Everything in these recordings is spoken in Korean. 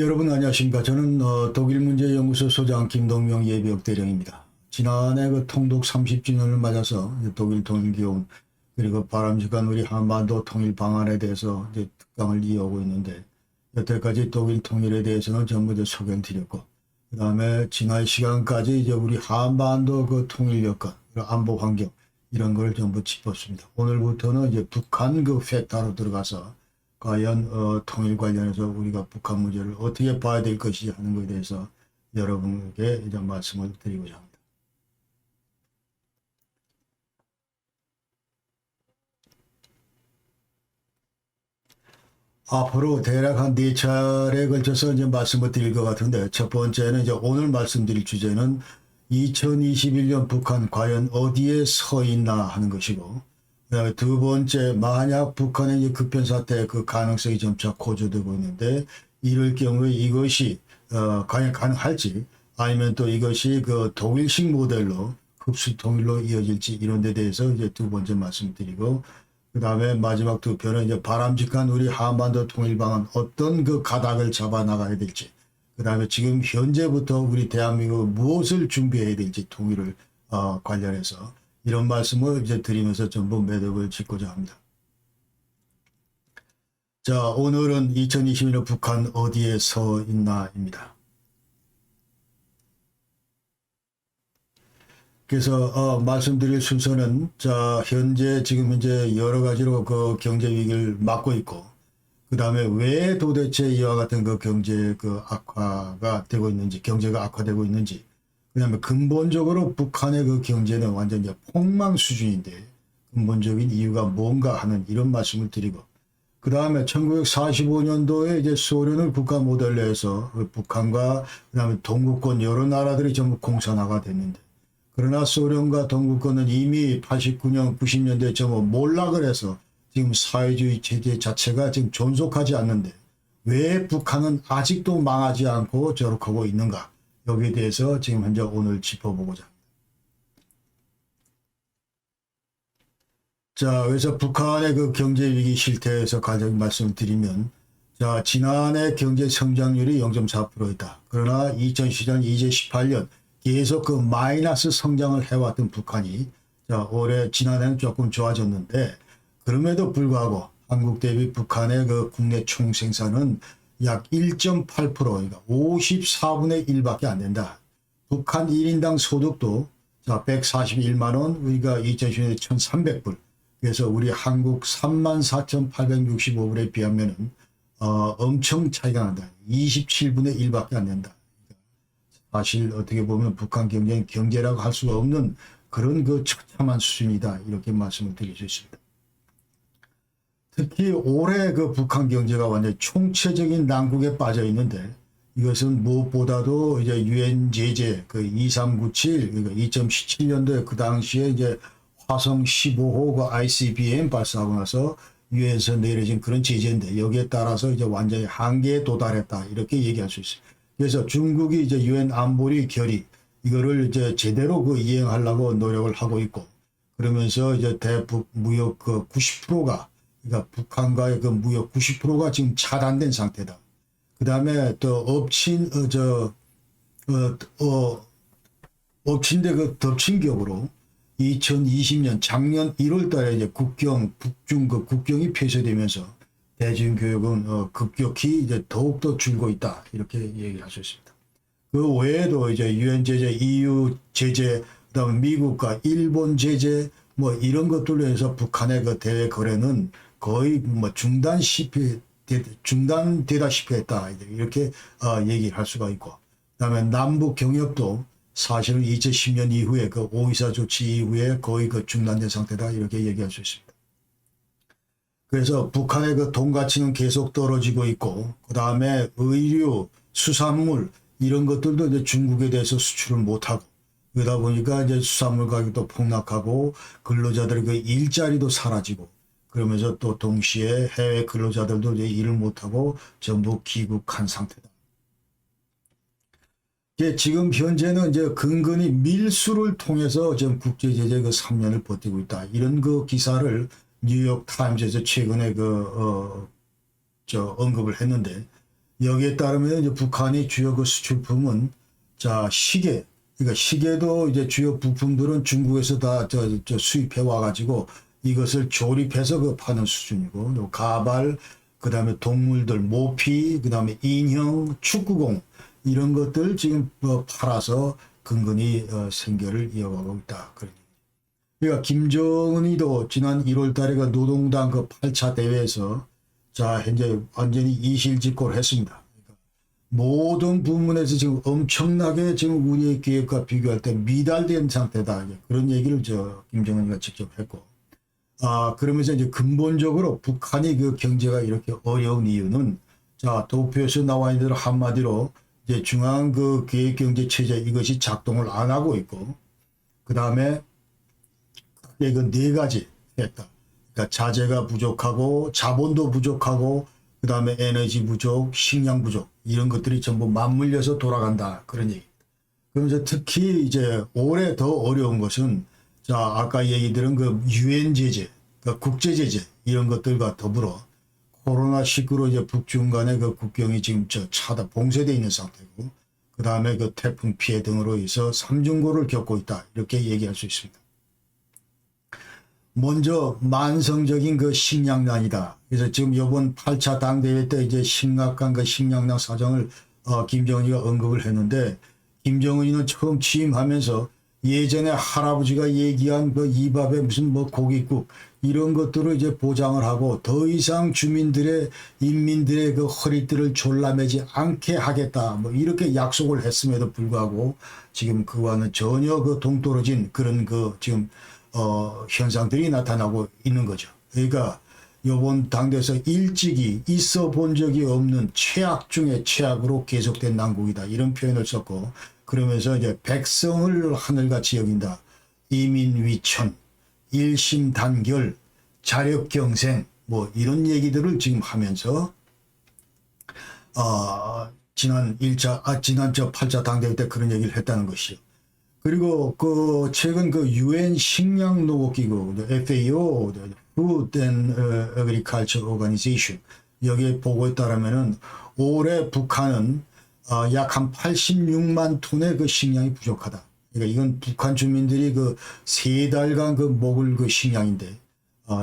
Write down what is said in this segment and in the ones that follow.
여러분 안녕하십니까. 저는 독일문제연구소 소장 김동명 예비역 대령입니다. 지난해 그 통독 30주년을 맞아서 이제 독일 통일기원 그리고 바람직한 우리 한반도 통일 방안에 대해서 이제 특강을 이어오고 있는데, 여태까지 독일 통일에 대해서는 전부 이제 소개를 드렸고, 그 다음에 지난 시간까지 이제 우리 한반도 그 통일 여건, 안보 환경 이런 걸 전부 짚었습니다. 오늘부터는 이제 북한 그 팩타로 들어가서 과연 통일 관련해서 우리가 북한 문제를 어떻게 봐야 될 것이 하는 것에 대해서 여러분에게 이제 말씀을 드리고자 합니다. 앞으로 대략 한 4차례에 걸쳐서 이제 말씀을 드릴 것 같은데, 첫 번째는 이제 오늘 말씀드릴 주제는 2021년 북한 과연 어디에 서 있나 하는 것이고, 그다음에 두 번째, 만약 북한의 이제 급변 사태 그 가능성이 점차 고조되고 있는데, 이럴 경우에 이것이 과연 가능할지, 아니면 또 이것이 그 독일식 모델로 흡수 통일로 이어질지, 이런 데 대해서 이제 두 번째 말씀드리고, 그 다음에 마지막 두 편은 이제 바람직한 우리 한반도 통일 방안 어떤 그 가닥을 잡아 나가야 될지, 그 다음에 지금 현재부터 우리 대한민국 무엇을 준비해야 될지 통일을 관련해서 이런 말씀을 이제 드리면서 전부 매듭을 짓고자 합니다. 자, 오늘은 2021년 북한 어디에 서 있나입니다. 그래서 말씀드릴 순서는, 자, 지금 현재 여러 가지로 그 경제 위기를 맞고 있고, 그 다음에 왜 도대체 이와 같은 그 경제 그 악화가 되고 있는지, 경제가 악화되고 있는지, 그 다음에 근본적으로 북한의 그 경제는 완전 이제 폭망 수준인데 근본적인 이유가 뭔가 하는 이런 말씀을 드리고, 그 다음에 1945년도에 이제 소련을 국가 모델로 해서 북한과 그 다음에 동구권 여러 나라들이 전부 공산화가 됐는데, 그러나 소련과 동구권은 이미 89년, 90년대에 전부 몰락을 해서 지금 사회주의 체제 자체가 지금 존속하지 않는데, 왜 북한은 아직도 망하지 않고 저렇게 있는가? 여기에 대해서 지금 현재 오늘 짚어보고자 합니다. 자, 그래서 북한의 그 경제 위기 실태에서 가장 말씀을 드리면, 자, 지난해 경제 성장률이 0.4%이다. 그러나 2017년, 이제 18년 계속 그 마이너스 성장을 해왔던 북한이, 자, 올해 지난해는 조금 좋아졌는데, 그럼에도 불구하고 한국 대비 북한의 그 국내 총생산은 약 1.8%, 그러니까 54분의 1밖에 안 된다. 북한 1인당 소득도 자 141만 원, 우리가 2010년에 1,300불. 그래서 우리 한국 34,865불에 비하면은 엄청 차이가 난다. 27분의 1밖에 안 된다. 사실 어떻게 보면 북한 경제는 경제라고 할 수가 없는 그런 그 처참한 수준이다. 이렇게 말씀을 드릴 수 있습니다. 특히 올해 그 북한 경제가 완전히 총체적인 난국에 빠져 있는데, 이것은 무엇보다도 이제 유엔 제재 그 2397, 그러니까 2017년도에 그 당시에 이제 화성 15호 그 ICBM 발사하고 나서 유엔에서 내려진 그런 제재인데, 여기에 따라서 이제 완전히 한계에 도달했다. 이렇게 얘기할 수 있어요. 그래서 중국이 이제 유엔 안보리 결의 이거를 이제 제대로 그 이행하려고 노력을 하고 있고, 그러면서 이제 대북 무역 그 90%가, 그러니까 북한과의 그 무역 90%가 지금 차단된 상태다. 그 다음에 또 엎친 데 그 덮친 격으로 2020년 작년 1월 달에 이제 북중 그 국경이 폐쇄되면서 대중교육은 급격히 이제 더욱더 줄고 있다. 이렇게 얘기할 수 있습니다. 그 외에도 이제 유엔 제재, EU 제재, 그다음에 미국과 일본 제재 뭐 이런 것들로 해서 북한의 그 대외 거래는 거의 뭐 중단되다시피 했다. 이렇게 얘기를 할 수가 있고, 그다음에 남북 경협도 사실은 2010년 이후에 그 5.24 조치 이후에 거의 그 중단된 상태다. 이렇게 얘기할 수 있습니다. 그래서 북한의 그 돈 가치는 계속 떨어지고 있고, 그 다음에 의류, 수산물 이런 것들도 이제 중국에 대해서 수출을 못하고, 그러다 보니까 이제 수산물 가격도 폭락하고 근로자들의 그 일자리도 사라지고, 그러면서 또 동시에 해외 근로자들도 이제 일을 못하고 전부 귀국한 상태다. 지금 현재는 이제 근근히 밀수를 통해서 지금 국제제재 그 3년을 버티고 있다. 이런 그 기사를 뉴욕 타임즈에서 최근에 언급을 했는데, 여기에 따르면 이제 북한이 주요 그 수출품은 자 시계, 그러니까 시계도 이제 주요 부품들은 중국에서 다 수입해 와가지고 이것을 조립해서 그 파는 수준이고, 또 가발, 그다음에 동물들 모피, 그다음에 인형, 축구공 이런 것들 지금 팔아서 근근히 생계를 이어가고 있다. 그러니까 김정은이도 지난 1월 달에 그 노동당 그 8차 대회에서 자 현재 완전히 이실직고를 했습니다. 그러니까 모든 부문에서 지금 엄청나게 지금 우리의 기획과 비교할 때 미달된 상태다. 그런 얘기를 김정은이가 직접 했고, 그러면서 이제 근본적으로 북한이 그 경제가 이렇게 어려운 이유는 자 도표에서 나와 있는 대로 한마디로 이제 중앙 그 계획경제 체제 이것이 작동을 안 하고 있고, 그 다음에 그 네 가지 했다. 그러니까 자재가 부족하고 자본도 부족하고 그 다음에 에너지 부족, 식량 부족 이런 것들이 전부 맞물려서 돌아간다 그런 얘기입니다. 그러면서 특히 이제 올해 더 어려운 것은 자 아까 얘기 들은 그 유엔 제재, 그 국제 제재 이런 것들과 더불어 코로나19로 이제 북중 간의 그 국경이 지금 봉쇄되어 있는 상태고, 그 다음에 그 태풍 피해 등으로 해서 삼중고를 겪고 있다 이렇게 얘기할 수 있습니다. 먼저 만성적인 그 식량난이다. 그래서 지금 이번 8차 당대회 때 이제 심각한 그 식량난 사정을 김정은이가 언급을 했는데, 김정은이는 처음 취임하면서 예전에 할아버지가 얘기한 그 이밥에 무슨 뭐 고깃국 이런 것들을 이제 보장을 하고 더 이상 인민들의 그 허리띠를 졸라매지 않게 하겠다 뭐 이렇게 약속을 했음에도 불구하고 지금 그와는 전혀 그 동떨어진 그런 그 지금 현상들이 나타나고 있는 거죠. 그러니까 이번 당대에서 일찍이 있어 본 적이 없는 최악 중에 최악으로 계속된 난국이다 이런 표현을 썼고, 그러면서 이제 백성을 하늘같이 여긴다, 이민위천, 일심단결, 자력경생 뭐 이런 얘기들을 지금 하면서 지난 8차 당대회 때 그런 얘기를 했다는 것이죠. 그리고 그 최근 그 유엔 식량노복기구 FAO Food and Agriculture Organization 여기에 보고에 따르면은 올해 북한은 약 한 86만 톤의 그 식량이 부족하다. 그러니까 이건 북한 주민들이 그 3달간 그 먹을 그 식량인데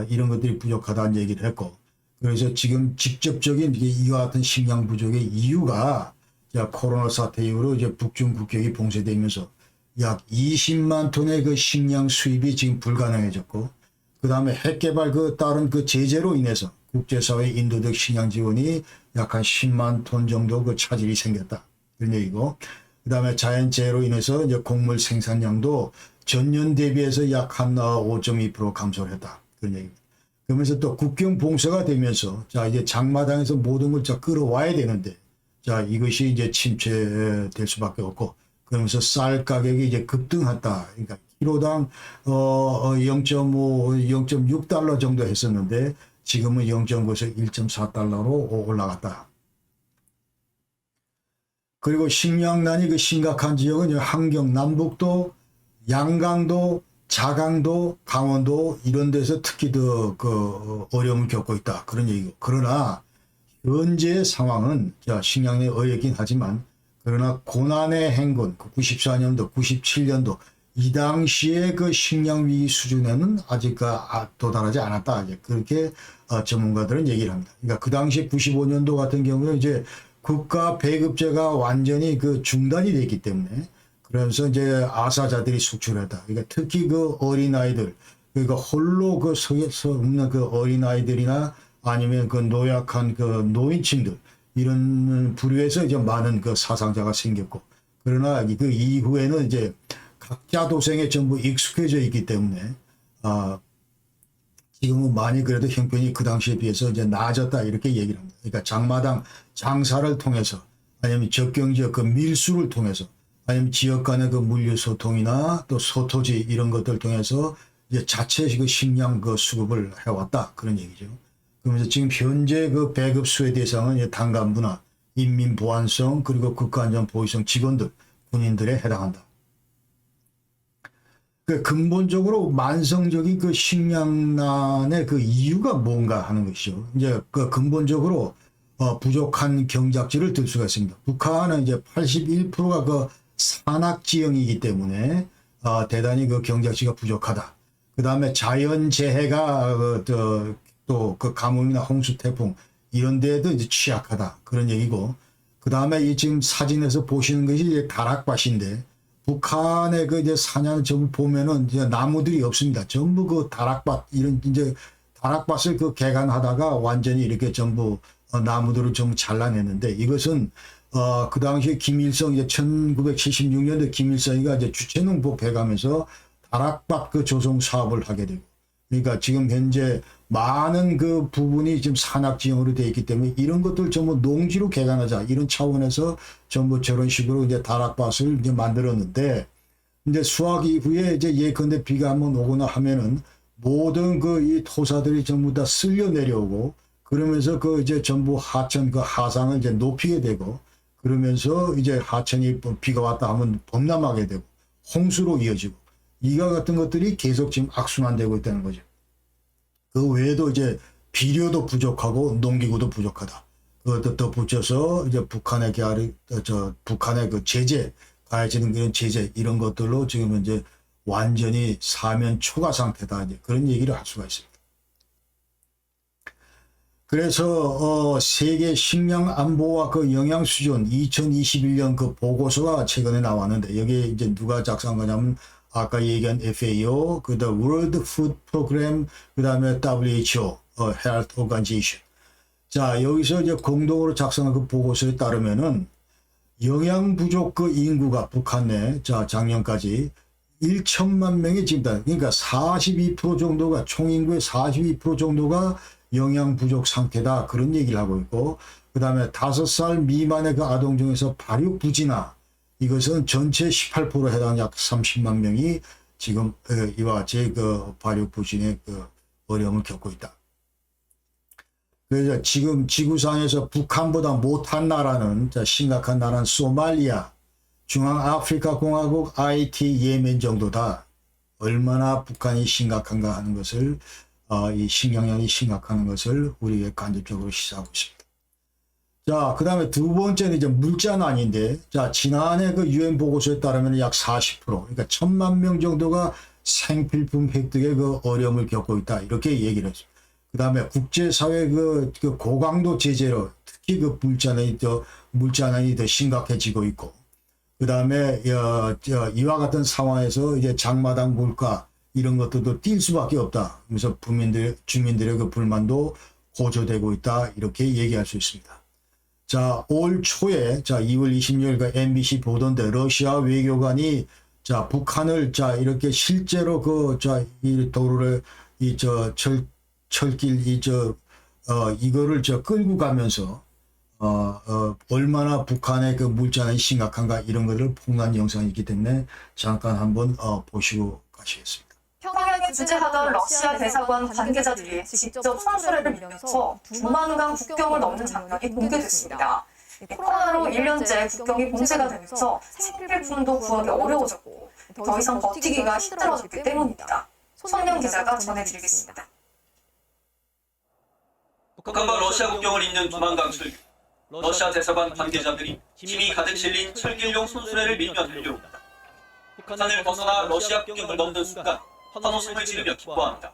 이런 것들이 부족하다는 얘기를 했고, 그래서 지금 직접적인 이와 같은 식량 부족의 이유가 코로나 사태 이후로 이제 북중 국경이 봉쇄되면서 약 20만 톤의 그 식량 수입이 지금 불가능해졌고, 그 다음에 핵개발 그 다른 그 제재로 인해서 국제사회 인도적 식량 지원이 약 한 10만 톤 정도 그 차질이 생겼다. 그런 얘기고, 그 다음에 자연재해로 인해서 이제 곡물 생산량도 전년 대비해서 약 한 5.2% 감소를 했다. 그런 얘기입니다. 그러면서 또 국경 봉쇄가 되면서 자 이제 장마당에서 모든 걸 끌어와야 되는데 자 이것이 이제 침체될 수밖에 없고, 그러면서 쌀 가격이 이제 급등했다. 그러니까 키로당 0.5, 0.6달러 정도 했었는데 지금은 0.9에서 1.4달러로 올라갔다. 그리고 식량난이 그 심각한 지역은 한경 남북도, 양강도, 자강도, 강원도 이런 데서 특히 더 그 어려움을 겪고 있다. 그런 얘기고. 그러나 현재의 상황은 식량이 어렵긴 하지만 그러나 고난의 행군 94년도, 97년도 이 당시의 그 식량 위기 수준에는 아직 도달하지 않았다. 이제 그렇게 전문가들은 얘기를 합니다. 그러니까 그 당시 95년도 같은 경우에 이제 국가 배급제가 완전히 그 중단이 됐기 때문에 그러면서 이제 아사자들이 속출했다. 그러니까 특히 그 어린아이들, 그러니까 홀로 그 서 없는 그 어린아이들이나 아니면 그 노약한 그 노인층들 이런 부류에서 이제 많은 그 사상자가 생겼고, 그러나 그 이후에는 이제 각자 도생에 전부 익숙해져 있기 때문에 지금은 많이 그래도 형편이 그 당시에 비해서 이제 나아졌다 이렇게 얘기를 합니다. 그러니까 장마당 장사를 통해서 아니면 접경지역 그 밀수를 통해서 아니면 지역 간의 그 물류 소통이나 또 소토지 이런 것들 통해서 이제 자체 그 식량 그 수급을 해왔다 그런 얘기죠. 그러면서 지금 현재 그 배급 수혜 대상은 당간부나 인민보안성 그리고 국가안전보위성 직원들, 군인들에 해당한다. 그 근본적으로 만성적인 그 식량난의 그 이유가 뭔가 하는 것이죠. 이제 그 근본적으로 부족한 경작지를 들 수가 있습니다. 북한은 이제 81%가 그 산악 지형이기 때문에 대단히 그 경작지가 부족하다. 그 다음에 자연재해가 또 그 가뭄이나 홍수, 태풍 이런 데에도 이제 취약하다. 그런 얘기고. 그 다음에 이 지금 사진에서 보시는 것이 이제 다락밭인데 북한의 그 이제 산양을 전부 보면은 이제 나무들이 없습니다. 전부 그 다락밭 이런 이제 다락밭을 그 개간하다가 완전히 이렇게 전부 나무들을 전부 잘라냈는데 이것은 그 당시에 김일성 이제 1976년도 김일성이가 이제 주체농부 배감해서 다락밭 그 조성 사업을 하게 되고 그러니까 지금 현재 많은 그 부분이 지금 산악 지형으로 되어 있기 때문에 이런 것들 전부 농지로 개간하자 이런 차원에서 전부 저런 식으로 이제 다락밭을 이제 만들었는데 이제 수확 이후에 이제 예컨대 비가 한번 오거나 하면은 모든 그 이 토사들이 전부 다 쓸려 내려오고 그러면서 그 이제 전부 하천 그 하상을 이제 높이게 되고 그러면서 이제 하천이 비가 왔다 하면 범람하게 되고 홍수로 이어지고 이와 같은 것들이 계속 지금 악순환되고 있다는 거죠. 그 외에도 이제 비료도 부족하고 농기구도 부족하다. 그것도 더 붙여서 이제 북한의 북한의 그 제재 가해지는 그런 제재 이런 것들로 지금 이제 완전히 사면 초과 상태다. 이제 그런 얘기를 할 수가 있습니다. 그래서 세계 식량 안보와 그 영양 수준 2021년 그 보고서가 최근에 나왔는데 여기에 이제 누가 작성한 거냐면 아까 얘기한 FAO, 그다음 World Food Program, 그다음에 WHO, Health Organization. 자, 여기서 이제 공동으로 작성한 그 보고서에 따르면은 영양 부족 그 인구가 북한 내 자, 작년까지 1천만 명이 증다. 그러니까 42% 정도가 총 인구의 42% 정도가 영양 부족 상태다. 그런 얘기를 하고 있고 그다음에 5살 미만의 그 아동 중에서 발육 부진아 이것은 전체 18% 해당 약 30만 명이 지금 이와 같이 그 발육 부진의 그 어려움을 겪고 있다. 그래서 지금 지구상에서 북한보다 못한 나라는 심각한 나라는 소말리아, 중앙아프리카 공화국, 하이티, 예멘 정도다. 얼마나 북한이 심각한가 하는 것을 이 식량난이 심각한 것을 우리에게 간접적으로 시사하고 있습니다. 자, 그 다음에 두 번째는 이제 물자난인데, 자, 지난해 그 유엔 보고서에 따르면 약 40%, 그러니까 1,000만 명 정도가 생필품 획득에 그 어려움을 겪고 있다. 이렇게 얘기를 했습니다. 그 다음에 국제사회 그 고강도 제재로 특히 그 물자난이 더 심각해지고 있고, 그 다음에 이와 같은 상황에서 이제 장마당 물가 이런 것들도 뛸 수밖에 없다. 그래서 주민들의 그 불만도 고조되고 있다. 이렇게 얘기할 수 있습니다. 자, 올 초에, 자, 2월 26일 그 MBC 보도인데, 러시아 외교관이, 자, 북한을, 자, 이렇게 실제로 이 도로를, 철길, 이거를 끌고 가면서, 얼마나 북한의 그 물자난이 심각한가 이런 것을 폭로한 영상이 있기 때문에 잠깐 한번, 보시고 가시겠습니다. 평양에 주재하던 러시아 대사관 관계자들이 직접 성수례를 밀면서 두만강 국경을 넘는 장면이 공개됐습니다. 코로나로 1년째 국경이 봉쇄가 되면서 생필품도 구하기 어려워졌고 더 이상 버티기가 힘들어졌기 때문입니다. 손영 기자가 전해드리겠습니다. 북한과 러시아 국경을 잇는 두만강 철길. 러시아 대사관 관계자들이 힘이 가득 실린 철길용 손수레를 밀며 달려옵니다. 북한을 벗어나 러시아 국경을 넘는 순간 환호성을 지르며 기뻐합니다.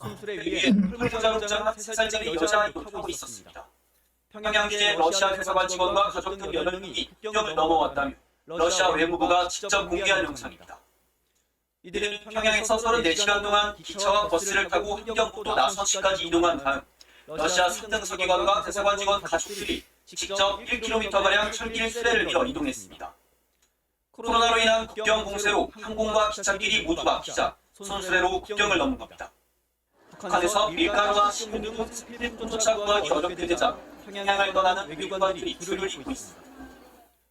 손수레 위에 풀모자룩장한 3살짜리 여자아이도 타고 있었습니다. 평양시의 러시아 대사관 직원과 가족 등 8명이 국경을 넘어왔다며 러시아 외무부가 직접 공개한 영상입니다. 이들은 평양에서 34시간 동안 기차와 버스를 타고 함경포도 나선시까지 이동한 다음 러시아 3등 서기관과 대사관 직원 가족들이 직접 1km가량 철길 수레를 밀어 이동했습니다. 코로나로 인한 국경 봉쇄로 항공과 기찻길이 모두 막히자 손수레로 국경을 넘은 겁니다. 북한에서 밀가루와 식품 등 생필품조차 구하기 어렵게 되자 평양을 떠나는 외교관들이 줄을 잇고 있습니다.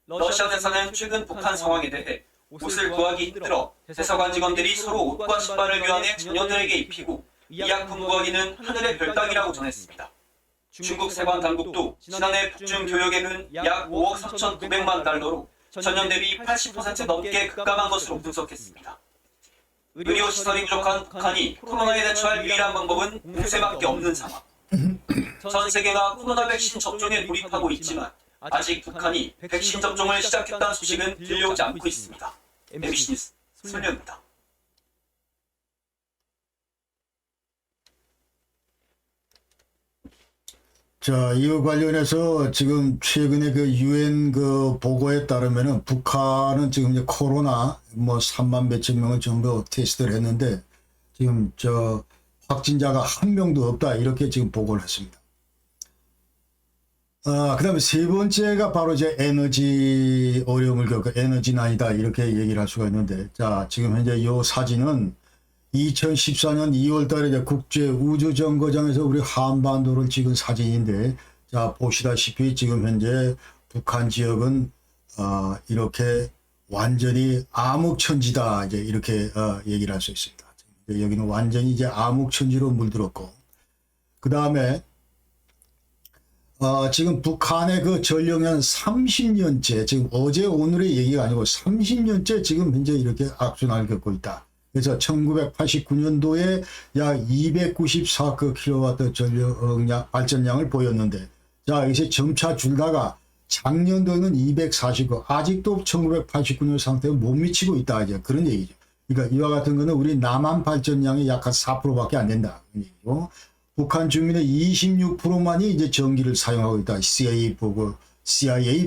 러시아 대사는 최근 북한 상황에 대해 옷을 구하기 힘들어 대사관 직원들이 서로 옷과 신발을 교환해 자녀들에게 입히고 이 약품 구하기는 하늘의 별 따기라고 전했습니다. 중국 세관 당국도 지난해 북중 교역액은 약 5억 3,900만 달러로 전년 대비 80% 넘게 급감한 것으로 분석했습니다. 의료시설이 부족한 북한이 코로나에 대처할 유일한 방법은 공세밖에 없는 상황. 전 세계가 코로나 백신 접종에 돌입하고 있지만 아직 북한이 백신 접종을 시작했다는 소식은 들려오지 않고 있습니다. MBC 뉴스 손현입니다. 자, 이거 관련해서 지금 최근에 그 유엔 그 보고에 따르면은 북한은 지금 이제 코로나 뭐 3만 몇천 명을 전부 테스트를 했는데 지금 저 확진자가 한 명도 없다 이렇게 지금 보고를 했습니다. 그다음에 세 번째가 바로 이제 에너지 어려움을 겪고 에너지난이다 이렇게 얘기를 할 수가 있는데, 자, 지금 현재 이 사진은 2014년 2월 달에 이제 국제우주정거장에서 우리 한반도를 찍은 사진인데, 자, 보시다시피 지금 현재 북한 지역은 이렇게 완전히 암흑천지다 이제 이렇게 얘기를 할 수 있습니다. 여기는 완전히 이제 암흑천지로 물들었고, 그 다음에 지금 북한의 그 전령은 30년째, 지금 어제 오늘의 얘기가 아니고 30년째 지금 현재 이렇게 악순환을 겪고 있다. 그래서 1989년도에 약 294kW 전력량, 발전량을 보였는데, 자, 이제 점차 줄다가 작년도에는 249, 아직도 1989년 상태에 못 미치고 있다. 이제 그런 얘기죠. 그러니까 이와 같은 거는 우리 남한 발전량이 약 한 4%밖에 안 된다. 그런 얘기고. 북한 주민의 26%만이 이제 전기를 사용하고 있다. CIA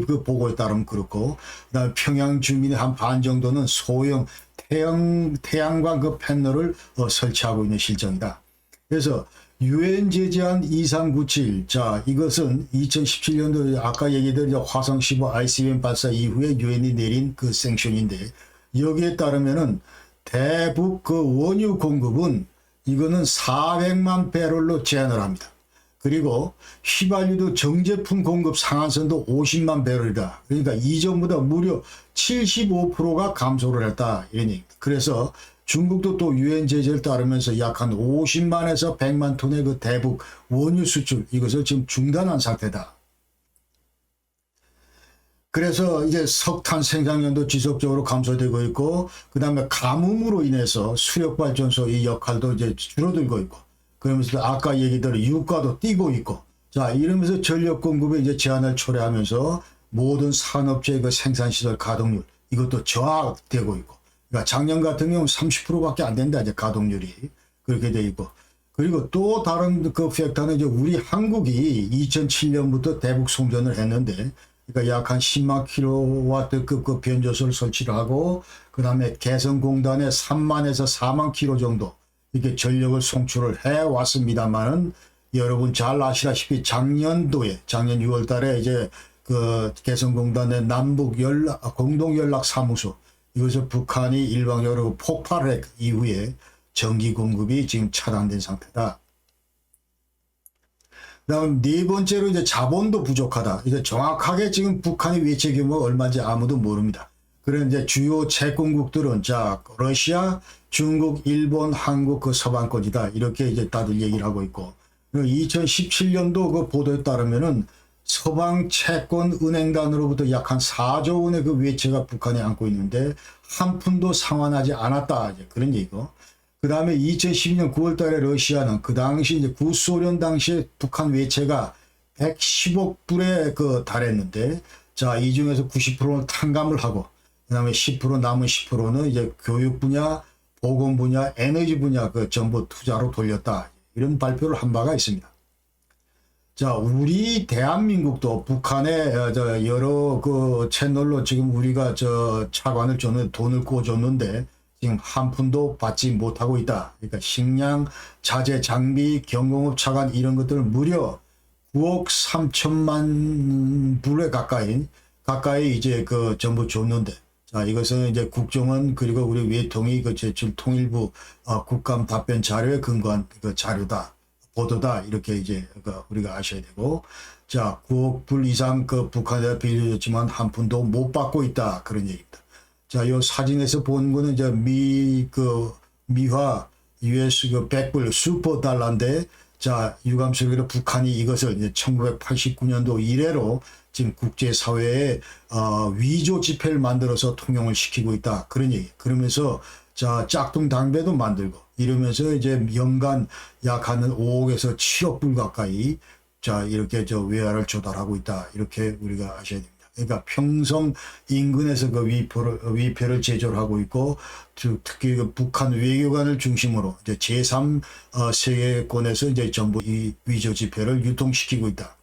그 보고에 따르면 그렇고, 그다음에 평양 주민의 한 반 정도는 소형 태양광 그 패널을 설치하고 있는 실정이다. 그래서 유엔 제재한 2397, 자, 이것은 2017년도 아까 얘기했던 화성 15 ICBM 발사 이후에 유엔이 내린 그 생션인데, 여기에 따르면은 대북 그 원유 공급은 이거는 400만 배럴로 제한을 합니다. 그리고 휘발유도 정제품 공급 상한선도 50만 배럴이다. 그러니까 이전보다 무려 75%가 감소를 했다. 이런 얘기. 그래서 중국도 또 유엔 제재를 따르면서 약 한 50만에서 100만 톤의 그 대북 원유 수출, 이것을 지금 중단한 상태다. 그래서 이제 석탄 생산량도 지속적으로 감소되고 있고, 그 다음에 가뭄으로 인해서 수력발전소의 역할도 이제 줄어들고 있고, 그러면서 아까 얘기대로 유가도 뛰고 있고, 자, 이러면서 전력 공급에 이제 제한을 초래하면서 모든 산업체의 그 생산시설 가동률, 이것도 저하되고 있고, 그러니까 작년 같은 경우는 30%밖에 안 된다, 이제 가동률이. 그렇게 돼 있고. 그리고 또 다른 그 팩터는 이제 우리 한국이 2007년부터 대북 송전을 했는데, 그러니까 약 한 10만 킬로와트급 그 변조소를 설치를 하고, 그 다음에 개성공단에 3만에서 4만 킬로 정도 이렇게 전력을 송출을 해 왔습니다만은, 여러분 잘 아시다시피 작년 6월 달에 이제 그 개성공단의 남북 공동연락 사무소, 이것을 북한이 일방적으로 폭발을 했 이후에 전기 공급이 지금 차단된 상태다. 그다음 네 번째로 이제 자본도 부족하다. 이제 정확하게 지금 북한의 외채 규모가 얼마인지 아무도 모릅니다. 그런데 이제 주요 채권국들은 자, 러시아, 중국, 일본, 한국 그 서방권이다. 이렇게 이제 다들 얘기를 하고 있고, 2017년도 그 보도에 따르면은 서방 채권 은행단으로부터 약 한 4조 원의 그 외채가 북한에 안고 있는데 한 푼도 상환하지 않았다. 이제 그런 얘기고. 그 다음에 2012년 9월 달에 러시아는 그 당시 이제 구소련 당시에 북한 외채가 110억 불에 그 달했는데, 자, 이 중에서 90%는 탕감을 하고, 그 다음에 10% 남은 10%는 이제 교육 분야, 보건 분야, 에너지 분야 그 전부 투자로 돌렸다. 이런 발표를 한 바가 있습니다. 자, 우리 대한민국도 북한에 여러 그 채널로 지금 우리가 차관을 줬는데 돈을 꿔줬는데 지금 한 푼도 받지 못하고 있다. 그러니까 식량, 자재, 장비, 경공업 차관 이런 것들을 무려 9억 3천만 불에 가까이 이제 그 전부 줬는데, 자, 이것은 이제 국정원 그리고 우리 외통위 그 제출 통일부 국감 답변 자료에 근거한 그 자료다. 보도다. 이렇게 이제 우리가 아셔야 되고, 자, 9억 불 이상 그 북한에 빌려줬지만 한 푼도 못 받고 있다. 그런 얘기입니다. 자, 요 사진에서 본 거는 이제 미화 US 그 100불 슈퍼 달러인데, 자, 유감스럽게도 북한이 이것을 이제 1989년도 이래로 지금 국제사회에 위조 지폐를 만들어서 통용을 시키고 있다. 그런 얘기. 그러면서 자, 짝퉁 당배도 만들고 이러면서 이제 연간 약 한 5억에서 7억 불 가까이 자, 이렇게 저 외화를 조달하고 있다. 이렇게 우리가 아셔야 됩니다. 그러니까 평성 인근에서 그 위패를 제조를 하고 있고, 특히 그 북한 외교관을 중심으로 이제 제3 세계권에서 이제 전부 이 위조 지폐를 유통시키고 있다.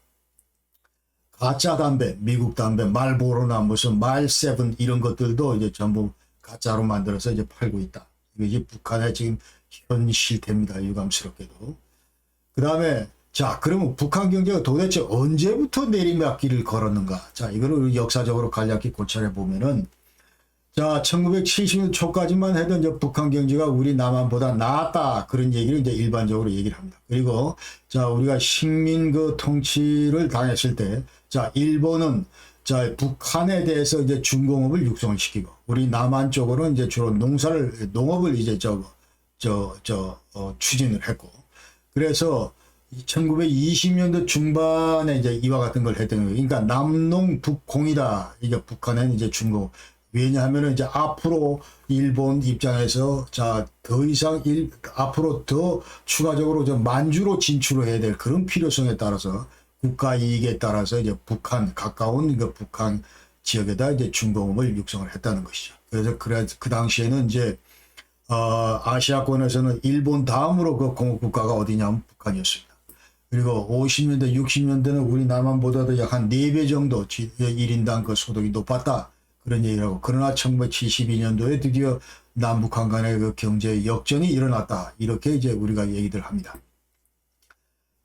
가짜 담배, 미국 담배, 말보로나 무슨 말7 이런 것들도 이제 전부 가짜로 만들어서 이제 팔고 있다. 이게 북한의 지금 현 실태입니다. 유감스럽게도. 그 다음에 자, 그러면 북한 경제가 도대체 언제부터 내리막길을 걸었는가? 자, 이거를 역사적으로 간략히 고찰해 보면은, 자, 1970년 초까지만 해도 이제 북한 경제가 우리 남한보다 나았다. 그런 얘기를 이제 일반적으로 얘기를 합니다. 그리고, 자, 우리가 식민 그 통치를 당했을 때, 자, 일본은, 자, 북한에 대해서 이제 중공업을 육성을 시키고, 우리 남한 쪽으로는 이제 주로 농업을 이제 추진을 했고, 그래서 1920년도 중반에 이제 이와 같은 걸 했던 거예요. 그러니까 남농 북공이다. 이게 북한은 이제 중국. 왜냐하면은 이제 앞으로 일본 입장에서 자, 더 이상 앞으로 더 추가적으로 좀 만주로 진출을 해야 될 그런 필요성에 따라서 국가 이익에 따라서 이제 북한, 가까운 그 북한 지역에다 이제 중공업을 육성을 했다는 것이죠. 그래서 그 당시에는 이제 아시아권에서는 일본 다음으로 그 공업국가가 어디냐면 북한이었습니다. 그리고 50년대, 60년대는 우리 남한보다도 약 한 4배 정도 1인당 그 소득이 높았다. 그런 얘기를 하고. 그러나 1972년도에 드디어 남북한 간의 그 경제 역전이 일어났다. 이렇게 이제 우리가 얘기들 합니다.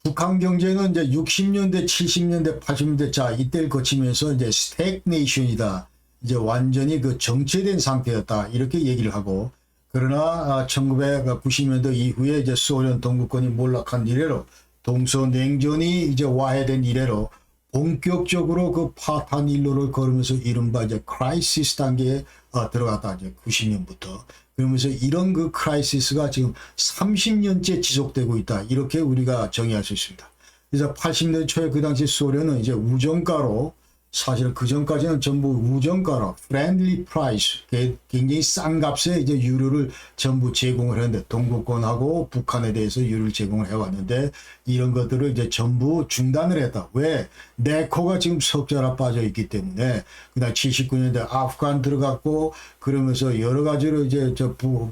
북한 경제는 이제 60년대, 70년대, 80년대 자, 이때를 거치면서 이제 스태그네이션이다. 이제 완전히 그 정체된 상태였다. 이렇게 얘기를 하고. 그러나 1990년대 이후에 이제 소련 동구권이 몰락한 이래로 동서냉전이 이제 와해된 이래로 본격적으로 그 파탄 일로를 걸으면서 이른바 이제 크라이시스 단계에 들어갔다. 이제 90년부터. 그러면서 이런 그 크라이시스가 지금 30년째 지속되고 있다. 이렇게 우리가 정의할 수 있습니다. 그래서 80년대 초에 그 당시 소련은 이제 우정가로 사실 그 전까지는 전부 우정가로 friendly price 굉장히 싼 값에 이제 유류를 전부 제공을 했는데 동구권하고 북한에 대해서 유류를 제공을 해왔는데 이런 것들을 이제 전부 중단을 했다. 왜? 네코가 지금 석자라 빠져 있기 때문에 그다음 79년대 아프간 들어갔고 그러면서 여러 가지로 이제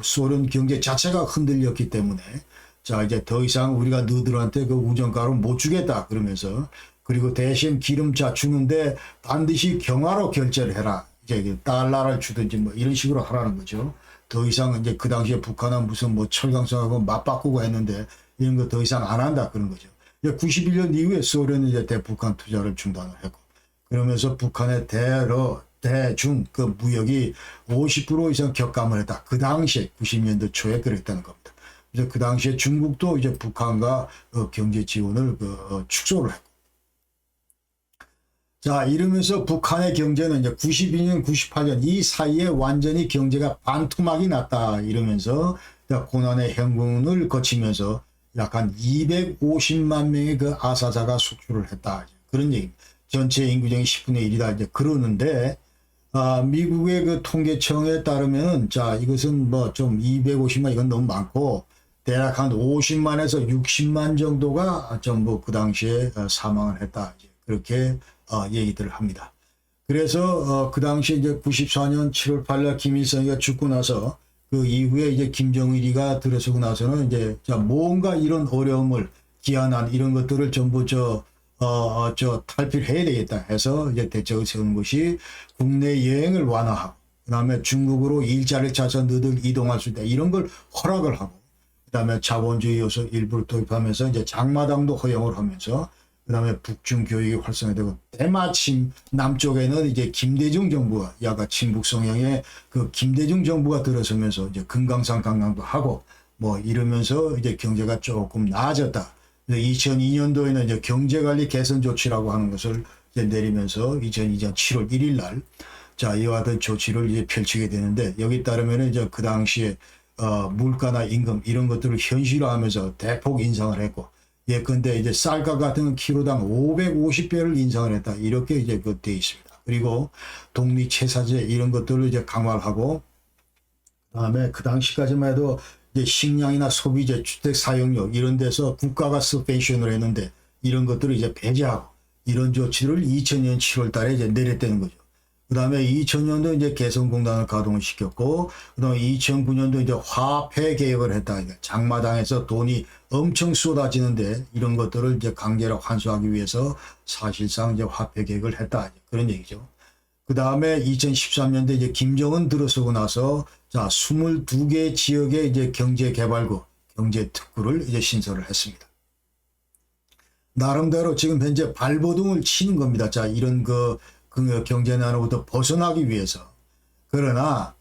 소련 경제 자체가 흔들렸기 때문에 자 이제 더 이상 우리가 너희들한테 그 우정가로 못 주겠다 그러면서. 그리고 대신 기름차 주는데 반드시 경화로 결제를 해라. 이제 달러를 주든지 뭐 이런 식으로 하라는 거죠. 더 이상 이제 그 당시에 북한은 무슨 뭐 철강성하고 맞바꾸고 했는데 이런 거 더 이상 안 한다 그런 거죠. 91년 이후에 소련은 이제 대북한 투자를 중단을 했고 그러면서 북한의 대중 그 무역이 50% 이상 격감을 했다. 그 당시에 90년대 초에 그랬다는 겁니다. 그래서 그 당시에 중국도 이제 북한과 경제 지원을 축소를 했고. 자, 이러면서 북한의 경제는 이제 92년, 98년 이 사이에 완전히 경제가 반토막이 났다. 이러면서 고난의 행군을 거치면서 약 한 250만 명의 그 아사자가 숙주를 했다. 그런 얘기입니다. 전체 인구정이 10분의 1이다. 이제 그러는데, 미국의 그 통계청에 따르면, 자, 이것은 뭐 좀 250만 이건 너무 많고, 대략 한 50만에서 60만 정도가 전부 그 당시에 사망을 했다. 이제 그렇게 얘기들을 합니다. 그래서 그 당시 이제 94년 7월 8일 김일성이가 죽고 나서 그 이후에 이제 김정일이가 들어서고 나서는 이제 자 뭔가 이런 어려움을 기한한 이런 것들을 전부 탈피를 해야 되겠다 해서 이제 대책을 세운 것이 국내 여행을 완화하고 그다음에 중국으로 일자리를 찾아서 너들 이동할 수 있다 이런 걸 허락을 하고 그다음에 자본주의 요소 일부를 도입하면서 이제 장마당도 허용을 하면서 그다음에 북중 교육이 활성화되고 때마침 남쪽에는 이제 김대중 정부가 야가 친북 성향의 그 김대중 정부가 들어서면서 이제 금강산 관광도 하고 뭐 이러면서 이제 경제가 조금 나아졌다. 2002년도에는 이제 경제관리 개선 조치라고 하는 것을 이제 내리면서 2002년 7월 1일 날 자 이와 같은 조치를 이제 펼치게 되는데 여기 따르면 이제 그 당시에 물가나 임금 이런 것들을 현실화하면서 대폭 인상을 했고. 예컨대 이제 쌀값 같은 건 키로당 550배를 인상을 했다. 이렇게 이제 되어 있습니다. 그리고 독립체사제 이런 것들을 이제 강화를 하고, 그다음에 그 당시까지만 해도 이제 식량이나 소비재, 주택 사용력 이런 데서 국가가 서페이션을 했는데 이런 것들을 이제 배제하고 이런 조치를 2000년 7월 달에 이제 내렸다는 거죠. 그다음에 2000년도 이제 개성공단을 가동을 시켰고, 그다음에 2009년도 이제 화폐 개혁을 했다. 그러니까 장마당에서 돈이 엄청 쏟아지는데 이런 것들을 이제 강제로 환수하기 위해서 사실상 이제 화폐 개혁을 했다. 그런 얘기죠. 그다음에 2013년도에 이제 김정은 들어서고 나서 자 22개 지역의 이제 경제개발구, 경제특구를 이제 신설을 했습니다. 나름대로 지금 현재 발버둥을 치는 겁니다. 자 이런 그 경제난으로부터 벗어나기 위해서. 그러나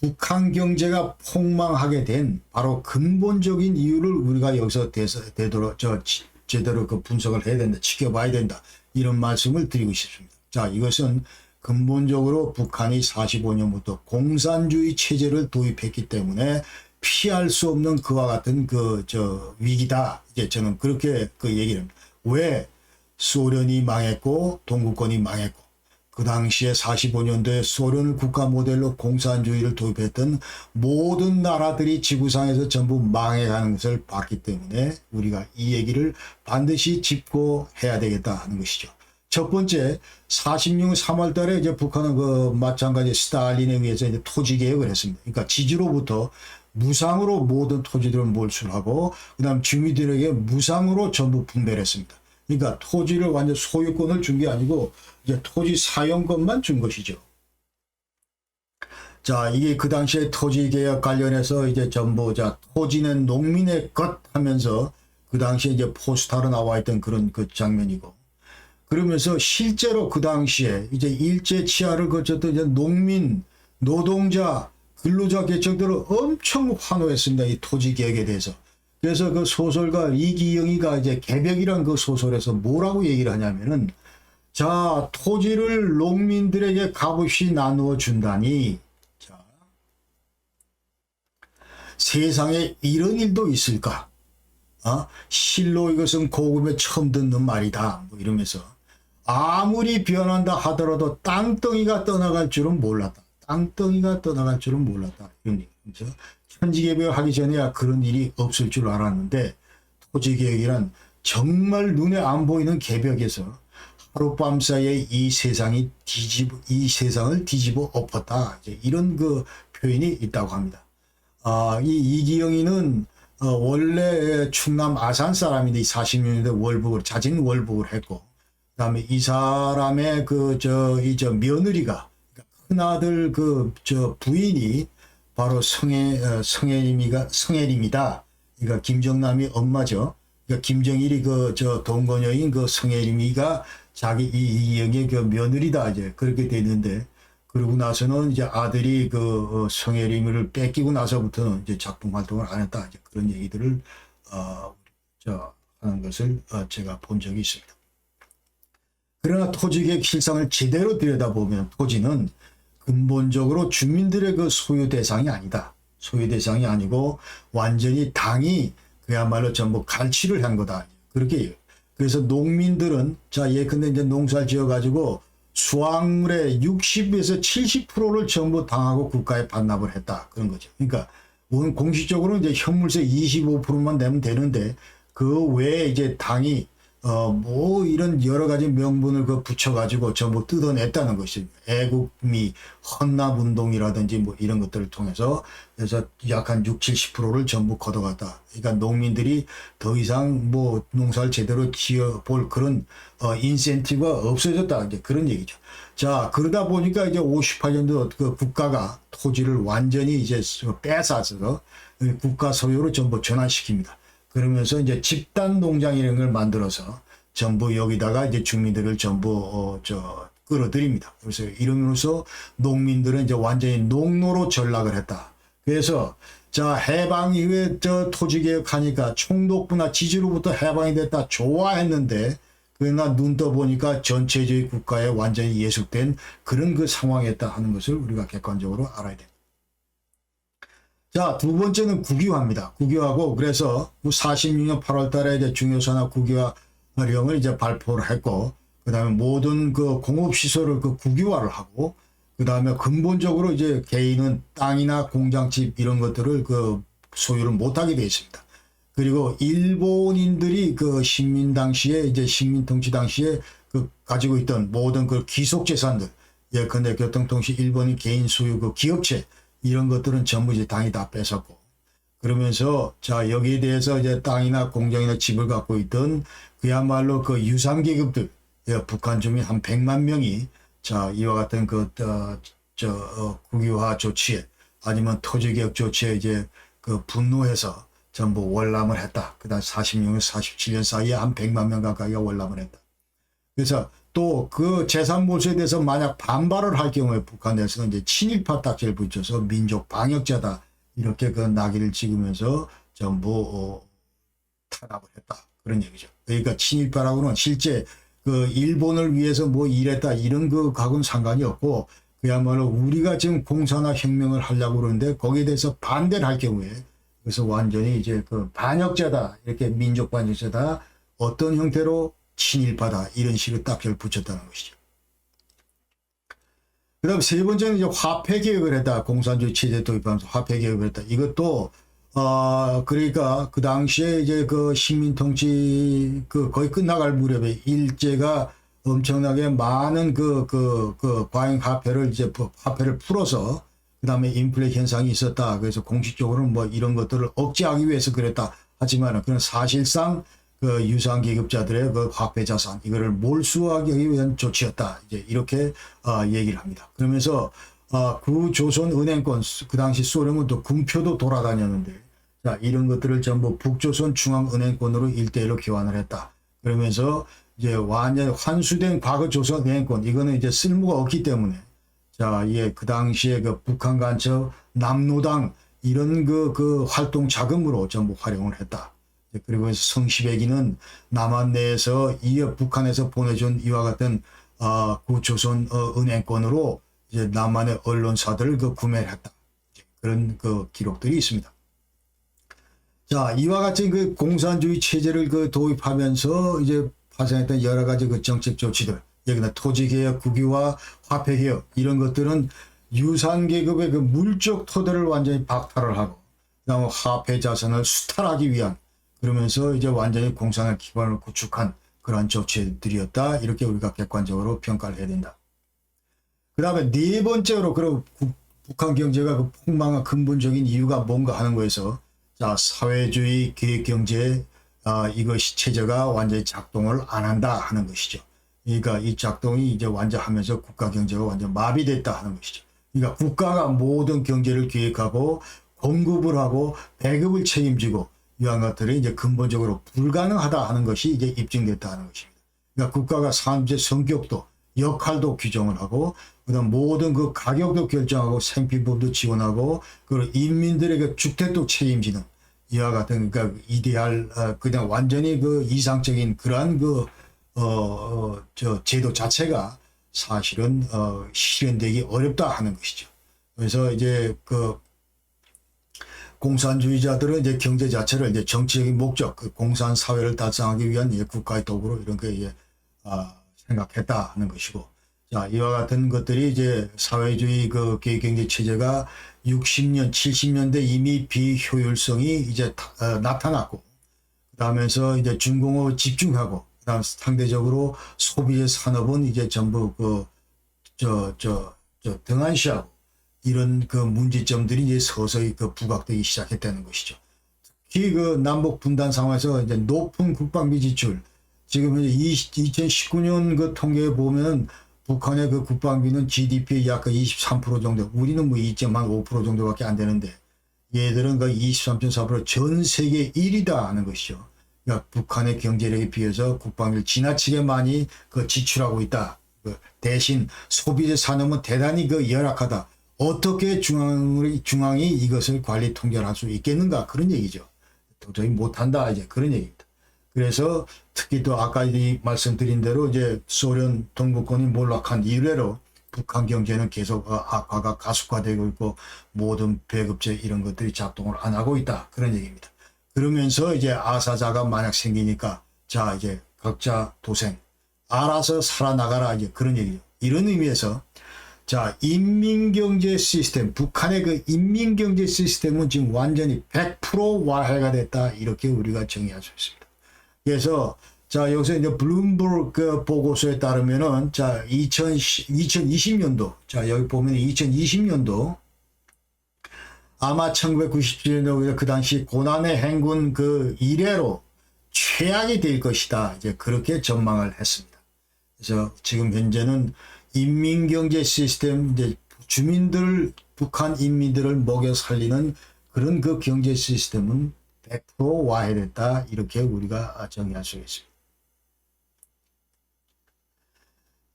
북한 경제가 폭망하게 된 바로 근본적인 이유를 우리가 여기서 제대로 그 분석을 해야 된다, 지켜봐야 된다, 이런 말씀을 드리고 싶습니다. 자 이것은 근본적으로 북한이 45년부터 공산주의 체제를 도입했기 때문에 피할 수 없는 그와 같은 위기다. 이제 저는 그렇게 얘기를 합니다. 왜 소련이 망했고 동구권이 망했고 그 당시에 45년도에 소련을 국가 모델로 공산주의를 도입했던 모든 나라들이 지구상에서 전부 망해가는 것을 봤기 때문에 우리가 이 얘기를 반드시 짚고 해야 되겠다 하는 것이죠. 첫 번째, 46년 3월 달에 이제 북한은 마찬가지 스탈린에 의해서 이제 토지 개혁을 했습니다. 그러니까 지지로부터 무상으로 모든 토지들을 몰수하고, 그 다음 주민들에게 무상으로 전부 분배를 했습니다. 그러니까 토지를 완전 소유권을 준 게 아니고, 이제 토지 사용권만 준 것이죠. 자, 이게 그 당시에 토지 개혁 관련해서 이제 전부, 토지는 농민의 것 하면서 그 당시에 이제 포스터로 나와 있던 그런 그 장면이고, 그러면서 실제로 그 당시에 이제 일제 치하를 거쳤던 이제 농민, 노동자, 근로자 계층들을 엄청 환호했습니다. 이 토지 개혁에 대해서. 그래서 그 소설가 이기영이가 이제 개벽이란 그 소설에서 뭐라고 얘기를 하냐면은, 자, 토지를 농민들에게 값없이 나누어 준다니, 자, 세상에 이런 일도 있을까? 실로 이것은 고금에 처음 듣는 말이다. 뭐 이러면서. 아무리 변한다 하더라도 땅덩이가 떠나갈 줄은 몰랐다. 땅덩이가 떠나갈 줄은 몰랐다. 이런 얘기죠. 천지개벽 하기 전에야 그런 일이 없을 줄 알았는데 토지개혁이란 정말 눈에 안 보이는 개벽에서 하룻밤 사이에 이 세상을 뒤집어 엎었다. 이제 이런 그 표현이 있다고 합니다. 이 이기영이는 원래 충남 아산 사람인데 40년대 자진 월북을 했고, 그다음에 이 사람의 며느리가, 큰아들 부인이 바로 성혜림이다. 그러니까 김정남이 엄마죠. 그러니까 김정일이 동거녀인 성혜림이가 자기 이기영의 며느리다. 이제 그렇게 돼 있는데, 그러고 나서는 이제 아들이 성혜림을 뺏기고 나서부터는 이제 작품 활동을 안 했다. 이제 그런 얘기들을 하는 것을 제가 본 적이 있습니다. 그러나 토지개혁 실상을 제대로 들여다보면 토지는 근본적으로 주민들의 그 소유 대상이 아니다. 소유 대상이 아니고 완전히 당이 그야말로 전부 갈취를 한 거다. 그렇게 해요. 그래서 농민들은 예컨대 이제 농사를 지어가지고 수확물의 60에서 70%를 전부 당하고 국가에 반납을 했다. 그런 거죠. 그러니까 공식적으로 이제 현물세 25%만 내면 되는데 그 외에 이제 당이 이런 여러 가지 명분을 붙여가지고 전부 뜯어냈다는 것입니다. 애국미, 헌납운동이라든지 뭐 이런 것들을 통해서 그래서 약 한 60-70%를 전부 걷어갔다. 그러니까 농민들이 더 이상 농사를 제대로 지어볼 그런 인센티브가 없어졌다. 이제 그런 얘기죠. 자, 그러다 보니까 이제 58년도 그 국가가 토지를 완전히 이제 뺏어서 국가 소유로 전부 전환시킵니다. 그러면서 이제 집단 농장 이런 걸 만들어서 전부 여기다가 이제 주민들을 전부 끌어들입니다. 그래서 이러면서 농민들은 이제 완전히 농노로 전락을 했다. 그래서 해방 이후에 토지 개혁하니까 총독부나 지지로부터 해방이 됐다 좋아했는데 그러나 눈 떠보니까 전체주의 국가에 완전히 예속된 그런 그 상황이었다 하는 것을 우리가 객관적으로 알아야 됩니다. 자, 두 번째는 국유화입니다. 국유화고, 그래서 46년 8월 달에 이제 중요산업 국유화령을 이제 발표를 했고, 그 다음에 모든 그 공업시설을 국유화를 하고, 그 다음에 근본적으로 이제 개인은 땅이나 공장집 이런 것들을 그 소유를 못하게 되어 있습니다. 그리고 일본인들이 그 식민 당시에 이제 식민 통치 당시에 그 가지고 있던 모든 그 기속 재산들, 예컨대 교통통신 일본인 개인 소유 그 기업체 이런 것들은 전부 이제 당이 다 뺏었고, 그러면서 자 여기에 대해서 이제 땅이나 공장이나 집을 갖고 있던 그야말로 그 유산 계급들, 북한 주민 한 100만 명이 자 이와 같은 그 국유화 조치에 아니면 토지개혁 조치에 이제 그 분노해서 전부 월남을 했다. 그다음 46년, 47년 사이에 한 100만 명 가까이가 월남을 했다. 그래서 또 그 재산 몰수에 대해서 만약 반발을 할 경우에 북한에서는 이제 친일파 딱지를 붙여서 민족 방역자다 이렇게 그 낙인을 찍으면서 전부 탄압을 했다. 그런 얘기죠. 그러니까 친일파라고는 실제 그 일본을 위해서 뭐 일했다 이런 그 각은 상관이 없고, 그야말로 우리가 지금 공사나 혁명을 하려고 그러는데 거기에 대해서 반대를 할 경우에 그래서 완전히 이제 그 반역자다, 이렇게 민족 반역자다, 어떤 형태로 친일파다 이런 식으로 딱지를 붙였다는 것이죠. 그 다음 세 번째는 이제 화폐 개혁을 했다. 공산주의 체제 도입하면서 화폐 개혁을 했다. 이것도 그러니까 그 당시에 이제 그 식민 통치 그 거의 끝나갈 무렵에 일제가 엄청나게 많은 그 과잉 화폐를 이제 화폐를 풀어서 그 다음에 인플레 현상이 있었다. 그래서 공식적으로는 뭐 이런 것들을 억제하기 위해서 그랬다. 하지만 그런 사실상 그 유산 계급자들의 그 화폐 자산 이거를 몰수하기 위한 조치였다. 이제 이렇게 얘기를 합니다. 그러면서 구조선 은행권 그 당시 소련은 또 궁표도 돌아다녔는데 자 이런 것들을 전부 북조선 중앙은행권으로 1대1로 교환을 했다. 그러면서 이제 완전히 환수된 과거 조선 은행권 이거는 이제 쓸모가 없기 때문에 자, 예, 그 당시에 그 북한 간첩 남노당 이런 그 활동 자금으로 전부 활용을 했다. 그리고 성시백이는 남한 내에서 이 북한에서 보내준 이와 같은 구조선 은행권으로 이제 남한의 언론사들을 그 구매를 했다. 그런 그 기록들이 있습니다. 자, 이와 같이 그 공산주의 체제를 그 도입하면서 이제 파생했던 여러 가지 그 정책 조치들, 여기는 토지개혁, 국유화, 화폐개혁 이런 것들은 유산계급의 그 물적 토대를 완전히 박탈을 하고 그다음에 화폐 자산을 수탈하기 위한 그러면서 이제 완전히 공산의 기반을 구축한 그러한 조치들이었다. 이렇게 우리가 객관적으로 평가를 해야 된다. 그 다음에 네 번째로 그럼 북한 경제가 그 폭망한 근본적인 이유가 뭔가 하는 거에서 자 사회주의 계획경제 이것이 체제가 완전히 작동을 안 한다 하는 것이죠. 그러니까 이 작동이 이제 완전 하면서 국가 경제가 완전 마비됐다 하는 것이죠. 그러니까 국가가 모든 경제를 기획하고 공급을 하고 배급을 책임지고 이러한 것들이 이제 근본적으로 불가능하다 하는 것이 이제 입증됐다 하는 것입니다. 그러니까 국가가 산업의 성격도 역할도 규정을 하고 그다음 모든 그 가격도 결정하고 생필품도 지원하고 그리고 인민들에게 주택도 책임지는 이와 같은 그러니까 이데알 그냥 완전히 그 이상적인 그러한 제도 자체가 사실은 실현되기 어렵다 하는 것이죠. 그래서 이제 그 공산주의자들은 이제 경제 자체를 이제 정치적인 목적, 그 공산 사회를 달성하기 위한 이제 국가의 도구로 이런 게 이제 생각했다 하는 것이고, 자 이와 같은 것들이 이제 사회주의 그 계획경제 체제가 60년, 70년대 이미 비효율성이 이제 나타났고, 그다음에서 이제 중공업에 집중하고, 그다음 상대적으로 소비의 산업은 이제 전부 등한시하고. 이런 그 문제점들이 이제 서서히 그 부각되기 시작했다는 것이죠. 특히 그 남북 분단 상황에서 이제 높은 국방비 지출, 지금 이제 2019년 그 통계에 보면 북한의 그 국방비는 GDP의 약 23% 정도, 우리는 뭐 2.5% 정도밖에 안 되는데, 얘들은 그 23.4% 전 세계 1위다 하는 것이죠. 그러니까 북한의 경제력에 비해서 국방비를 지나치게 많이 그 지출하고 있다. 대신 소비재 산업은 대단히 그 열악하다. 어떻게 중앙이 이것을 관리 통제할 수 있겠는가 그런 얘기죠. 도저히 못한다 이제 그런 얘기입니다. 그래서 특히 또 아까 말씀드린 대로 이제 소련 동북권이 몰락한 이래로 북한 경제는 계속 악화가 가속화되고 있고 모든 배급제 이런 것들이 작동을 안 하고 있다 그런 얘기입니다. 그러면서 이제 아사자가 만약 생기니까 자 이제 각자 도생 알아서 살아나가라 이제 그런 얘기죠. 이런 의미에서 자, 인민경제 시스템, 북한의 그 인민경제 시스템은 지금 완전히 100% 와해가 됐다. 이렇게 우리가 정의할 수 있습니다. 그래서 자, 여기서 이제 블룸버그 보고서에 따르면은 자, 2020년도, 자, 여기 보면 2020년도 아마 1997년도 그 당시 고난의 행군 그 이래로 최악이 될 것이다. 이제 그렇게 전망을 했습니다. 그래서 지금 현재는 인민경제 시스템, 이제 주민들, 북한 인민들을 먹여 살리는 그런 그 경제 시스템은 100% 와해됐다. 이렇게 우리가 정의할 수 있습니다.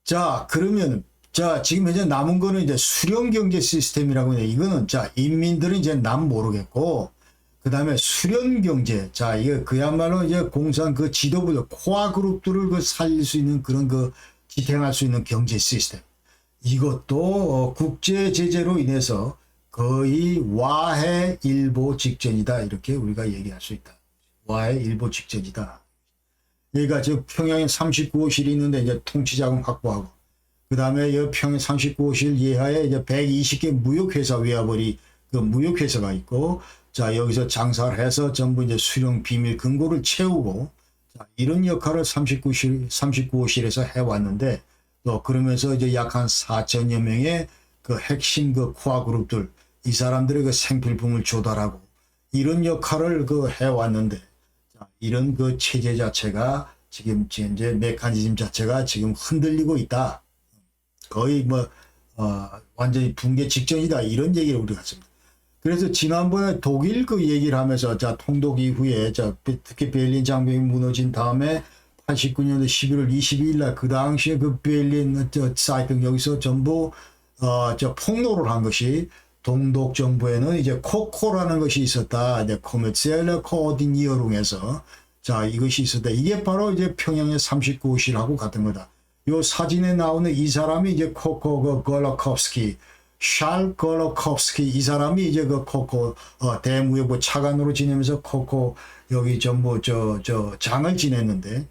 자, 그러면, 자, 지금 현재 남은 거는 이제 수령경제 시스템이라고 해요. 이거는, 자, 인민들은 이제 남 모르겠고, 그 다음에 수령경제. 자, 이거 그야말로 이제 공산 그 지도부들, 코어 그룹들을 그 살릴 수 있는 그런 그 지탱할 수 있는 경제 시스템. 이것도 국제 제재로 인해서 거의 와해 일보 직전이다. 이렇게 우리가 얘기할 수 있다. 와해 일보 직전이다. 그러니까 지금 평양에 39호실이 있는데 이제 통치자금 확보하고, 그 다음에 이 평양 39호실 예하에 이제 120개 무역회사 외화벌이 그 무역회사가 있고, 자, 여기서 장사를 해서 전부 이제 수령 비밀 금고를 채우고, 자, 이런 역할을 39호실에서 해왔는데, 또 그러면서 이제 약 한 4천여 명의 그 핵심 그 코어 그룹들, 이 사람들의 그 생필품을 조달하고, 이런 역할을 그 해왔는데, 이런 그 체제 자체가 지금 현재 메커니즘 자체가 지금 흔들리고 있다. 거의 뭐 완전히 붕괴 직전이다. 이런 얘기를 우리가 했습니다. 그래서 지난번에 독일 그 얘기를 하면서 자, 통독 이후에 자, 특히 베를린 장벽이 무너진 다음에 89년도 11월 22일 날 그 당시에 그 베를린 사이트 여기서 전부 저 폭로를 한 것이 동독 정부에는 이제 코코라는 것이 있었다. 이제 코메르시엘레 코오디니어룽에서 자, 이것이 있었다. 이게 바로 이제 평양의 39호실하고 같은 거다. 요 사진에 나오는 이 사람이 이제 코코 그 골로콥스키, 샬 골로콥스키 이 사람이 이제 그 코코 대무역부 차관으로 지내면서 코코 여기 전부 저 장을 지냈는데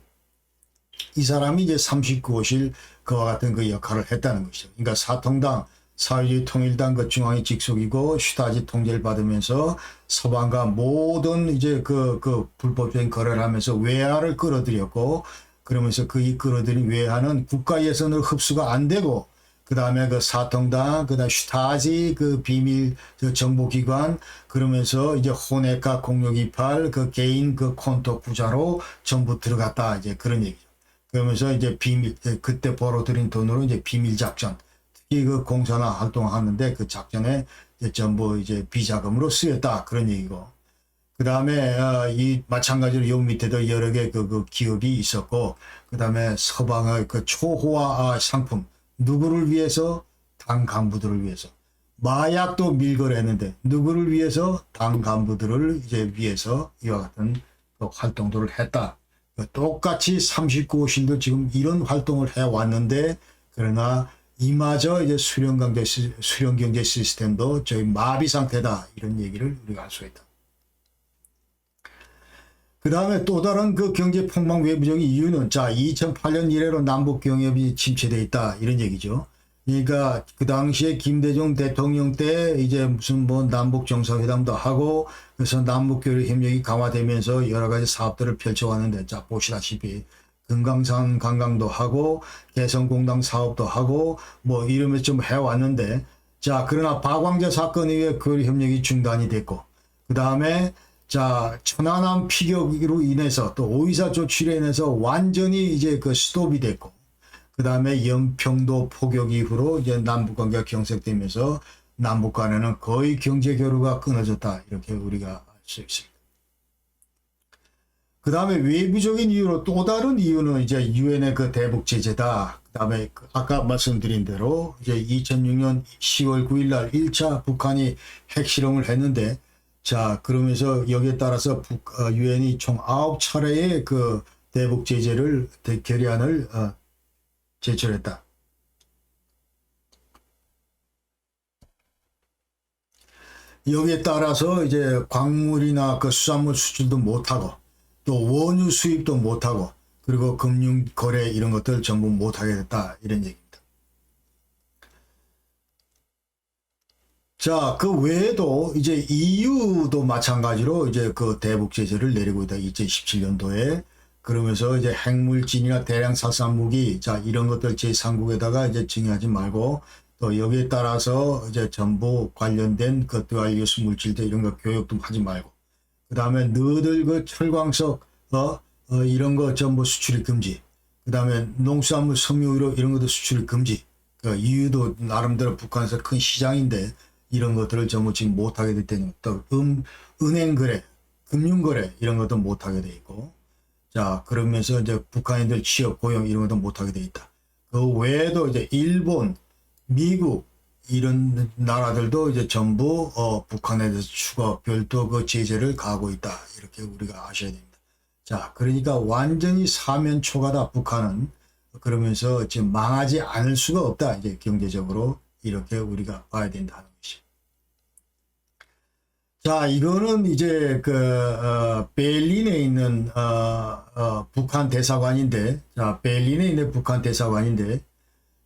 이 사람이 이제 39호실 그와 같은 그 역할을 했다는 것이죠. 그러니까 사통당 사회주의 통일당 그 중앙이 직속이고 슈타지 통제를 받으면서 서방과 모든 이제 그 불법적인 거래를 하면서 외화를 끌어들였고, 그러면서 그 이 끌어들인 외화는 국가 예산으로 흡수가 안 되고, 그 다음에 그 사통당, 그 다음 슈타지 그 비밀 정보기관, 그러면서 이제 호네카 0628 그 개인 그 콘토 구자로 전부 들어갔다. 이제 그런 얘기죠. 그러면서 이제 비밀, 그때 벌어들인 돈으로 이제 비밀 작전, 특히 그 공산화 활동하는데 그 작전에 이제 전부 이제 비자금으로 쓰였다. 그런 얘기고. 그 다음에 이 마찬가지로 요 밑에도 여러 개 그 기업이 있었고, 그 다음에 서방의 그 초호화 상품, 누구를 위해서? 당 간부들을 위해서. 마약도 밀거래했는데 누구를 위해서? 당 간부들을 이제 위해서 이와 같은 그 활동들을 했다. 똑같이 39호실도 지금 이런 활동을 해왔는데, 그러나 이마저 이제 수령경제 시스템도 저희 마비 상태다. 이런 얘기를 우리가 할 수 있다. 그 다음에 또 다른 그 경제 폭망 외부적인 이유는 자, 2008년 이래로 남북 경협이 침체되어 있다. 이런 얘기죠. 그러니까 그 당시에 김대중 대통령 때 이제 무슨 뭐 남북 정상회담도 하고, 그래서 남북 교류 협력이 강화되면서 여러 가지 사업들을 펼쳐왔는데, 자, 보시다시피 금강산 관광도 하고 개성공단 사업도 하고 뭐 이러면서 좀 해왔는데, 자, 그러나 박광재 사건 이후에 교류 협력이 중단이 됐고, 그 다음에 자, 천안함 피격으로 인해서 또 5.24 조치로 인해서 완전히 이제 그 스톱이 됐고, 그 다음에 영평도 포격 이후로 이제 남북관계가 경색되면서 남북 간에는 거의 경제 교류가 끊어졌다. 이렇게 우리가 알 수 있습니다. 그 다음에 외부적인 이유로 또 다른 이유는 이제 유엔의 그 대북 제재다. 그 다음에 아까 말씀드린 대로 이제 2006년 10월 9일 날 1차 북한이 핵실험을 했는데, 자, 그러면서 여기에 따라서 유엔이 총 9차례의 그 대북 제재를 결의안을 제출했다. 여기에 따라서 이제 광물이나 그 수산물 수출도 못하고, 또 원유 수입도 못하고, 그리고 금융 거래 이런 것들 전부 못하게 됐다. 이런 얘기입니다. 자, 그 외에도 이제 EU도 마찬가지로 이제 그 대북 제재를 내리고 있다. 2017년도에. 그러면서 이제 핵물질이나 대량 살상 무기, 자, 이런 것들 제3국에다가 이제 증여하지 말고 또 여기에 따라서 이제 전부 관련된 그 두알유스 물질들 이런 거 교육도 하지 말고. 그 다음에 너들 그 철광석, 이런 거 전부 수출이 금지. 그 다음에 농수산물 섬유유로 이런 것도 수출이 금지. 그 EU도 나름대로 북한에서 큰 시장인데 이런 것들을 전부 지금 못하게 됐다니. 또 은행거래, 금융거래 이런 것도 못하게 돼 있고. 자, 그러면서 이제 북한인들 취업, 고용 이런 것도 못하게 돼 있다. 그 외에도 이제 일본, 미국 이런 나라들도 이제 전부 북한에 대해서 추가 별도 그 제재를 가하고 있다. 이렇게 우리가 아셔야 됩니다. 자, 그러니까 완전히 사면초가다 북한은. 그러면서 지금 망하지 않을 수가 없다. 이제 경제적으로 이렇게 우리가 봐야 된다는 것이. 자, 이거는 이제 베를린에 있는 북한 대사관인데, 자, 베를린에 있는 북한 대사관인데,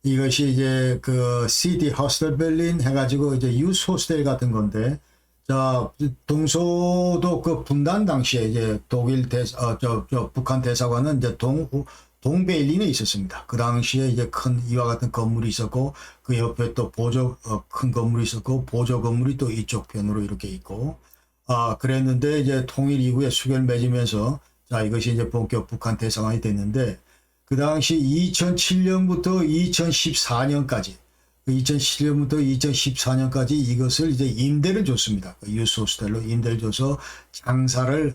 이것이 이제 그 시티 호스텔 베를린 해가지고 이제 유스 호스텔 같은 건데, 자, 동서도 그 분단 당시에 이제 독일 북한 대사관은 이제 동베를린에 있었습니다. 그 당시에 이제 큰 이와 같은 건물이 있었고, 그 옆에 또 큰 건물이 있었고, 보조 건물이 또 이쪽 편으로 이렇게 있고, 그랬는데 이제 통일 이후에 수교를 맺으면서, 자, 이것이 이제 본격 북한 대사관이 됐는데, 그 당시 2007년부터 2014년까지, 2007년부터 2014년까지 이것을 이제 임대를 줬습니다. 유스 호스텔로 임대를 줘서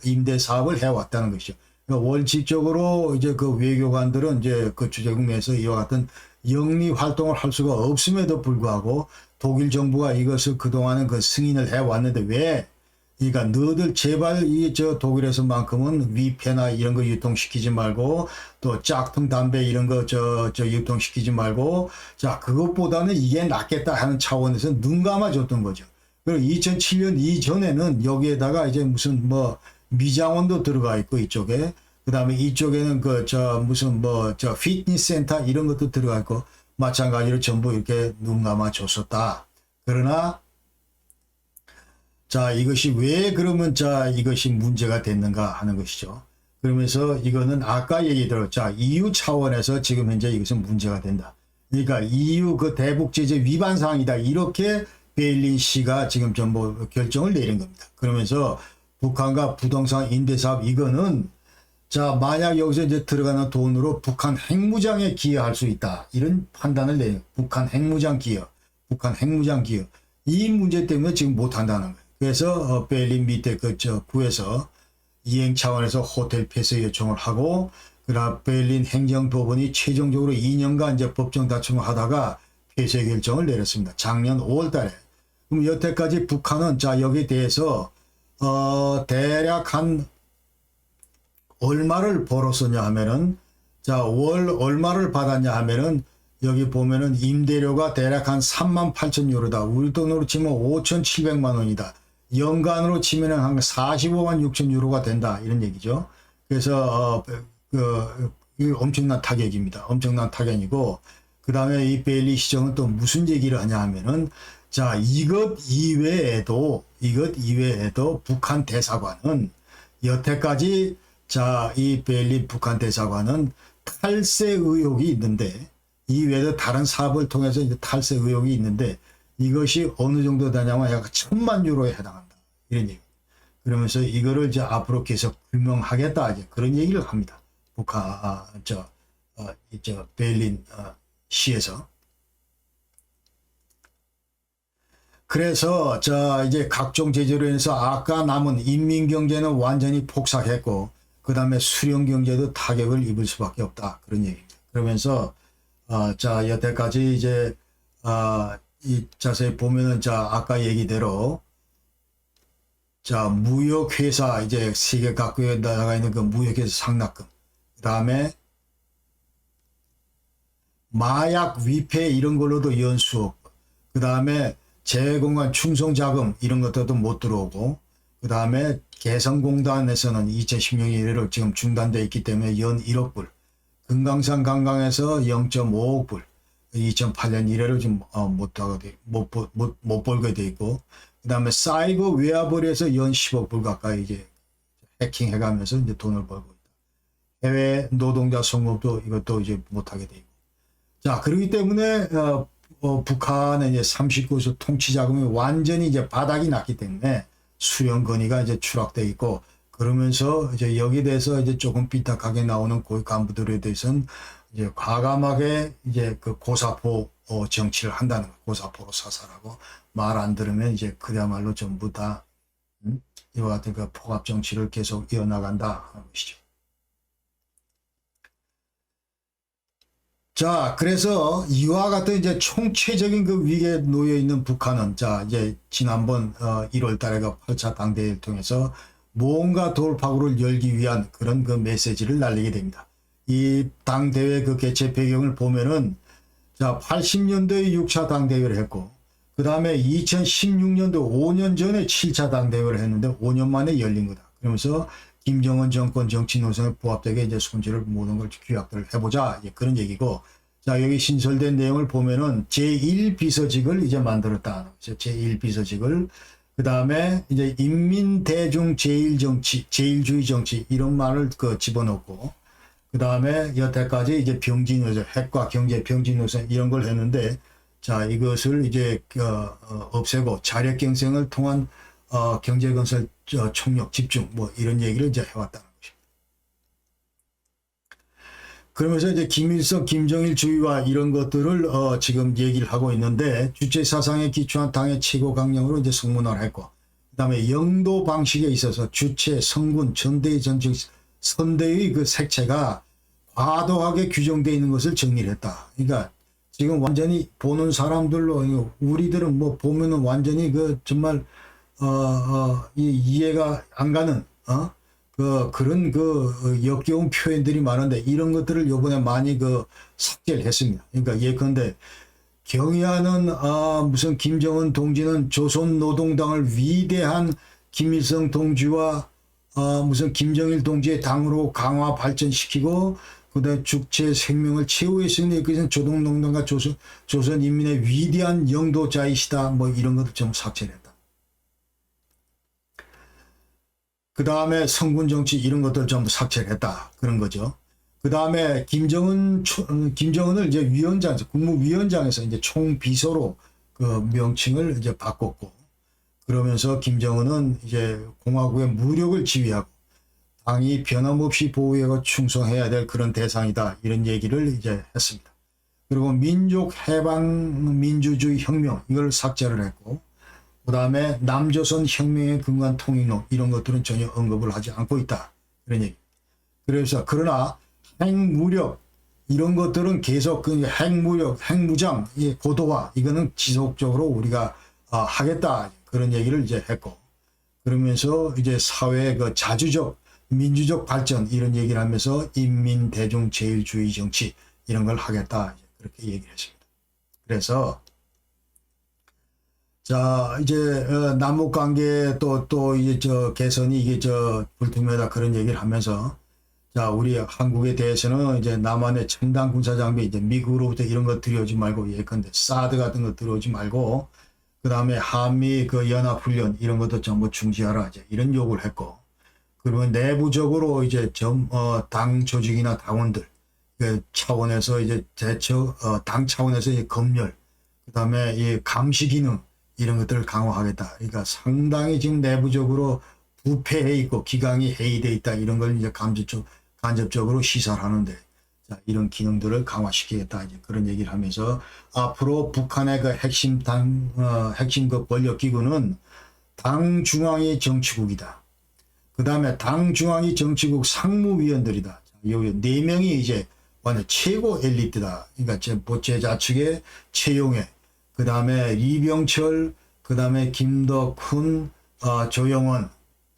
임대 사업을 해왔다는 것이죠. 그러니까 원칙적으로 이제 그 외교관들은 이제 그 주재국 내에서 이와 같은 영리 활동을 할 수가 없음에도 불구하고 독일 정부가 이것을 그동안은 그 승인을 해왔는데 왜? 그러니까 너들 제발 독일에서만큼은 위패나 이런 거 유통시키지 말고 또 짝퉁 담배 이런 거 유통시키지 말고 자 그것보다는 이게 낫겠다 하는 차원에서 눈 감아줬던 거죠. 그리고 2007년 이전에는 여기에다가 이제 무슨 미장원도 들어가 있고 이쪽에 그 다음에 이쪽에는 피트니스 센터 이런 것도 들어가 있고 마찬가지로 전부 이렇게 눈 감아줬었다. 그러나 자, 이것이 왜 그러면 이것이 문제가 됐는가 하는 것이죠. 그러면서 이거는 아까 얘기대로 EU 차원에서 지금 현재 이것은 문제가 된다. 그러니까 EU 그 대북 제재 위반 사항이다. 이렇게 베를린시가 지금 전부 결정을 내린 겁니다. 그러면서 북한과 부동산 임대 사업 이거는 만약 여기서 이제 들어가는 돈으로 북한 핵무장에 기여할 수 있다. 이런 판단을 내요. 북한 핵무장 기여. 이 문제 때문에 지금 못 한다는 거예요. 그래서 베를린 밑에 구에서 이행 차원에서 호텔 폐쇄 요청을 하고 그다음 베를린 행정법원이 최종적으로 2년간 이제 법정 다툼을 하다가 폐쇄 결정을 내렸습니다. 작년 5월 달에. 그럼 여태까지 북한은 여기에 대해서 대략 한 얼마를 벌었었냐 하면은 월 얼마를 받았냐 하면은 여기 보면은 임대료가 대략 한 38,000유로다. 우리 돈으로 치면 5,700만 원이다. 연간으로 치면은 한 45만 6천 유로가 된다. 이런 얘기죠. 그래서, 엄청난 타격입니다. 엄청난 타격이고, 그 다음에 이 베를린 시정은 또 무슨 얘기를 하냐 하면은, 이것 이외에도 북한 대사관은 여태까지, 이 베를린 북한 대사관은 탈세 의혹이 있는데, 이외에도 다른 사업을 통해서 이제 탈세 의혹이 있는데, 이것이 어느 정도 되냐면 약 1,000만 유로에 해당한다. 이런 얘기. 그러면서 이거를 앞으로 계속 규명하겠다. 그런 얘기를 합니다. 북한, 베를린, 시에서. 그래서, 이제 각종 제재로 인해서 아까 남은 인민경제는 완전히 폭삭했고, 그 다음에 수령경제도 타격을 입을 수밖에 없다. 그런 얘기입니다. 그러면서, 여태까지 이제, 자세히 보면은 아까 얘기대로 무역회사 이제 세계 각국에 나가 있는 그 무역회사 상납금 그 다음에 마약 위패 이런 걸로도 연수업 그 다음에 재공간 충성자금 이런 것들도 못 들어오고 그 다음에 개성공단에서는 2010년 이래로 지금 중단되어 있기 때문에 연 1억 불 금강산 관광에서 0.5억 불 2008년 이래로 지금 못 벌게 돼 있고, 그 다음에 사이버 외화벌이에서 연 10억 불 가까이 이제 해킹해가면서 이제 돈을 벌고 있다. 해외 노동자 송금도 이것도 이제 못하게 돼 있고. 자, 그렇기 때문에 북한의 이제 39수 통치 자금이 완전히 이제 바닥이 났기 때문에 수령 건의가 이제 추락돼 있고, 그러면서 이제 여기에 대해서 이제 조금 삐딱하게 나오는 고위 간부들에 대해서는 이제 과감하게 이제 그 고사포 정치를 한다는 거, 고사포로 사살하고 말 안 들으면 이제 그야말로 전부 다 이와 같은 그 폭압 정치를 계속 이어나간다 하는 것이죠. 자, 그래서 이와 같은 이제 총체적인 그 위기에 놓여 있는 북한은, 자, 이제 지난번 1월 달에 그 8차 당대회를 통해서 뭔가 돌파구를 열기 위한 그런 그 메시지를 날리게 됩니다. 이 당대회 그 개최 배경을 보면은, 자, 80년도에 6차 당대회를 했고, 그 다음에 2016년도 5년 전에 7차 당대회를 했는데 5년 만에 열린 거다. 그러면서 김정은 정권 정치 노선에 부합되게 이제 손질을 모든 걸 규약들을 해보자. 이제 그런 얘기고. 자, 여기 신설된 내용을 보면은 제1비서직을 이제 만들었다. 제1비서직을. 그 다음에 이제 인민대중 제일정치, 제일주의 정치, 이런 말을 그 집어넣고. 그 다음에 여태까지 이제 병진노선, 핵과 경제 병진노선 이런 걸 했는데, 자, 이것을 이제 없애고 자력 경쟁을 통한 경제 건설 총력 집중 뭐 이런 얘기를 이제 해왔다는 것입니다. 그러면서 이제 김일성, 김정일 주의와 이런 것들을 지금 얘기를 하고 있는데, 주체 사상에 기초한 당의 최고 강령으로 이제 성문화를 했고, 그다음에 영도 방식에 있어서 주체, 성군, 전대의 전직 선대의 그 색채가 과도하게 규정되어 있는 것을 정리를 했다. 그러니까 지금 완전히 보는 사람들로, 우리들은 뭐 보면은 완전히 그 정말 이해가 안 가는 그런 그 역겨운 표현들이 많은데, 이런 것들을 요번에 많이 그 삭제를 했습니다. 그러니까 예컨대 경의하는 무슨 김정은 동지는 조선노동당을 위대한 김일성 동지와 무슨 김정일 동지의 당으로 강화 발전시키고, 그다음에 주체 생명을 최후했으니 그것은 조동농단과 조선 인민의 위대한 영도자이시다. 뭐 이런 것도 좀 삭제를 했다. 그 다음에 성군 정치 이런 것들 전부 삭제를 했다. 그런 거죠. 그 다음에 김정은을 이제 위원장에서, 국무위원장에서 이제 총비서로 그 명칭을 이제 바꿨고, 그러면서 김정은은 이제 공화국의 무력을 지휘하고 당이 변함없이 보호하고 충성해야 될 그런 대상이다. 이런 얘기를 이제 했습니다. 그리고 민족 해방 민주주의 혁명 이걸 삭제를 했고, 그 다음에 남조선 혁명의 근간 통일론 이런 것들은 전혀 언급을 하지 않고 있다. 그런 얘기. 그래서 그러나 핵무력 이런 것들은 계속 그 핵무력, 핵무장, 고도화 이거는 지속적으로 우리가 하겠다. 그런 얘기를 이제 했고, 그러면서 이제 사회의 그 자주적 민주적 발전 이런 얘기를 하면서 인민대중 제일주의 정치 이런 걸 하겠다. 그렇게 얘기를 했습니다. 그래서 자, 이제 남북관계 또 이제 개선이 이게 불투명하다 그런 얘기를 하면서, 자, 우리 한국에 대해서는 이제 남한의 첨단 군사 장비 이제 미국으로부터 이런 거 들여오지 말고, 예컨대 사드 같은 거 들여오지 말고, 그 다음에 한미 그 연합훈련 이런 것도 전부 중지하라 이제 이런 요구를 했고, 그러면 내부적으로 이제 당 조직이나 당원들 그 차원에서 이제 당 차원에서 이제 검열, 그 다음에 이 감시 기능 이런 것들을 강화하겠다. 그러니까 상당히 지금 내부적으로 부패해 있고 기강이 해이돼 있다. 이런 걸 이제 간접적으로 시사를 하는데, 자, 이런 기능들을 강화시키겠다. 이제 그런 얘기를 하면서 앞으로 북한의 그 핵심 그 권력 기구는 당 중앙위 정치국이다. 그 다음에 당 중앙위 정치국 상무위원들이다. 여기 4명이 이제 완전 최고 엘리트다. 그러니까 제자측의 최용해, 그 다음에 리병철, 그 다음에 김덕훈, 조영원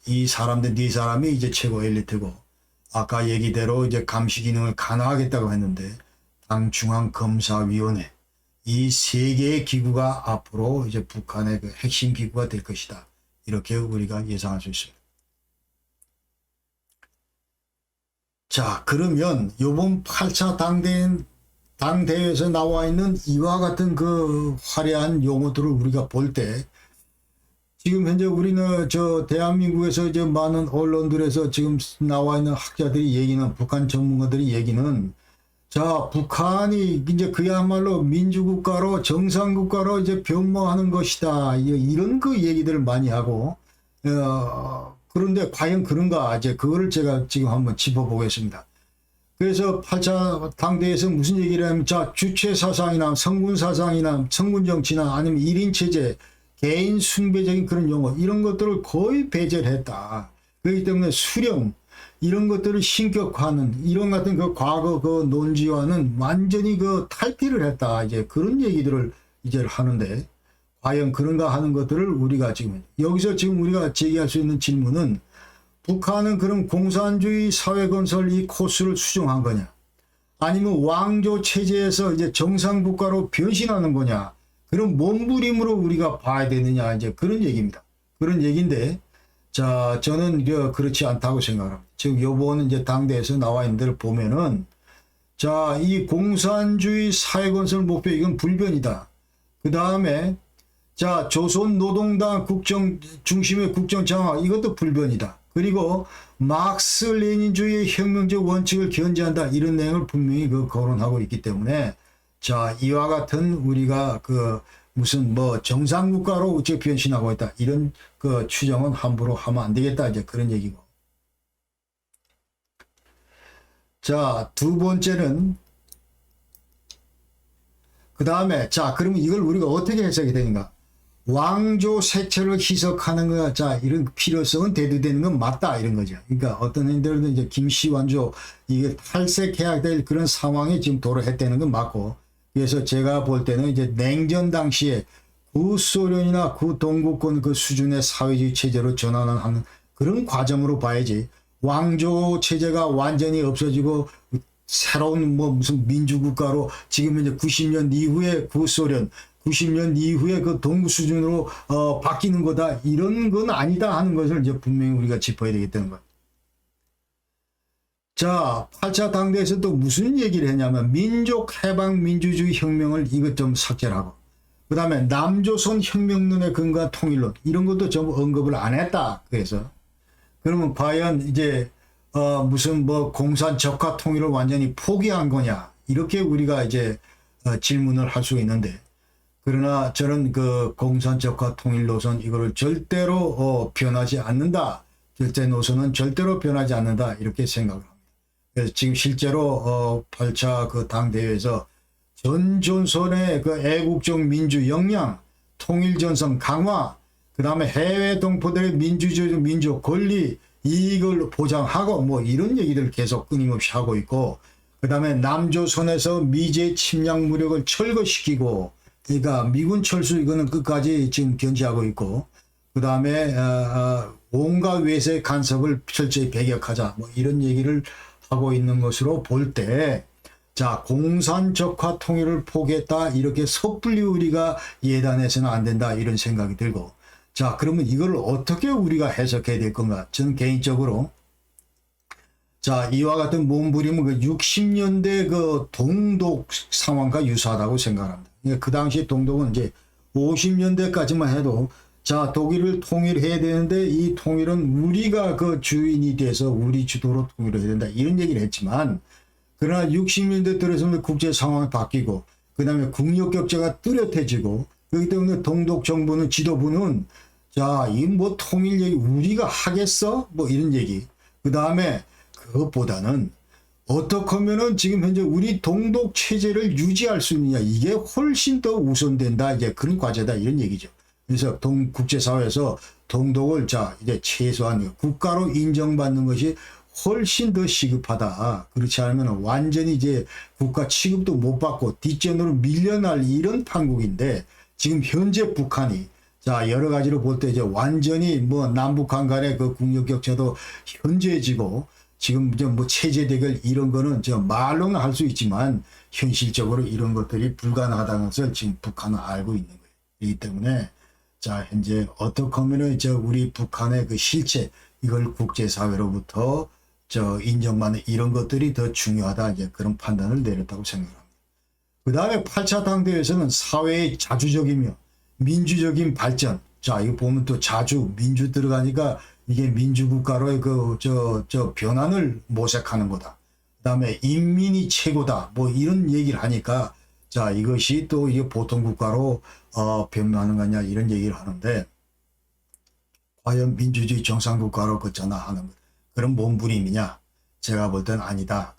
이 사람들 4사람이 이제 최고 엘리트고, 아까 얘기대로 이제 감시 기능을 강화하겠다고 했는데 당 중앙 검사위원회 이 3개의 기구가 앞으로 이제 북한의 그 핵심 기구가 될 것이다. 이렇게 우리가 예상할 수 있습니다. 자, 그러면 요번 8차 당대회는 당 대회에서 나와 있는 이와 같은 그 화려한 용어들을 우리가 볼 때 지금 현재 우리는 저 대한민국에서 이제 많은 언론들에서 지금 나와 있는 학자들이 얘기는 북한 전문가들이 얘기는 자 북한이 이제 그야말로 민주국가로 정상국가로 이제 변모하는 것이다 이런 그 얘기들을 많이 하고 그런데 과연 그런가 이제 그거를 제가 지금 한번 짚어보겠습니다. 그래서 8차 당대에서 무슨 얘기를 하면 자 주체 사상이나 성군 사상이나 성군 정치나 아니면 1인 체제 개인 숭배적인 그런 용어 이런 것들을 거의 배제를 했다. 그렇기 때문에 수령 이런 것들을 신격화하는 이런 같은 그 과거 그 논지와는 완전히 그 탈피를 했다. 이제 그런 얘기들을 이제 하는데 과연 그런가 하는 것들을 우리가 지금 여기서 지금 우리가 제기할 수 있는 질문은 북한은 그럼 공산주의 사회 건설 이 코스를 수정한 거냐? 아니면 왕조 체제에서 이제 정상국가로 변신하는 거냐? 그런 몸부림으로 우리가 봐야 되느냐? 이제 그런 얘기입니다. 그런 얘기인데, 자, 저는 그렇지 않다고 생각합니다. 지금 요번 이제 당대에서 나와 있는 데를 보면은, 자, 이 공산주의 사회 건설 목표 이건 불변이다. 그 다음에, 자, 조선노동당 국정 중심의 국정 장악 이것도 불변이다. 그리고 막스 레닌주의 혁명적 원칙을 견지한다 이런 내용을 분명히 거론하고 있기 때문에 자 이와 같은 우리가 그 무슨 뭐 정상국가로 우째 변신하고 있다 이런 그 추정은 함부로 하면 안 되겠다 이제 그런 얘기고. 자 두 번째는 그 다음에 자 그러면 이걸 우리가 어떻게 해석이 되는가? 왕조 색채를 희석하는 거, 자, 이런 필요성은 대두되는 건 맞다, 이런 거죠. 그러니까 어떤 인들은 이제 김씨 왕조, 이게 탈색해야 될 그런 상황에 지금 도래했다는 건 맞고, 그래서 제가 볼 때는 이제 냉전 당시에 구소련이나 구동구권 그 수준의 사회주의 체제로 전환하는 그런 과정으로 봐야지, 왕조 체제가 완전히 없어지고, 새로운 뭐 무슨 민주국가로 지금 이제 90년 이후에 구소련, 90년 이후에 그 동구 수준으로 바뀌는 거다 이런 건 아니다 하는 것을 이제 분명히 우리가 짚어야 되겠다는 거예요. 자 8차 당대에서 또 무슨 얘기를 했냐면 민족 해방 민주주의 혁명을 이것 좀 삭제를 하고 그 다음에 남조선 혁명론의 근거한 통일론 이런 것도 전부 언급을 안 했다. 그래서 그러면 과연 이제 무슨 뭐 공산 적화 통일을 완전히 포기한 거냐 이렇게 우리가 이제 질문을 할 수가 있는데 그러나 저는 그 공산적화 통일 노선 이거를 절대로 변하지 않는다. 절대 노선은 절대로 변하지 않는다. 이렇게 생각을 합니다. 그래서 지금 실제로 8차 그 당대회에서 전조선의 그 애국적 민주 역량, 통일 전선 강화, 그 다음에 해외 동포들의 민주주의 민족 권리 이익을 보장하고 뭐 이런 얘기를 계속 끊임없이 하고 있고 그 다음에 남조선에서 미제 침략 무력을 철거시키고 그러니까 미군 철수 이거는 끝까지 지금 견지하고 있고 그 다음에 온갖 외세 간섭을 철저히 배격하자 뭐 이런 얘기를 하고 있는 것으로 볼 때 자 공산적화 통일을 포기했다 이렇게 섣불리 우리가 예단해서는 안 된다 이런 생각이 들고 자 그러면 이걸 어떻게 우리가 해석해야 될 건가 저는 개인적으로 자 이와 같은 몸부림은 그 60년대 그 동독 상황과 유사하다고 생각합니다. 그 당시 동독은 이제 50년대까지만 해도 자 독일을 통일해야 되는데 이 통일은 우리가 그 주인이 돼서 우리 주도로 통일을 해야 된다 이런 얘기를 했지만 그러나 60년대 들어서는 국제 상황이 바뀌고 그 다음에 국력 격차가 뚜렷해지고 그렇기 때문에 동독 정부는 지도부는 자 이 뭐 통일 얘기 우리가 하겠어 뭐 이런 얘기 그 다음에 그것보다는 어떻게 하면은 지금 현재 우리 동독 체제를 유지할 수 있느냐 이게 훨씬 더 우선된다 이제 그런 과제다 이런 얘기죠. 그래서 국제사회에서 동독을 자 이제 최소한 국가로 인정받는 것이 훨씬 더 시급하다. 그렇지 않으면 완전히 이제 국가 취급도 못 받고 뒷전으로 밀려날 이런 판국인데 지금 현재 북한이 자 여러 가지로 볼 때 이제 완전히 뭐 남북한 간의 그 국력 격차도 현저해지고 지금 뭐 체제 대결 이런 거는 저 말로는 할 수 있지만 현실적으로 이런 것들이 불가능하다는 것을 지금 북한은 알고 있는 거예요. 그렇기 때문에 자 현재 어떻게 하면은 저 우리 북한의 그 실체 이걸 국제사회로부터 저 인정받는 이런 것들이 더 중요하다 이제 그런 판단을 내렸다고 생각합니다. 그 다음에 8차 당대회에서는 사회의 자주적이며 민주적인 발전. 자, 이거 보면 또 자주, 민주 들어가니까 이게 민주국가로의 저 변환을 모색하는 거다. 그 다음에 인민이 최고다. 뭐 이런 얘기를 하니까 자, 이것이 또 이게 보통국가로 변하는 거냐 이런 얘기를 하는데 과연 민주주의 정상국가로 걷잖아 하는 것. 그런 몸부림이냐? 제가 볼 땐 아니다.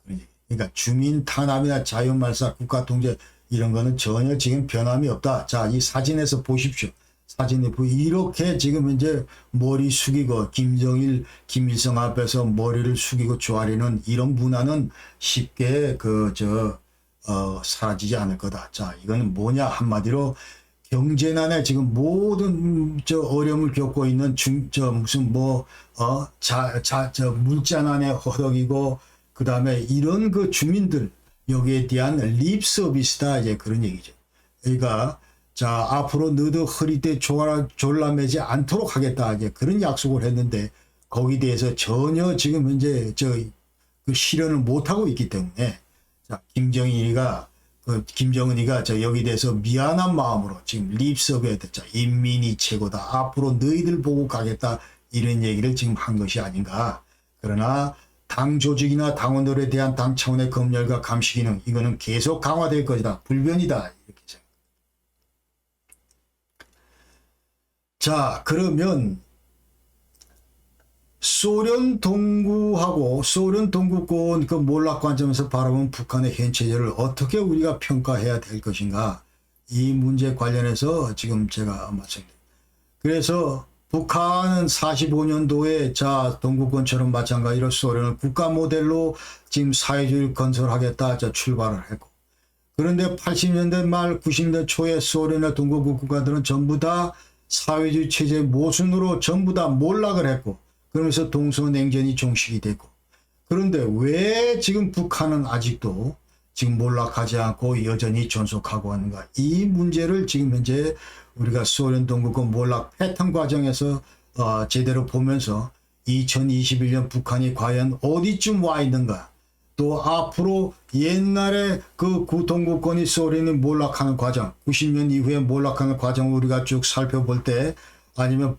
그러니까 주민 탄압이나 자유말사, 국가 통제 이런 거는 전혀 지금 변함이 없다. 자, 이 사진에서 보십시오. 사진에 이렇게 지금 이제 머리 숙이고 김정일, 김일성 앞에서 머리를 숙이고 조아리는 이런 문화는 쉽게 사라지지 않을 거다. 자, 이거는 뭐냐? 한마디로 경제난에 지금 모든 어려움을 겪고 있는 물자난에 허덕이고 그 다음에 이런 그 주민들 여기에 대한 립 서비스다 이제 그런 얘기죠. 그러니까 자, 앞으로 너도 허리띠 졸라매지 않도록 하겠다 이제 그런 약속을 했는데 거기에 대해서 전혀 지금 현재 그 실현을 못 하고 있기 때문에 자, 김정은이가 여기 대해서 미안한 마음으로 지금 립서비스에 됐자 인민이 최고다. 앞으로 너희들 보고 가겠다. 이런 얘기를 지금 한 것이 아닌가. 그러나 당 조직이나 당원들에 대한 당 차원의 검열과 감시 기능 이거는 계속 강화될 것이다. 불변이다. 이렇게 생각합니다. 자, 그러면 소련 동구하고 소련 동구권 그 몰락 관점에서 바라본 북한의 현 체제를 어떻게 우리가 평가해야 될 것인가 이 문제 관련해서 지금 제가 말씀드립니다. 그래서 북한은 45년도에 자 동구권처럼 마찬가지로 소련을 국가 모델로 지금 사회주의를 건설하겠다 자 출발을 했고 그런데 80년대 말 90년대 초에 소련의 동구권 국가들은 전부 다 사회주의 체제의 모순으로 전부 다 몰락을 했고 그러면서 동서냉전이 종식이 됐고 그런데 왜 지금 북한은 아직도 지금 몰락하지 않고 여전히 존속하고 하는가 이 문제를 지금 현재 우리가 소련 동구권 몰락 패턴 과정에서 제대로 보면서 2021년 북한이 과연 어디쯤 와 있는가 또 앞으로 옛날에 그 동구권이 소련이 몰락하는 과정 90년 이후에 몰락하는 과정을 우리가 쭉 살펴볼 때 아니면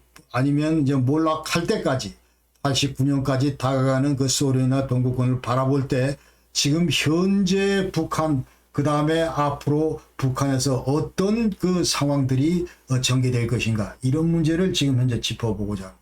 이제 몰락할 때까지 89년까지 다가가는 그 소련이나 동구권을 바라볼 때 지금 현재 북한 그 다음에 앞으로 북한에서 어떤 그 상황들이 전개될 것인가 이런 문제를 지금 현재 짚어보고자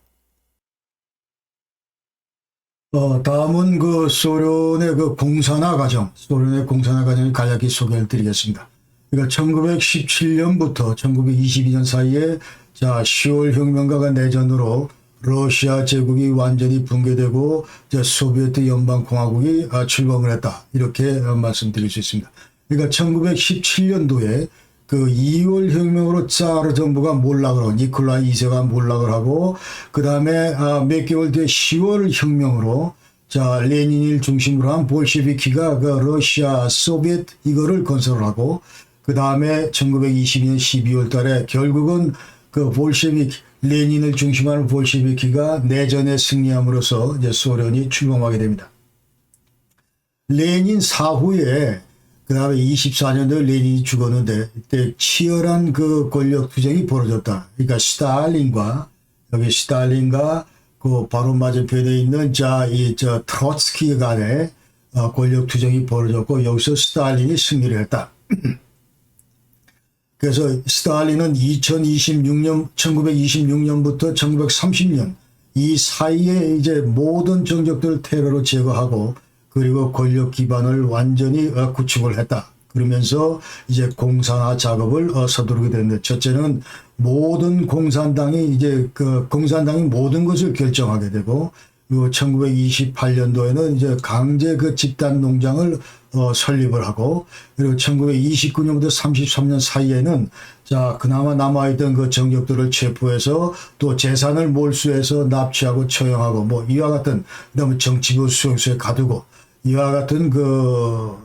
합니다. 다음은 그 소련의 그 공산화 과정, 소련의 공산화 과정을 간략히 소개를 드리겠습니다. 그러니까 1917년부터 1922년 사이에 자 10월 혁명과 내전으로 러시아 제국이 완전히 붕괴되고 소비에트 연방공화국이 출범을 했다. 이렇게 말씀드릴 수 있습니다. 그러니까 1917년도에 그 2월 혁명으로 차르 정부가 몰락을 하고 니콜라이 2세가 몰락을 하고 그 다음에 몇 개월 뒤에 10월 혁명으로 자 레닌을 중심으로 한 볼셰비키가 그 러시아 소비에트 이거를 건설을 하고 그 다음에 1922년 12월 달에 결국은 그 레닌을 중심으로 하는 볼셰비키가 내전에 승리함으로써 이제 소련이 출범하게 됩니다. 레닌 사후에 그 다음에 24년도에 레닌이 죽었는데 이때 치열한 그 권력 투쟁이 벌어졌다. 그러니까 스탈린과 그 바로 맞은편에 있는 트로츠키 간의 권력 투쟁이 벌어졌고 여기서 스탈린이 승리를 했다. 그래서 스탈린은 1926년부터 1930년 이 사이에 이제 모든 정적들을 테러로 제거하고 그리고 권력 기반을 완전히 구축을 했다. 그러면서 이제 공산화 작업을 서두르게 되는데 첫째는 모든 공산당이 공산당이 모든 것을 결정하게 되고 그리고 1928년도에는 이제 강제 그 집단 농장을 설립을 하고 그리고 1929년부터 33년 사이에는 자 그나마 남아있던 그 정적들을 체포해서 또 재산을 몰수해서 납치하고 처형하고 뭐 이와 같은 그다음에 정치부 수용소에 가두고 이와 같은 그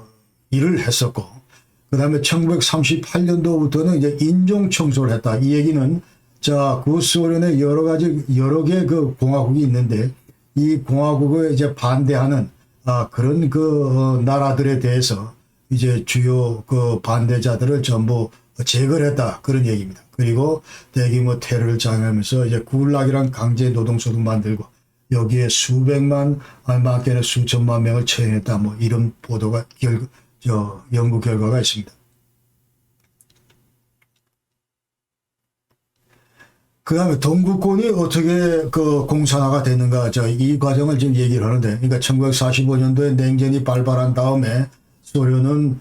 일을 했었고 그다음에 1938년도부터는 이제 인종 청소를 했다. 이 얘기는 자 구소련에 여러 개 그 공화국이 있는데 이 공화국을 이제 반대하는 그런 그 나라들에 대해서 이제 주요 그 반대자들을 전부 제거를 했다. 그런 얘기입니다. 그리고 대기 뭐 테러를 장하면서 이제 굴락이란 강제 노동소득 만들고 여기에 수백만, 많게는 수천만 명을 처형했다. 뭐 이런 보도가 연구 결과가 있습니다. 그 다음에 동구권이 어떻게 그 공산화가 되는가, 이 과정을 지금 얘기를 하는데, 그러니까 1945년도에 냉전이 발발한 다음에 소련은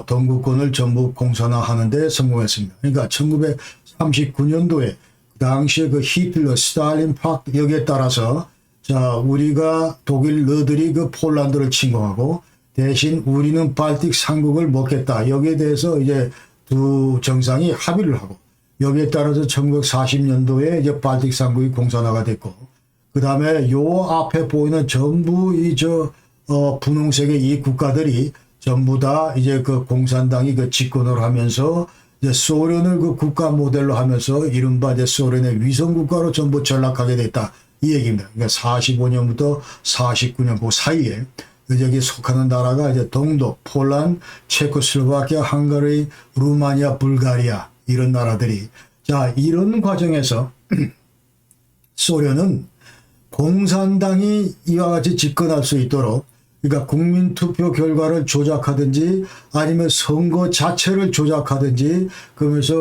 동구권을 전부 공산화하는데 성공했습니다. 그러니까 1939년도에 당시에 그 히틀러, 스탈린 팍트 여기에 따라서 우리가 독일 너들이 그 폴란드를 침공하고 대신 우리는 발틱 3국을 먹겠다. 여기에 대해서 이제 두 정상이 합의를 하고 여기에 따라서 1940년도에 이제 발틱 3국이 공산화가 됐고 그 다음에 요 앞에 보이는 전부 분홍색의 이 국가들이 전부 다 이제 그 공산당이 그 집권을 하면서 이제 소련을 그 국가 모델로 하면서 이른바 이제 소련의 위성국가로 전부 전락하게 됐다. 이 얘기입니다. 그러니까 45년부터 49년 그 사이에 여기 속하는 나라가 이제 동독, 폴란드, 체코슬로바키아, 헝가리, 루마니아, 불가리아 이런 나라들이 이런 과정에서 소련은 공산당이 이와 같이 집권할 수 있도록 그러니까 국민투표 결과를 조작하든지 아니면 선거 자체를 조작하든지 그러면서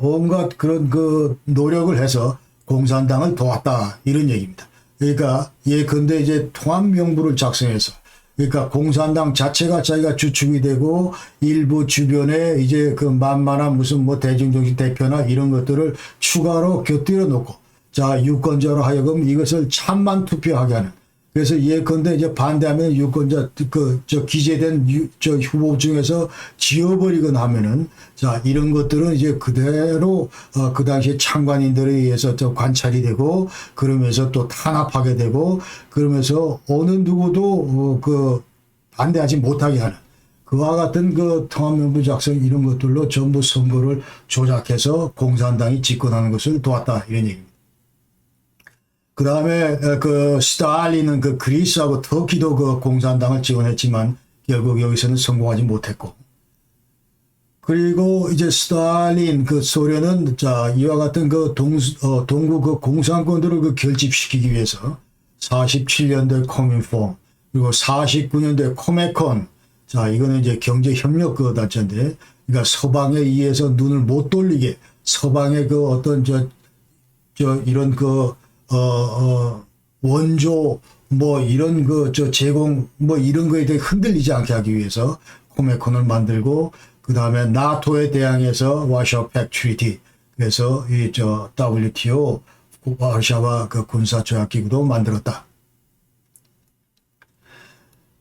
온갖 그런 그 노력을 해서 공산당을 도왔다 이런 얘기입니다. 그러니까 예컨대 이제 통합명부를 작성해서 그러니까 공산당 자체가 자기가 주축이 되고 일부 주변에 이제 그 만만한 무슨 뭐 대중정신 대표나 이런 것들을 추가로 곁들여 놓고 유권자로 하여금 이것을 찬만 투표하게 하는 그래서 예컨대 이제 반대하면 유권자 기재된 후보 중에서 지워버리거나 하면은 이런 것들은 이제 그대로 그 당시에 참관인들에 의해서 관찰이 되고 그러면서 또 탄압하게 되고 그러면서 어느 누구도 반대하지 못하게 하는 그와 같은 그 통합명부 작성 이런 것들로 전부 선거를 조작해서 공산당이 집권하는 것을 도왔다 이런 얘기입니다. 그 다음에 그 스탈린은 그 그리스하고 터키도 그 공산당을 지원했지만 결국 여기서는 성공하지 못했고 그리고 이제 스탈린 그 소련은 이와 같은 그 동구 그 공산권들을 그 결집시키기 위해서 47년도에 코민폼 그리고 49년도에 코메콘 이거는 이제 경제협력 그 단체인데 그러니까 서방에 의해서 눈을 못 돌리게 서방의 그 어떤 이런 원조 뭐 이런 제공 뭐 이런 거에 대해 흔들리지 않게 하기 위해서 코메콘을 만들고 그 다음에 나토에 대항해서 와샤 팩 트리티 그래서 이 WTO 와르샤와 그 군사 조약 기구도 만들었다.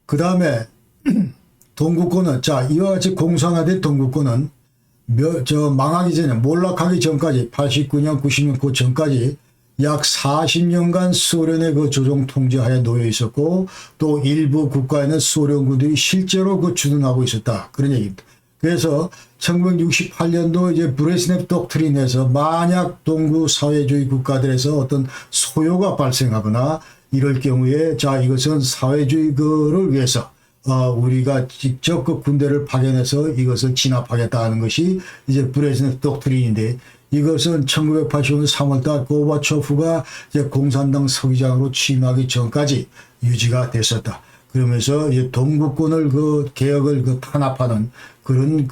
그 다음에 동구권은 이와 같이 공산화된 동구권은 망하기 전에 몰락하기 전까지 89년 90년 그 전까지 약 40년간 소련의 그 조종 통제하에 놓여 있었고 또 일부 국가에는 소련군들이 실제로 그 주둔하고 있었다. 그런 얘기입니다. 그래서 1968년도 이제 브레즈네프 독트린에서 만약 동구 사회주의 국가들에서 어떤 소요가 발생하거나 이럴 경우에 이것은 사회주의를 위해서 우리가 직접 그 군대를 파견해서 이것을 진압하겠다 하는 것이 이제 브레즈네프 독트린인데 이것은 1985년 3월달 고바초프가 이제 공산당 서기장으로 취임하기 전까지 유지가 됐었다. 그러면서 이제 동구권을 그 개혁을 그 탄압하는 그런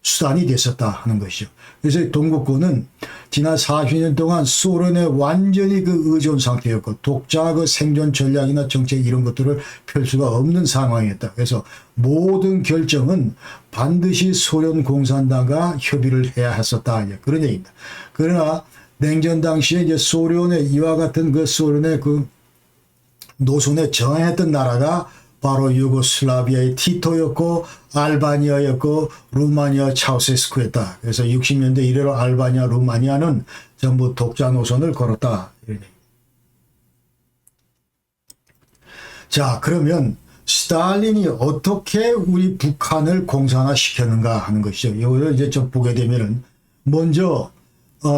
수단이 됐었다 하는 것이죠. 그래서 동구권은 지난 40년 동안 소련에 완전히 그 의존 상태였고 독자 그 생존 전략이나 정책 이런 것들을 펼 수가 없는 상황이었다. 그래서 모든 결정은 반드시 소련 공산당과 협의를 해야 했었다. 그런 얘기입니다. 그러나 냉전 당시에 이제 소련의 이와 같은 그 소련의 그 노선에 저항했던 나라가 바로 유고슬라비아의 티토였고 알바니아였고 루마니아 차우세스쿠였다. 그래서 60년대 이래로 알바니아, 루마니아는 전부 독자 노선을 걸었다. 그러면 스탈린이 어떻게 우리 북한을 공산화시켰는가 하는 것이죠. 이걸 이제 좀 보게 되면은 먼저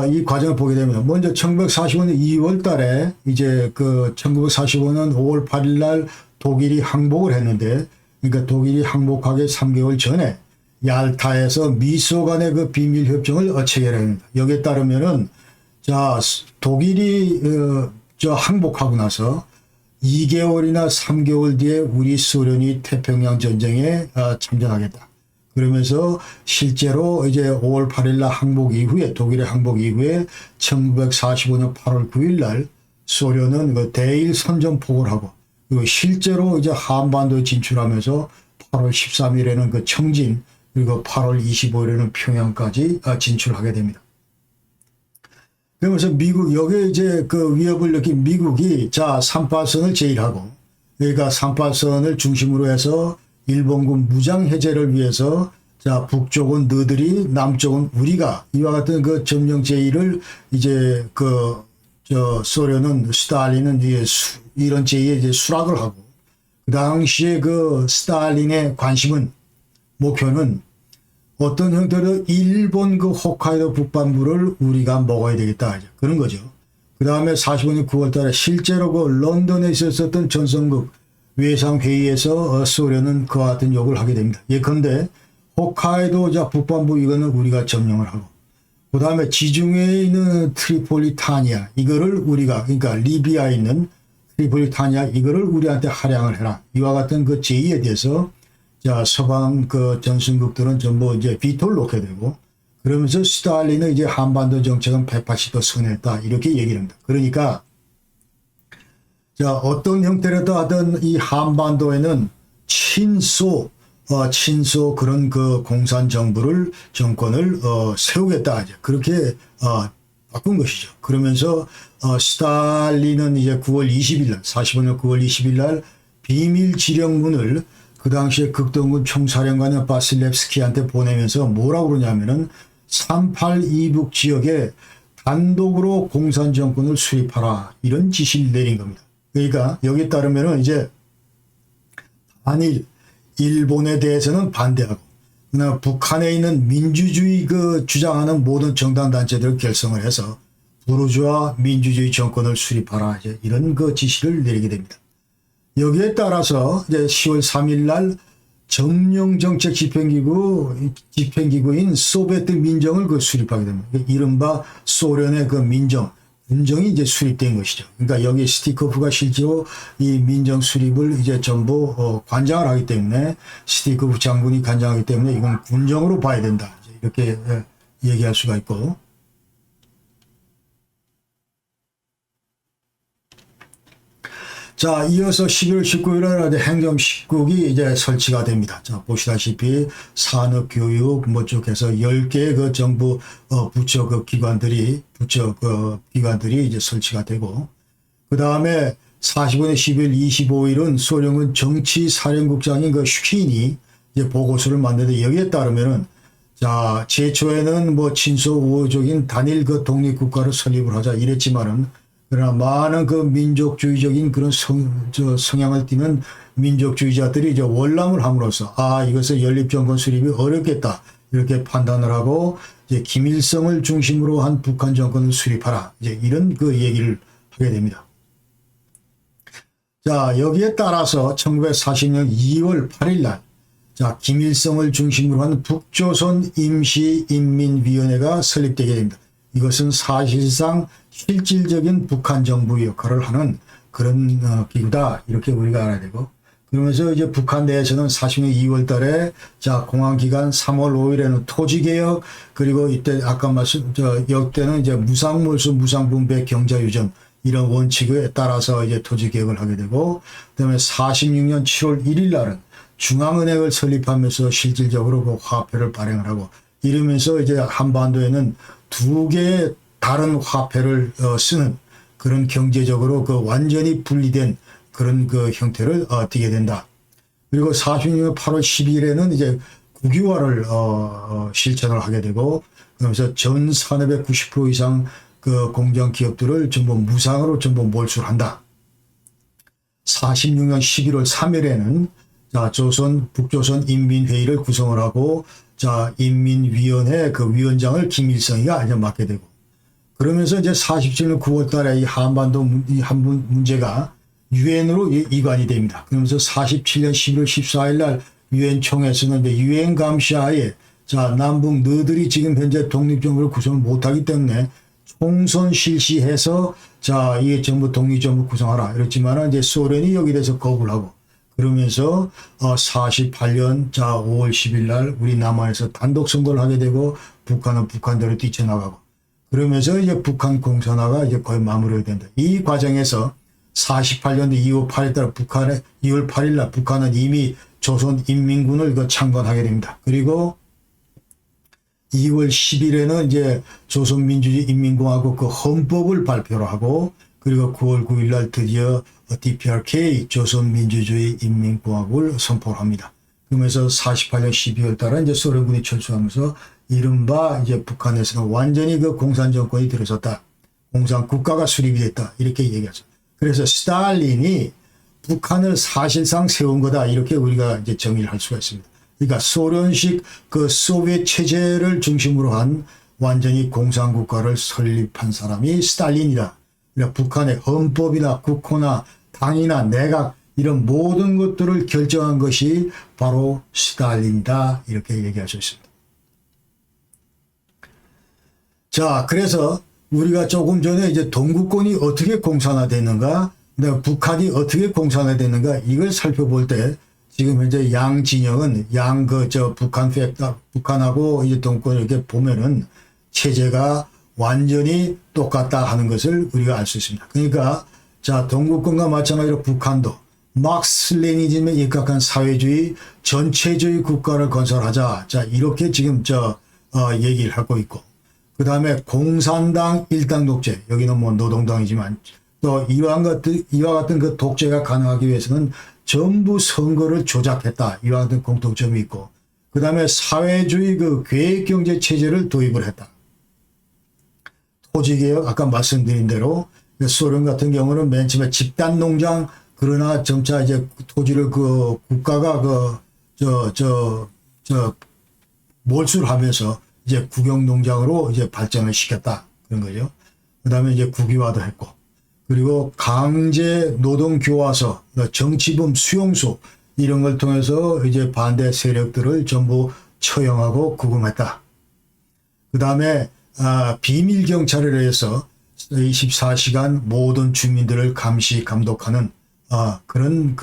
이 과정을 보게 되면 먼저 1945년 2월 달에 이제 1945년 5월 8일 날 독일이 항복을 했는데 그러니까 독일이 항복하기 3개월 전에 얄타에서 미소 간의 그 비밀 협정을 체결합니다. 여기에 따르면은 자 독일이 항복하고 나서 2개월이나 3개월 뒤에 우리 소련이 태평양 전쟁에 참전하겠다. 그러면서 실제로 이제 5월 8일 날 항복 이후에 독일의 항복 이후에 1945년 8월 9일 날 소련은 그 대일 선전포고를 하고 그리고 실제로 이제 한반도에 진출하면서 8월 13일에는 그 청진 그리고 8월 25일에는 평양까지 진출하게 됩니다. 그러면서 미국 여기에 이제 그 위협을 느낀 미국이 자 38선을 제일하고 그러니까 38선을 중심으로 해서 일본군 무장 해제를 위해서 자 북쪽은 너희들이 남쪽은 우리가 이와 같은 그 점령 제의를 이제 그 소련은 스탈린은 이제 이런 제의에 이제 수락을 하고 그 당시에 그 스탈린의 관심은 목표는 어떤 형태로 일본 그 홋카이도 북반부를 우리가 먹어야 되겠다 그런 거죠. 그 다음에 45년 9월 달에 실제로 그 런던에 있었던 전성국 외상회의에서 소련은 그와 같은 요구를 하게 됩니다. 예컨대 홋카이도 자 북반부 이거는 우리가 점령을 하고 그 다음에 지중해에 있는 트리폴리타니아 이거를 우리가 그러니까 리비아에 있는 트리폴리타니아 이거를 우리한테 할양을 해라. 이와 같은 그 제의에 대해서 자 서방 그 전승국들은 전부 이제 비토를 놓게 되고 그러면서 스탈린은 이제 한반도 정책은 180도 선회했다 이렇게 얘기를 합니다. 그러니까 자 어떤 형태라도 하던 이 한반도에는 친소 그런 그 공산 정권을 세우겠다 이제 그렇게 바꾼 것이죠. 그러면서 스탈린은 이제 9월 20일 날 45년 9월 20일 날 비밀 지령문을 그 당시에 극동군 총사령관의 바실렙스키한테 보내면서 뭐라고 그러냐면은 38 이북 지역에 단독으로 공산 정권을 수립하라 이런 지시를 내린 겁니다. 그러니까 여기에 따르면은 이제 단일 일본에 대해서는 반대하고 그러나 북한에 있는 민주주의 그 주장하는 모든 정당 단체들을 결성을 해서 부르주아 민주주의 정권을 수립하라 이제 이런 그 지시를 내리게 됩니다. 여기에 따라서 이제 10월 3일 날 정령정책 집행기구인 소비에트 민정을 그 수립하게 됩니다. 이른바 소련의 그 군정이 이제 수립된 것이죠. 그러니까 여기 스티커프가 실제로 이 민정 수립을 이제 전부 관장을 하기 때문에 스티커프 장군이 관장하기 때문에 이건 군정으로 봐야 된다. 이렇게 얘기할 수가 있고. 자, 이어서 11월 19일에 행정식국이 이제 설치가 됩니다. 자, 보시다시피 산업, 교육, 뭐 쪽에서 10개의 그 정부, 부처 기관들이 이제 설치가 되고, 그 다음에 45년 12월 25일은 소련군 정치사령국장인 그 슈킨이 이제 보고서를 만드는데 여기에 따르면은 자, 제초에는 뭐 친소 우호적인 단일 그 독립국가를 설립을 하자 이랬지만은 그러나 많은 그 민족주의적인 그런 성향을 띠는 민족주의자들이 이제 월남을 함으로써 이것을 연립정권 수립이 어렵겠다 이렇게 판단을 하고 이제 김일성을 중심으로 한 북한 정권을 수립하라 이제 이런 그 얘기를 하게 됩니다. 자 여기에 따라서 1940년 2월 8일 날 자 김일성을 중심으로 한 북조선 임시인민위원회가 설립되게 됩니다. 이것은 사실상 실질적인 북한 정부 역할을 하는 그런 기구다 이렇게 우리가 알아야 되고 그러면서 이제 북한 내에서는 40년 2월 달에 자 공황기간 3월 5일에는 토지개혁 그리고 이때 아까 역대는 이제 무상몰수 무상분배 경자유전 이런 원칙에 따라서 이제 토지개혁을 하게 되고 그다음에 46년 7월 1일 날은 중앙은행을 설립하면서 실질적으로 그 화폐를 발행을 하고 이러면서 이제 한반도에는 두 개의 다른 화폐를 쓰는 그런 경제적으로 그 완전히 분리된 그런 그 형태를 띠게 된다. 그리고 46년 8월 12일에는 이제 국유화를 실천을 하게 되고 그러면서 전 산업의 90% 이상 그 공장 기업들을 전부 무상으로 전부 몰수를 한다. 46년 11월 3일에는 자 북조선 인민회의를 구성을 하고 자 인민위원회 그 위원장을 김일성이가 이제 맡게 되고 그러면서 이제 47년 9월 달에 이 한반도 문제가 유엔으로 이관이 됩니다. 그러면서 47년 11월 14일 날 유엔 총회에서는 이제 유엔 감시하에 자, 남북 너희들이 지금 현재 독립정부를 구성을 못하기 때문에 총선 실시해서 자, 이게 전부 독립정부 구성하라. 이랬지만은 이제 소련이 여기 대해서 거부를 하고 그러면서 48년 자 5월 10일 날 우리 남한에서 단독 선거를 하게 되고 북한은 북한대로 뛰쳐나가고 그러면서 이제 북한 공산화가 이제 거의 마무리가 된다. 이 과정에서 48년도 2월 8일 날 북한에 2월 8일 날 북한은 이미 조선인민군을 창건하게 됩니다. 그리고 2월 10일에는 이제 조선민주주의인민공화국 그 헌법을 발표를 하고 그리고 9월 9일 날 드디어 DPRK 조선민주주의인민공화국을 선포를 합니다. 그러면서 48년 12월 달에 이제 소련군이 철수하면서 이른바 이제 북한에서는 완전히 그 공산 정권이 들어섰다. 공산 국가가 수립이 됐다. 이렇게 얘기하죠. 그래서 스탈린이 북한을 사실상 세운 거다. 이렇게 우리가 이제 정의를 할 수가 있습니다. 그러니까 소련식 그 소비에트 체제를 중심으로 한 완전히 공산 국가를 설립한 사람이 스탈린이다. 그러니까 북한의 헌법이나 국호나 당이나 내각 이런 모든 것들을 결정한 것이 바로 스탈린이다. 이렇게 얘기할 수 있습니다. 자, 그래서 우리가 조금 전에 이제 동구권이 어떻게 공산화됐는가, 북한이 어떻게 공산화됐는가 이걸 살펴볼 때 지금 현재 양 진영은 북한하고 이제 동구권 이렇게 보면은 체제가 완전히 똑같다 하는 것을 우리가 알 수 있습니다. 그러니까 자, 동구권과 마찬가지로 북한도 막스 레니즘에 입각한 사회주의 전체주의 국가를 건설하자. 자, 이렇게 지금 얘기를 하고 있고. 그 다음에 공산당 일당 독재. 여기는 뭐 노동당이지만 또 이와 같은 그 독재가 가능하기 위해서는 전부 선거를 조작했다. 이와 같은 공통점이 있고. 그 다음에 사회주의 그 계획경제 체제를 도입을 했다. 토지개혁, 아까 말씀드린 대로 소련 같은 경우는 맨 처음에 집단 농장, 그러나 점차 이제 토지를 그 국가가 몰수를 하면서 이제 국영농장으로 이제 발전을 시켰다. 그런 거죠. 그 다음에 이제 국유화도 했고. 그리고 강제 노동교화서, 정치범 수용소, 이런 걸 통해서 이제 반대 세력들을 전부 처형하고 구금했다. 그 다음에 비밀 경찰을 해서 24시간 모든 주민들을 감시 감독하는 그런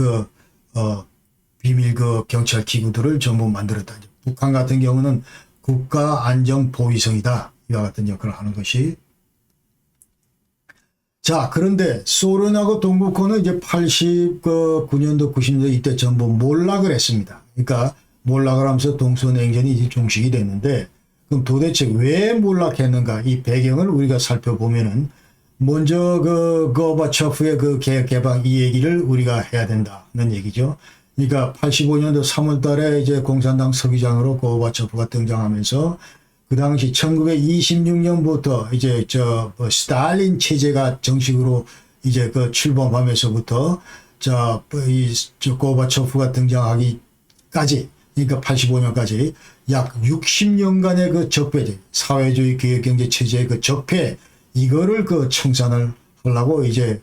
비밀 경찰 기구들을 전부 만들었다. 북한 같은 경우는 국가 안정 보위성이다. 이와 같은 역할을 하는 것이. 자, 그런데 소련하고 동구권은 이제 89년도 90년도 이때 전부 몰락을 했습니다. 그러니까 몰락을 하면서 동서냉전이 이제 종식이 됐는데 그럼 도대체 왜 몰락했는가 이 배경을 우리가 살펴보면은 먼저 고바초프의 그 개혁 개방 이 얘기를 우리가 해야 된다는 얘기죠. 그러니까 85년도 3월 달에 이제 공산당 서기장으로 고바초프가 등장하면서 그 당시 1926년부터 이제 스탈린 체제가 정식으로 이제 출범하면서부터 고바초프가 등장하기까지 그러니까 85년까지 약 60년간의 그 적폐, 사회주의 계획경제 체제의 그 적폐 이거를 청산을 하려고 이제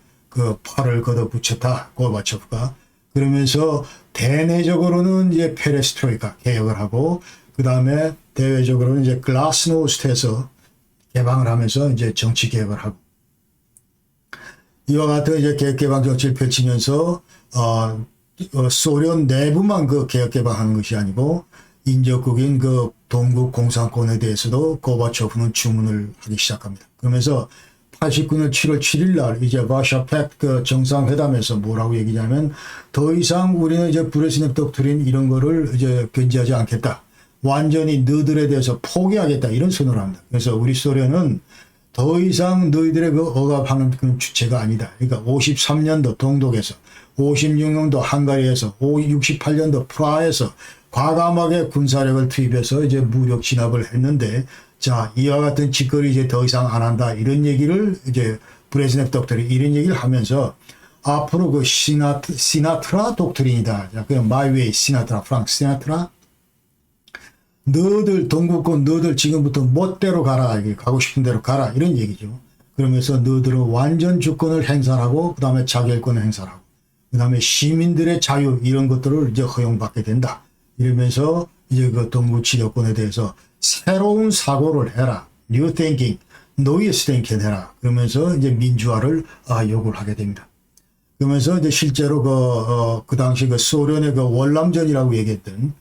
팔을 걷어붙였다 고바초프가. 그러면서 대내적으로는 이제 페레스트로이카 개혁을 하고 그 다음에 대외적으로는 이제 글라스노스트에서 개방을 하면서 이제 정치 개혁을 하고 이와 같은 이제 개혁 개방 정치를 펼치면서 소련 내부만 개혁 개방하는 것이 아니고 인접국인 동국 공산권에 대해서도 고바초프는 주문을 하기 시작합니다. 그러면서 89년 7월 7일 날 이제 와샤 팩트 정상회담에서 뭐라고 얘기냐면 더 이상 우리는 이제 브레즈네프 독트린 이런 거를 이제 견지하지 않겠다. 완전히 너희들에 대해서 포기하겠다. 이런 선언을 합니다. 그래서 우리 소련은 더 이상 너희들의 억압하는 그런 주체가 아니다. 그러니까 53년도 동독에서 56년도 헝가리에서 68년도 프라하에서 과감하게 군사력을 투입해서 이제 무력 진압을 했는데 자, 이와 같은 짓거리 이제 더 이상 안 한다. 이런 얘기를 이제 브레즈네프 독트린 이런 얘기를 하면서 앞으로 시나트라 독트린이다. 자, 그냥 마이웨이 시나트라, 프랑크 시나트라. 너들 동구권 너들 지금부터 멋대로 가라. 가고 싶은 대로 가라. 이런 얘기죠. 그러면서 너들은 완전 주권을 행사하고 그다음에 자결권을 행사하고 그다음에 시민들의 자유 이런 것들을 이제 허용받게 된다. 이러면서 이제 그 동부 치료권에 대해서 새로운 사고를 해라. New thinking, noise thinking 해라. 그러면서 이제 민주화를 요구를 하게 됩니다. 그러면서 이제 실제로 그 당시 그 소련의 그 월남전이라고 얘기했던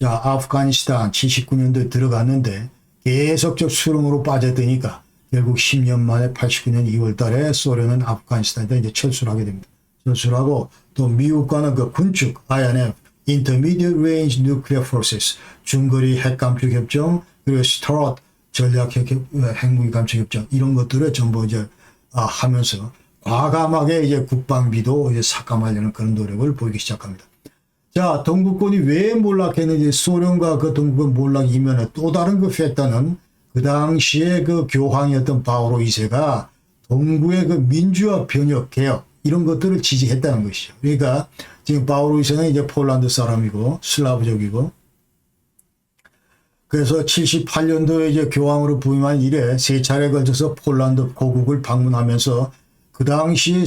자, 아프가니스탄 79년도에 들어갔는데 계속적 수렁으로 빠져드니까 결국 10년 만에 89년 2월 달에 소련은 아프가니스탄에다 이제 철수를 하게 됩니다. 철수를 하고 또 미국과는 그 군축 INF, Intermediate Range Nuclear Forces, 중거리 핵감축 협정, 그리고 START 전략 핵무기 감축 협정 이런 것들을 전부 이제 하면서 과감하게 이제 국방비도 이제 삭감하려는 그런 노력을 보이기 시작합니다. 자, 동구권이 왜 몰락했는지 소련과 그 동구권 몰락 이면에 또 다른 그 팩터는 그 당시에 그 교황이었던 바오로 2세가 동구의 그 민주화 변혁 개혁 이런 것들을 지지했다는 것이죠. 그러니까 지금 바오로 2세는 이제 폴란드 사람이고 슬라브족이고 그래서 78년도에 이제 교황으로 부임한 이래 세 차례에 걸쳐서 폴란드 고국을 방문하면서 그 당시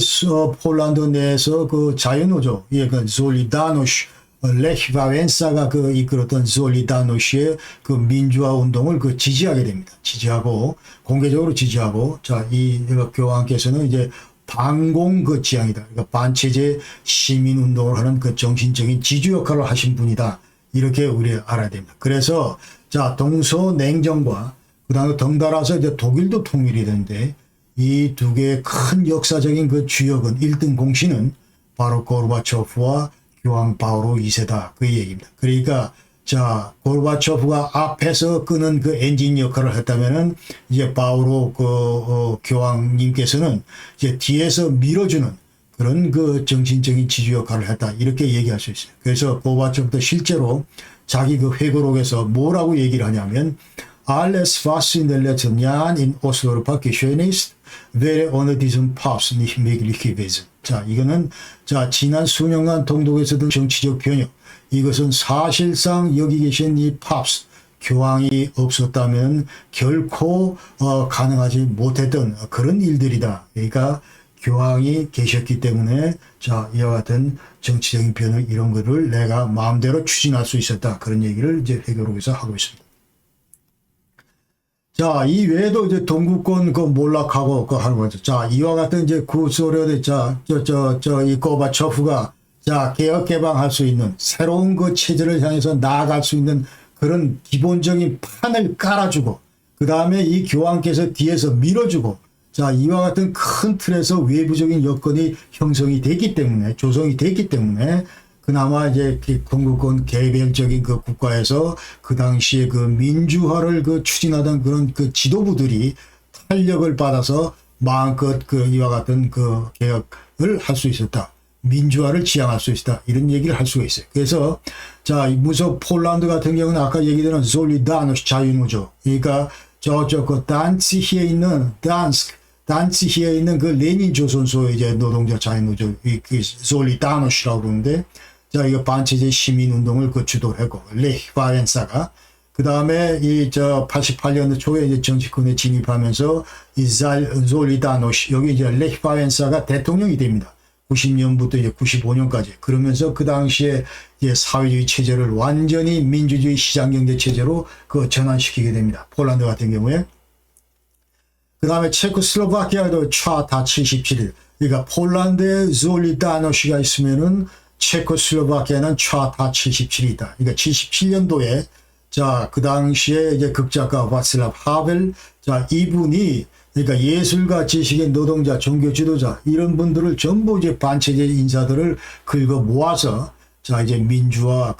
폴란드 내에서 그 자유노조, 그 솔리다노시, 레히 와렌사가 그 이끌었던 솔리다노시의 그 민주화 운동을 그 지지하게 됩니다. 지지하고 공개적으로 지지하고 자, 이 교황께서는 이제 반공 그 지향이다. 그러니까 반체제 시민 운동을 하는 그 정신적인 지주 역할을 하신 분이다. 이렇게 우리가 알아야 됩니다. 그래서 자, 동서냉전과 그다음에 덩달아서 이제 독일도 통일이 되는데 이 두 개의 큰 역사적인 그 주역은 1등 공신은 바로 고르바초프와 교황 바오로 2세다. 그 얘기입니다. 그러니까 자, 고르바초프가 앞에서 끄는 그 엔진 역할을 했다면은 이제 바오로 교황님께서는 이제 뒤에서 밀어주는 그런 그 정신적인 지주 역할을 했다. 이렇게 얘기할 수 있어요. 그래서 고르바초프도 실제로 자기 그 회고록에서 뭐라고 얘기를 하냐면 Alles was in der letzten Jahren in Osteuropa geschehen ist, wäre ohne diesen Papst nicht möglich gewesen. 자, 이거는 자, 지난 수년간 동독에서든 정치적 변혁, 이것은 사실상 여기 계신 이 팝스 교황이 없었다면 결코 가능하지 못했던 그런 일들이다. 그러니까 교황이 계셨기 때문에 자, 이와 같은 정치적인 변혁 이런 거를 내가 마음대로 추진할 수 있었다. 그런 얘기를 이제 회고록에서 하고 있습니다. 자, 이 외에도 이제 동구권 그 몰락하고 그 하는 거죠. 자, 이와 같은 이제 구소련의 이 고르바초프가 자, 개혁 개방할 수 있는 새로운 그 체제를 향해서 나아갈 수 있는 그런 기본적인 판을 깔아주고 그 다음에 이 교황께서 뒤에서 밀어주고 자, 이와 같은 큰 틀에서 외부적인 여건이 형성이 됐기 때문에 조성이 됐기 때문에 그나마 이제 동구권 개별적인 그 국가에서 그 당시에 그 민주화를 그 추진하던 그런 그 지도부들이 탄력을 받아서 마음껏 그 이와 같은 그 개혁을 할 수 있었다. 민주화를 지향할 수 있다. 이런 얘기를 할 수가 있어요. 그래서 자, 무슨 폴란드 같은 경우는 아까 얘기드린 솔리다노시 자유노조. 그러니까 저쪽 그 단츠히에 있는 단츠히에 있는 그 레닌 조선소의 이제 노동자 자유노조 그 솔리다노시라고 그러는데 자, 이거 반체제 시민운동을 그 주도하고, 레히 와렌사가. 그 다음에 이 88년도 초에 이제 정치권에 진입하면서 이 솔리다노시, 여기 이제 레히 와렌사가 대통령이 됩니다. 90년부터 이제 95년까지. 그러면서 그 당시에 이제 사회주의 체제를 완전히 민주주의 시장경제 체제로 그 전환시키게 됩니다. 폴란드 같은 경우에. 그 다음에 체코슬로바키아도 차 77일. 그러니까 폴란드에 솔리다노시가 있으면은 체코슬로바키아는 차 77이다. 그러니까 77년도에 자, 그 당시에 이제 극작가 바슬랍 하벨 자, 이분이 그러니까 예술가, 지식인, 노동자, 종교 지도자 이런 분들을 전부 이제 반체제 인사들을 긁어 모아서 자, 이제 민주화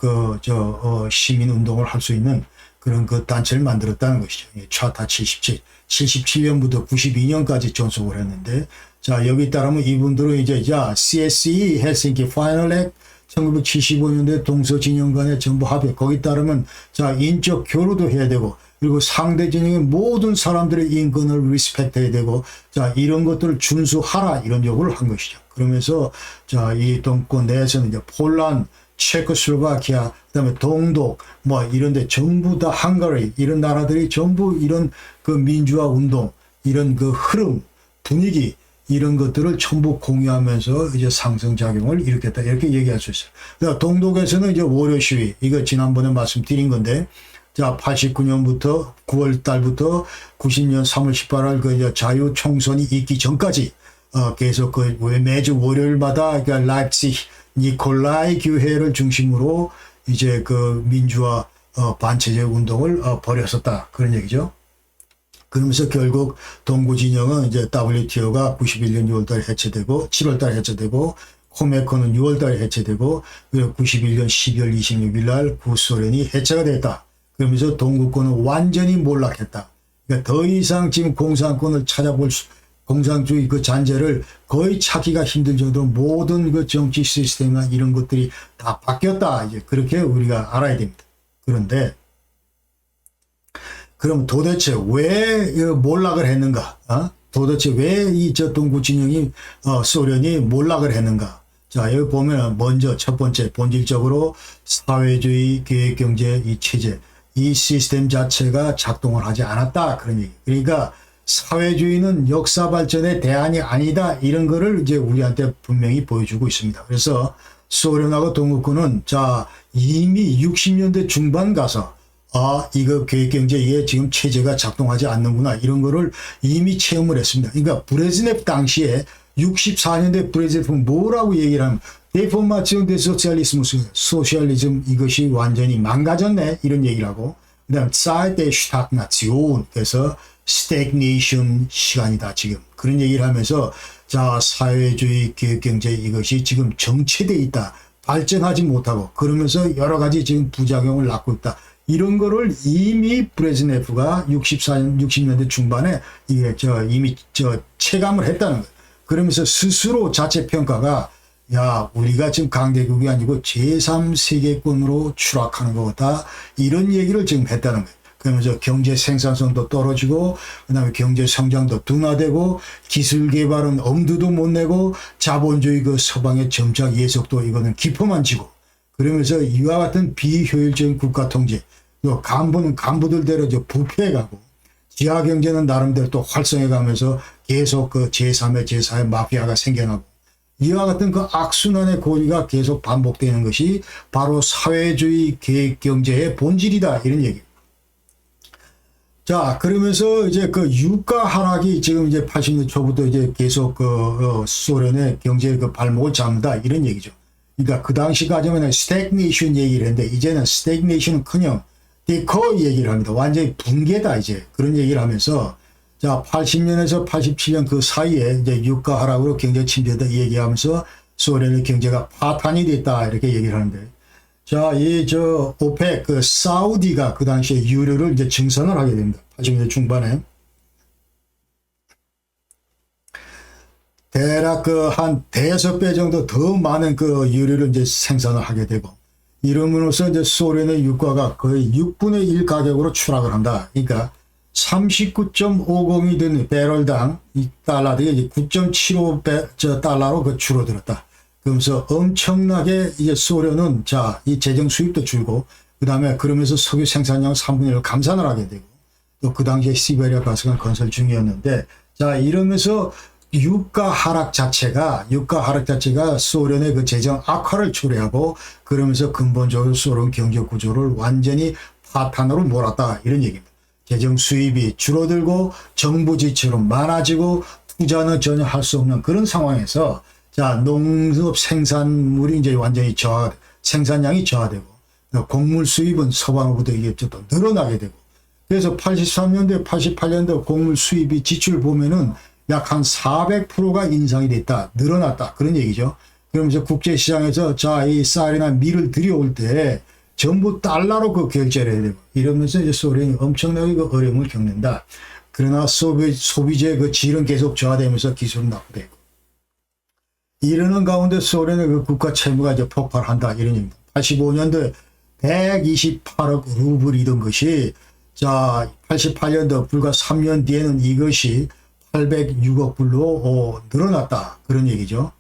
시민 운동을 할 수 있는 그런 그 단체를 만들었다는 것이죠. 차타 77년부터 92년까지 존속을 했는데 자, 여기 따르면 이분들은 이제 자, CSE 헬싱키 파이널 액 1975년대 동서진영 간의 정부 합의 거기 따르면 자, 인적 교류도 해야 되고 그리고 상대 진영의 모든 사람들의 인권을 리스펙트 해야 되고 자, 이런 것들을 준수하라 이런 요구를 한 것이죠. 그러면서 자, 이 동권 내에서는 이제 폴란드, 체코슬로바키아, 그다음에 동독 뭐 이런데 전부 다 헝가리 이런 나라들이 전부 이런 그 민주화 운동 이런 그 흐름 분위기 이런 것들을 전부 공유하면서 이제 상승작용을 일으켰다. 이렇게 얘기할 수 있어요. 그러니까 동독에서는 이제 월요 시위, 이거 지난번에 말씀드린 건데, 자, 89년부터 9월 달부터 90년 3월 18일 그 이제 자유 총선이 있기 전까지, 계속 그 매주 월요일마다 그 라입시히 니콜라이 교회를 중심으로 이제 그 민주화 반체제 운동을 벌였었다. 그런 얘기죠. 그러면서 결국 동구 진영은 이제 WTO가 91년 6월달에 해체되고 7월달에 해체되고 코메코는 6월달에 해체되고 그리고 91년 12월 26일 날 구소련이 해체가 됐다. 그러면서 동구권은 완전히 몰락했다. 그러니까 더 이상 지금 공산권을 찾아볼 수, 공산주의 그 잔재를 거의 찾기가 힘들 정도로 모든 그 정치 시스템이나 이런 것들이 다 바뀌었다. 이제 그렇게 우리가 알아야 됩니다. 그런데 그럼 도대체 왜 몰락을 했는가? 도대체 왜 이 저 동구 진영이 소련이 몰락을 했는가? 자, 여기 보면 먼저 첫 번째 본질적으로 사회주의 계획경제 이 체제, 이 시스템 자체가 작동을 하지 않았다. 그런 얘기. 그러니까 사회주의는 역사 발전의 대안이 아니다. 이런 거를 이제 우리한테 분명히 보여주고 있습니다. 그래서 소련하고 동구권은 자, 이미 60년대 중반 가서 이거 계획경제에 지금 체제가 작동하지 않는구나. 이런 거를 이미 체험을 했습니다. 그러니까 브레즈네프 당시에 64년대 브레즈네프는 뭐라고 얘기를 하면 데포마치온 데 소셜리즘 이것이 완전히 망가졌네. 이런 얘기를 하고 그 다음 사이트 슈탁나치온 그래서 스태그네이션 시간이다. 지금 그런 얘기를 하면서 자 사회주의 계획경제 이것이 지금 정체되어 있다. 발전하지 못하고 그러면서 여러 가지 지금 부작용을 낳고 있다. 이런 거를 이미 브레즈네프가 60년대 중반에 이미 체감을 했다는 거예요. 그러면서 스스로 자체 평가가 야, 우리가 지금 강대국이 아니고 제3세계권으로 추락하는 것 같다. 이런 얘기를 지금 했다는 거예요. 그러면서 경제 생산성도 떨어지고, 그 다음에 경제 성장도 둔화되고, 기술 개발은 엄두도 못 내고, 자본주의 그 서방의 정착 예속도 이거는 기포만 지고, 그러면서 이와 같은 비효율적인 국가 통제, 또 간부들대로 부패해가고, 지하 경제는 나름대로 또 활성해가면서 계속 그 제3의 제4의 마피아가 생겨나고, 이와 같은 그 악순환의 고리가 계속 반복되는 것이 바로 사회주의 계획 경제의 본질이다. 이런 얘기. 자, 그러면서 이제 그 유가 하락이 지금 이제 80년 초부터 이제 계속 소련의 경제의 그 발목을 잡는다. 이런 얘기죠. 그러니까 그 당시까지는 스태그네이션 얘기를 했는데 이제는 스태그네이션은 커녕 디커 얘기를 합니다. 완전히 붕괴다. 이제 그런 얘기를 하면서 자, 80년에서 87년 그 사이에 이제 유가 하락으로 경제 침체다 얘기하면서 소련의 경제가 파탄이 됐다. 이렇게 얘기를 하는데. 자, 오펙, 사우디가 그 당시에 유류를 이제 증산을 하게 됩니다. 80년대 중반에. 대략 한 5배 정도 더 많은 유류를 이제 생산을 하게 되고. 이러므로써 이제 소련의 유가가 거의 6분의 1 가격으로 추락을 한다. 그러니까 39.50이 된 배럴당 이 달러들이 이제 9.75 달러로 줄어들었다. 그러면서 엄청나게 이제 소련은 이 재정 수입도 줄고 그다음에 그러면서 석유 생산량 3분의 1을 감산을 하게 되고 또 그 당시에 시베리아 가스관 건설 중이었는데 자 이러면서 유가 하락 자체가 소련의 그 재정 악화를 초래하고 그러면서 근본적으로 소련 경제 구조를 완전히 파탄으로 몰았다 이런 얘기입니다. 재정 수입이 줄어들고 정부 지출은 많아지고 투자는 전혀 할 수 없는 그런 상황에서 자 농업 생산물이 이제 완전히 생산량이 저하되고 곡물 수입은 서방으로부터 이게 또 늘어나게 되고 그래서 83년도 88년도 곡물 수입이 지출 보면은 약 한 400%가 인상이 됐다 늘어났다 그런 얘기죠. 그러면서 국제시장에서 자 이 쌀이나 밀을 들여올 때 전부 달러로 결제를 해야 되고 이러면서 이제 소련이 엄청나게 어려움을 겪는다. 그러나 소비재의 질은 계속 저하되면서 기술은 낙후되고 이러는 가운데 소련의 국가 채무가 이제 폭발한다 이런 얘기입니다. 85년도에 128억 루블이던 것이 자 88년도 불과 3년 뒤에는 이것이 806억 불로 늘어났다 그런 얘기죠.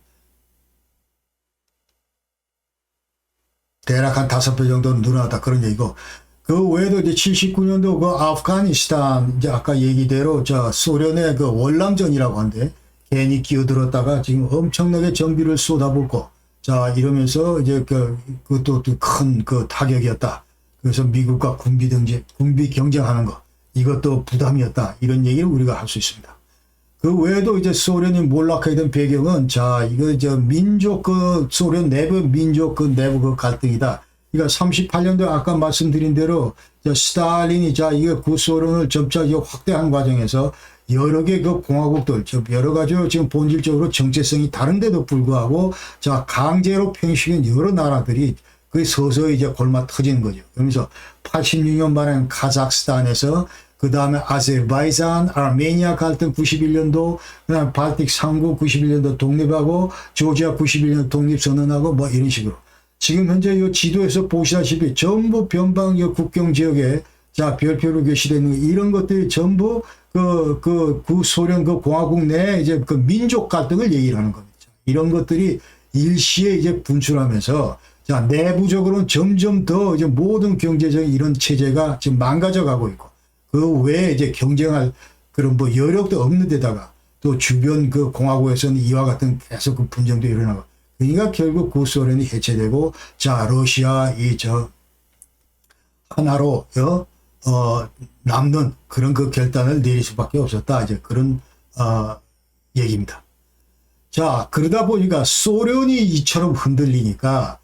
대략 한 5배 정도 늘어났다 그런 얘기고 그 외에도 이제 79년도 아프가니스탄 이제 아까 얘기대로 소련의 월남전이라고 하는데 괜히 끼어들었다가 지금 엄청나게 정비를 쏟아붓고 자 이러면서 이제 그것도 큰 그 타격이었다. 그래서 미국과 군비 경쟁하는 거 이것도 부담이었다. 이런 얘기를 우리가 할 수 있습니다. 그 외에도 이제 소련이 몰락하게 된 배경은 자 이거 민족 소련 내부 민족 내부 갈등이다. 그러니까 38년도에 아까 말씀드린 대로 스탈린이 이게 구소련을 점차 확대한 과정에서 여러 개 공화국들 여러 가지로 지금 본질적으로 정체성이 다른데도 불구하고 강제로 편식한 여러 나라들이 그 서서히 골마 터지는 거죠. 그러면서 86년 말에는 카자흐스탄에서 그 다음에 아제르바이잔, 아르메니아 갈등 91년도, 그 다음에 발틱 3국 91년도 독립하고, 조지아 91년 독립선언하고, 뭐 이런 식으로. 지금 현재 이 지도에서 보시다시피 전부 변방 국경 지역에 별표로 표시되어 있는 이런 것들이 전부 구소련 공화국 내 민족 갈등을 얘기를 하는 겁니다. 이런 것들이 일시에 분출하면서 내부적으로는 점점 더 모든 경제적인 이런 체제가 지금 망가져 가고 있고, 그 외에 경쟁할 그런 여력도 없는 데다가 또 주변 공화국에서는 이와 같은 계속 분쟁도 일어나고, 그러니까 결국 구소련이 해체되고, 러시아 하나로, 남는 그런 결단을 내릴 수밖에 없었다. 그런, 얘기입니다. 그러다 보니까 소련이 이처럼 흔들리니까,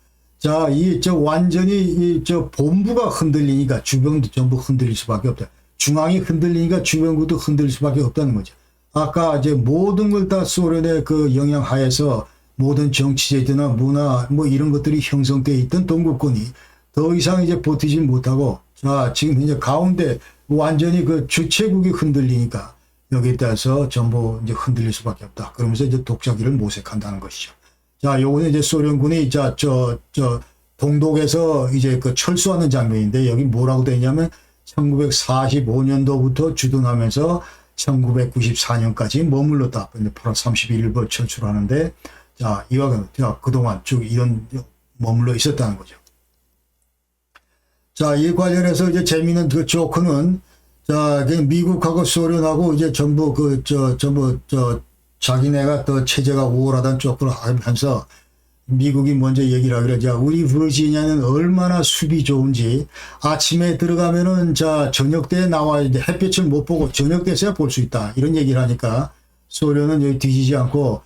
완전히 본부가 흔들리니까 주변도 전부 흔들릴 수밖에 없다. 중앙이 흔들리니까 주변구도 흔들릴 수밖에 없다는 거죠. 아까 모든 걸 다 소련의 영향 하에서 모든 정치제도나 문화 이런 것들이 형성되어 있던 동구권이 더 이상 버티지 못하고 지금 현재 가운데 완전히 주체국이 흔들리니까 여기에 따라서 전부 흔들릴 수밖에 없다. 그러면서 독자기를 모색한다는 것이죠. 요거는 소련군이 동독에서 철수하는 장면인데 여기 뭐라고 되어 있냐면 1945년도부터 주둔하면서 1994년까지 머물렀다. 8월 31일부터 철출하는데, 이와 같이 그동안 쭉 이런 머물러 있었다는 거죠. 이 관련해서 재미있는 조크는, 미국하고 소련하고 전부 자기네가 더 체제가 우월하다는 조크를 하면서 미국이 먼저 얘기를 하기로 우리 버지니아는 얼마나 숲이 좋은지 아침에 들어가면은 저녁 때 나와 햇빛을 못 보고 저녁 때서야 볼 수 있다. 이런 얘기를 하니까 소련은 여기 뒤지지 않고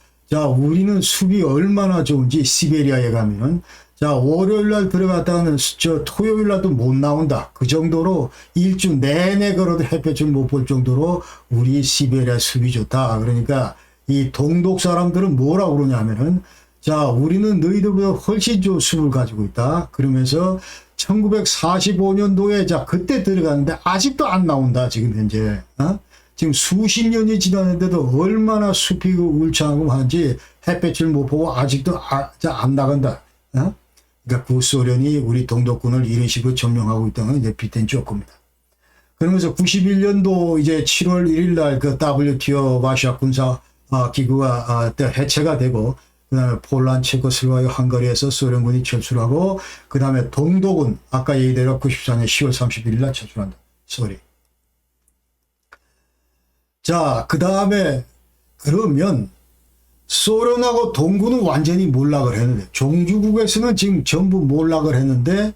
우리는 숲이 얼마나 좋은지 시베리아에 가면은 월요일 날 들어갔다가는 토요일 날도 못 나온다. 그 정도로 일주 내내 걸어도 햇빛을 못 볼 정도로 우리 시베리아 숲이 좋다. 그러니까 이 동독 사람들은 뭐라고 그러냐면은 우리는 너희들보다 훨씬 좋은 숲을 가지고 있다. 그러면서 1945년도에 그때 들어갔는데 아직도 안 나온다. 지금 현재. 지금 수십 년이 지났는데도 얼마나 숲이 울창하고 한지 햇볕을 못 보고 아직도 안 나간다. 그러니까 구소련이 우리 동독군을 이런 식으로 점령하고 있다는 게 빗댄 조건입니다. 그러면서 91년도 7월 1일 날 WTO 러시아 군사 기구가 해체가 되고, 그 다음에 폴란드, 체코슬로바키아, 헝가리에서 소련군이 철수하고, 그 다음에 동독은 아까 얘기대로 94년 10월 31일 날 철수한다. 소리. 그 다음에 그러면 소련하고 동구는 완전히 몰락을 했는데, 종주국에서는 지금 전부 몰락을 했는데,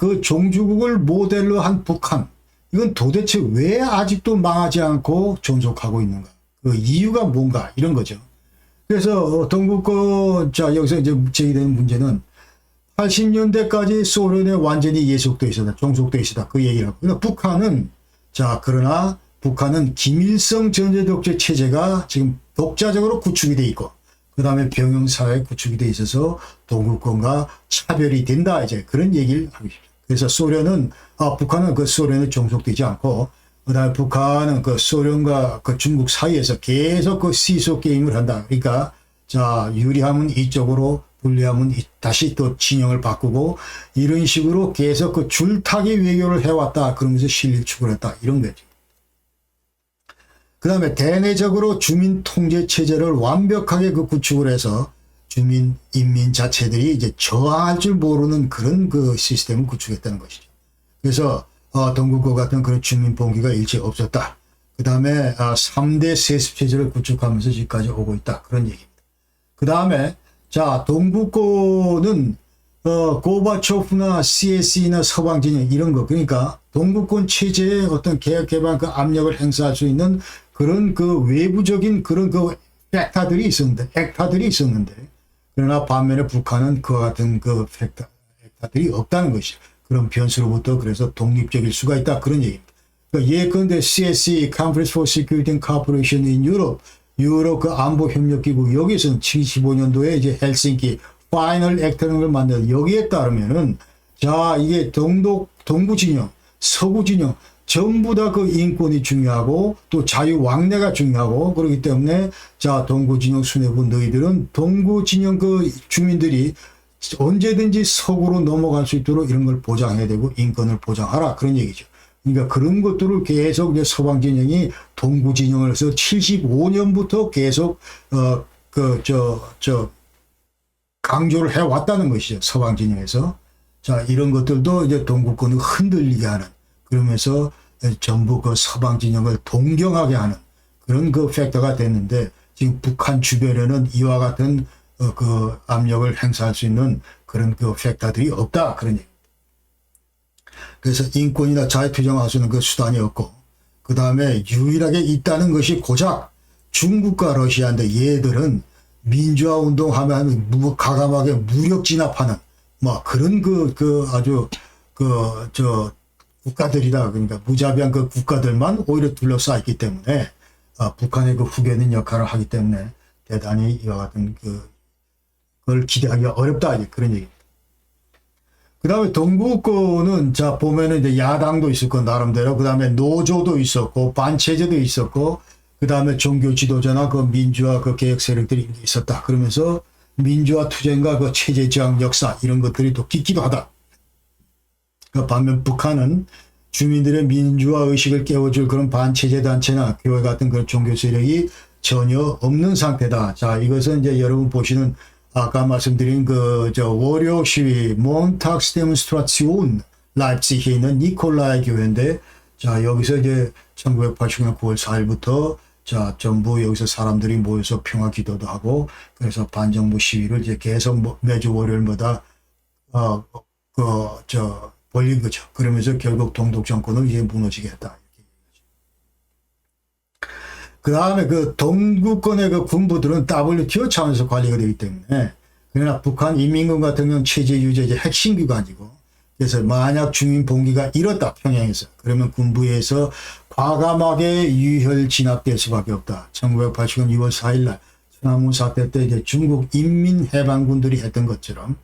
그 종주국을 모델로 한 북한, 이건 도대체 왜 아직도 망하지 않고 존속하고 있는가? 그 이유가 뭔가? 이런 거죠. 그래서 동구권 여기서 제기되는 문제는 80년대까지 소련에 완전히 예속돼 있었다, 종속돼 있었다, 그 얘기를 하고. 그러니까 북한은 그러나 북한은 김일성 전제 독재 체제가 지금 독자적으로 구축이 돼 있고, 그 다음에 병영사회 구축이 돼 있어서 동구권과 차별이 된다, 그런 얘기를 하고 싶습니다. 그래서 소련은 북한은 소련에 종속되지 않고, 그 다음에 북한은 소련과 중국 사이에서 계속 시소 게임을 한다. 그러니까, 유리하면 이쪽으로, 불리하면 다시 또 진영을 바꾸고, 이런 식으로 계속 줄타기 외교를 해왔다. 그러면서 실리를 추구했다. 이런 거죠. 그 다음에 대내적으로 주민 통제 체제를 완벽하게 구축을 해서 주민, 인민 자체들이 저항할 줄 모르는 그런 시스템을 구축했다는 것이죠. 그래서 동구권 같은 그런 주민 봉기가 일체 없었다. 그 다음에 3대 세습 체제를 구축하면서 지금까지 오고 있다. 그런 얘기입니다. 그 다음에 자 동구권은 고바초프나 CSE나 서방진영 이런 거 그러니까 동구권 체제의 어떤 개혁 개방 그 압력을 행사할 수 있는 그런 그 외부적인 그런 그 액타들이 있었는데 그러나 반면에 북한은 그와 같은 그 액타들이 없다는 것이죠. 그런 변수로부터 그래서 독립적일 수가 있다. 그런 얘기입니다. 그러니까 예컨대 CSE, Conference for Security and Cooperation in Europe, 유럽 그 안보 협력 기구 여기서는 75년도에 이제 헬싱키 파이널 액트라는 걸 만들어 여기에 따르면은 자 이게 동부 진영, 서구 진영 전부 다 그 인권이 중요하고 또 자유 왕래가 중요하고 그렇기 때문에 자 동구 진영 수뇌부 너희들은 동구 진영 그 주민들이 언제든지 서구로 넘어갈 수 있도록 이런 걸 보장해야 되고 인권을 보장하라 그런 얘기죠. 그러니까 그런 것들을 계속 이제 서방 진영이 동구 진영을 해서 75년부터 계속 강조를 해왔다는 것이죠. 서방 진영에서. 자, 이런 것들도 이제 동구권을 흔들리게 하는 그러면서 전부 그 서방 진영을 동경하게 하는 그런 그 팩터가 됐는데 지금 북한 주변에는 이와 같은 그 압력을 행사할 수 있는 그런 그 팩터들이 없다. 그런 얘기. 그래서 인권이나 자유 투쟁할 수 있는 그 수단이 없고 그 다음에 유일하게 있다는 것이 고작 중국과 러시아인데 얘들은 민주화 운동하면 가감하게 무력 진압하는 뭐 그런 아주 국가들이다. 그러니까 무자비한 그 국가들만 오히려 둘러싸여 있기 때문에 북한의 그 후계는 역할을 하기 때문에 대단히 이와 같은 그걸 기대하기가 어렵다. 그런 얘기입니다. 그 다음에 동구권은 자 보면은 이제 야당도 있었고 나름대로 그 다음에 노조도 있었고 반체제도 있었고 그 다음에 종교 지도자나 그 민주화 그 개혁 세력들이 있었다. 그러면서 민주화 투쟁과 그 체제 저항 역사 이런 것들이 또 깊기도 하다. 그 반면 북한은 주민들의 민주화 의식을 깨워줄 그런 반체제 단체나 교회 같은 그런 종교 세력이 전혀 없는 상태다. 자, 이것은 이제 여러분 보시는 아까 말씀드린 월요 시위 몬탁스 데몬스트라치온 라입치히에 있는 니콜라이 교회인데 자, 여기서 이제 1980년 9월 4일부터 자, 전부 여기서 사람들이 모여서 평화 기도도 하고 그래서 반정부 시위를 이제 계속 매주 월요일마다 벌린 거죠. 그러면서 결국 동독 정권을 이제 무너지게 했다. 그 다음에 그 동구권의 그 군부들은 WTO 차원에서 관리가 되기 때문에 그러나 북한 인민군 같은 경우는 체제 유지의 핵심 기관이고 그래서 만약 주민 봉기가 일었다 평양에서 그러면 군부에서 과감하게 유혈 진압될 수밖에 없다. 1980년 2월 4일 날 천안문 사태 때 이제 중국 인민해방군들이 했던 것처럼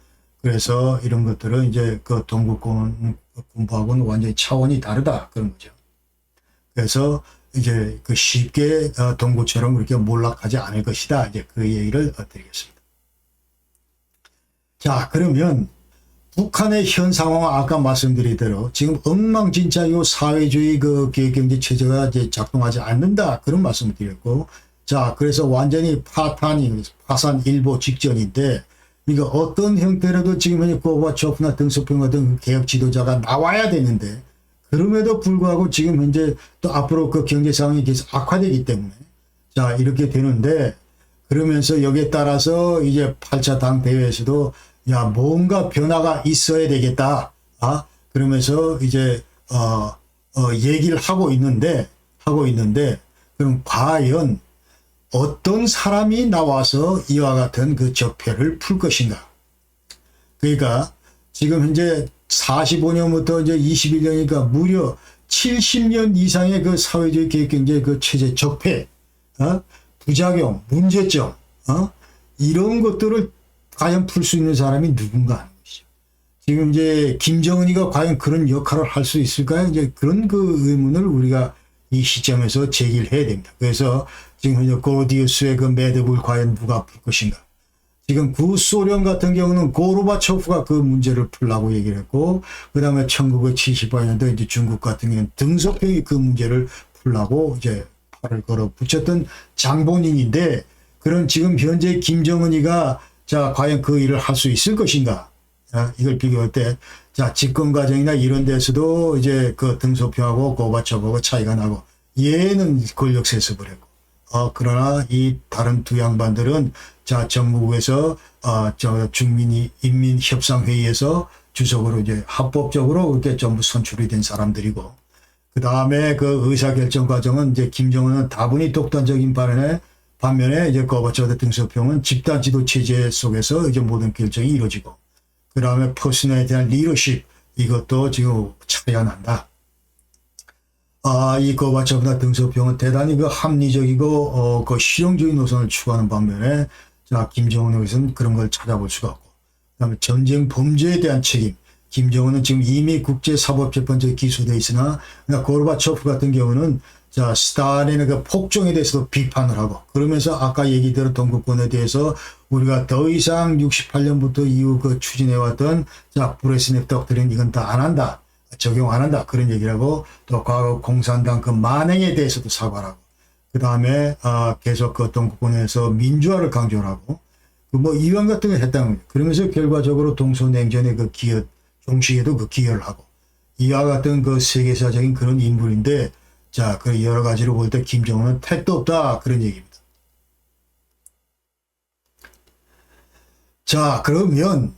그래서 이런 것들은 이제 그 동구권 군부하고는 완전히 차원이 다르다 그런 거죠. 그래서 이제 그 쉽게 동구처럼 그렇게 몰락하지 않을 것이다. 이제 그 얘기를 드리겠습니다. 자, 그러면 북한의 현 상황은 아까 말씀드린 대로 지금 엉망진짜 요 사회주의 그 계획경제 체제가 이제 작동하지 않는다. 그런 말씀을 드렸고, 자, 그래서 완전히 파산 일보 직전인데, 그러니까 어떤 형태로도 지금 현재 고바초프나 등소평 같은 개혁 지도자가 나와야 되는데, 그럼에도 불구하고 지금 현재 또 앞으로 그 경제 상황이 계속 악화되기 때문에 자 이렇게 되는데 그러면서 여기에 따라서 이제 8차 당 대회에서도 야 뭔가 변화가 있어야 되겠다. 그러면서 이제 얘기를 하고 있는데 그럼 과연 어떤 사람이 나와서 이와 같은 그 적폐를 풀 것인가? 그러니까 지금 현재 45년부터 이제 21년이니까 무려 70년 이상의 그 사회주의 계획경제 그 체제 적폐, 부작용, 문제점, 이런 것들을 과연 풀 수 있는 사람이 누군가 하는 것이죠. 지금 이제 김정은이가 과연 그런 역할을 할 수 있을까요? 이제 그런 그 의문을 우리가 이 시점에서 제기를 해야 됩니다. 그래서 지금 현재 고르디우스의 그 매듭을 과연 누가 풀 것인가? 지금 구소련 같은 경우는 고르바초프가 그 문제를 풀라고 얘기를 했고, 그 다음에 1978년도 이제 중국 같은 경우는 등소평이 그 문제를 풀라고 이제 팔을 걸어 붙였던 장본인인데, 그런 지금 현재 김정은이가 자, 과연 그 일을 할 수 있을 것인가? 이걸 비교할 때, 자, 집권 과정이나 이런 데서도 이제 그 등소평하고 고르바초프하고 차이가 나고, 얘는 권력 세습을 했고, 그러나 이 다른 두 양반들은 자 정부에서 인민협상회의에서 주석으로 이제 합법적으로 그렇게 전부 선출이 된 사람들이고, 그 다음에 그 의사결정 과정은 이제 김정은은 다분히 독단적인 반면에 이제 고바초프 등소평은 집단 지도 체제 속에서 이제 모든 결정이 이루어지고, 그 다음에 퍼슨에 대한 리더십 이것도 지금 차이가 난다. 이 고바초프나 등소평은 대단히 그 합리적이고 그 실용적인 노선을 추구하는 반면에 자 김정은에서는 그런 걸 찾아볼 수가 없고, 그다음에 전쟁 범죄에 대한 책임. 김정은은 지금 이미 국제사법재판소에 기소돼 있으나, 고르바초프 같은 경우는 자 스탈린의 그 폭정에 대해서도 비판을 하고, 그러면서 아까 얘기대로 동구권에 대해서 우리가 더 이상 68년부터 이후 그 추진해왔던 자 브레즈네프 덕트린 이건 다 안 한다, 적용 안 한다 그런 얘기를 하고, 또 과거 공산당 그 만행에 대해서도 사과를 하고, 그 다음에 계속 그 동구권에서 민주화를 강조를 하고, 뭐 이wan 같은 거 했다는 거예요. 그러면서 결과적으로 동서냉전의 그 기여 종식에도 그 기여를 하고, 이와 같은 그 세계사적인 그런 인물인데, 자, 그 여러 가지로 볼 때 김정은은 택도 없다 그런 얘기입니다. 자, 그러면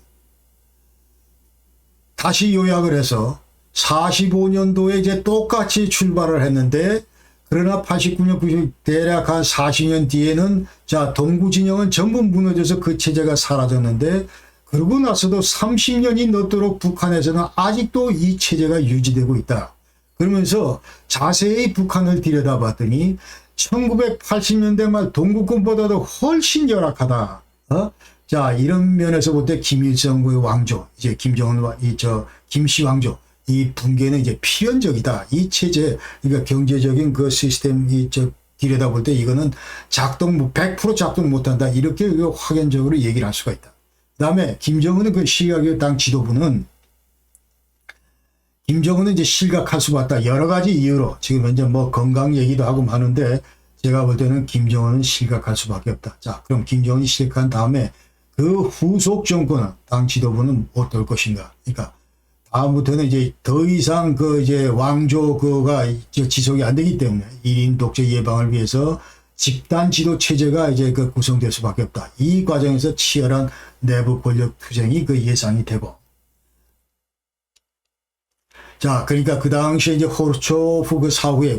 다시 요약을 해서 45년도에 이제 똑같이 출발을 했는데, 그러나 89년, 90년 대략 한 40년 뒤에는 자 동구 진영은 전부 무너져서 그 체제가 사라졌는데, 그러고 나서도 30년이 넘도록 북한에서는 아직도 이 체제가 유지되고 있다. 그러면서 자세히 북한을 들여다봤더니 1980년대 말 동구권보다도 훨씬 열악하다. 자 이런 면에서 볼 때 김일성의 왕조, 이제 김정은과 김씨 왕조 이 붕괴는 이제 필연적이다. 이 체제, 그러니까 경제적인 그 시스템이 들여다볼 때 이거는 100% 작동 못한다. 이렇게 확연적으로 얘기를 할 수가 있다. 그 다음에 김정은은 그 시각의 당 지도부는 김정은은 이제 실각할 수밖에 없다. 여러 가지 이유로 지금 현재 뭐 건강 얘기도 하고 하는데, 제가 볼 때는 김정은은 실각할 수밖에 없다. 자, 그럼 김정은이 실각한 다음에 그 후속 정권은 당 지도부는 어떨 것인가? 그러니까 다음부터는 이제 더 이상 그 이제 왕조 그가 지속이 안 되기 때문에 1인 독재 예방을 위해서 집단 지도 체제가 이제 그 구성될 수밖에 없다. 이 과정에서 치열한 내부 권력 투쟁이 그 예상이 되고. 자, 그러니까 그 당시에 이제 후르초프 사후에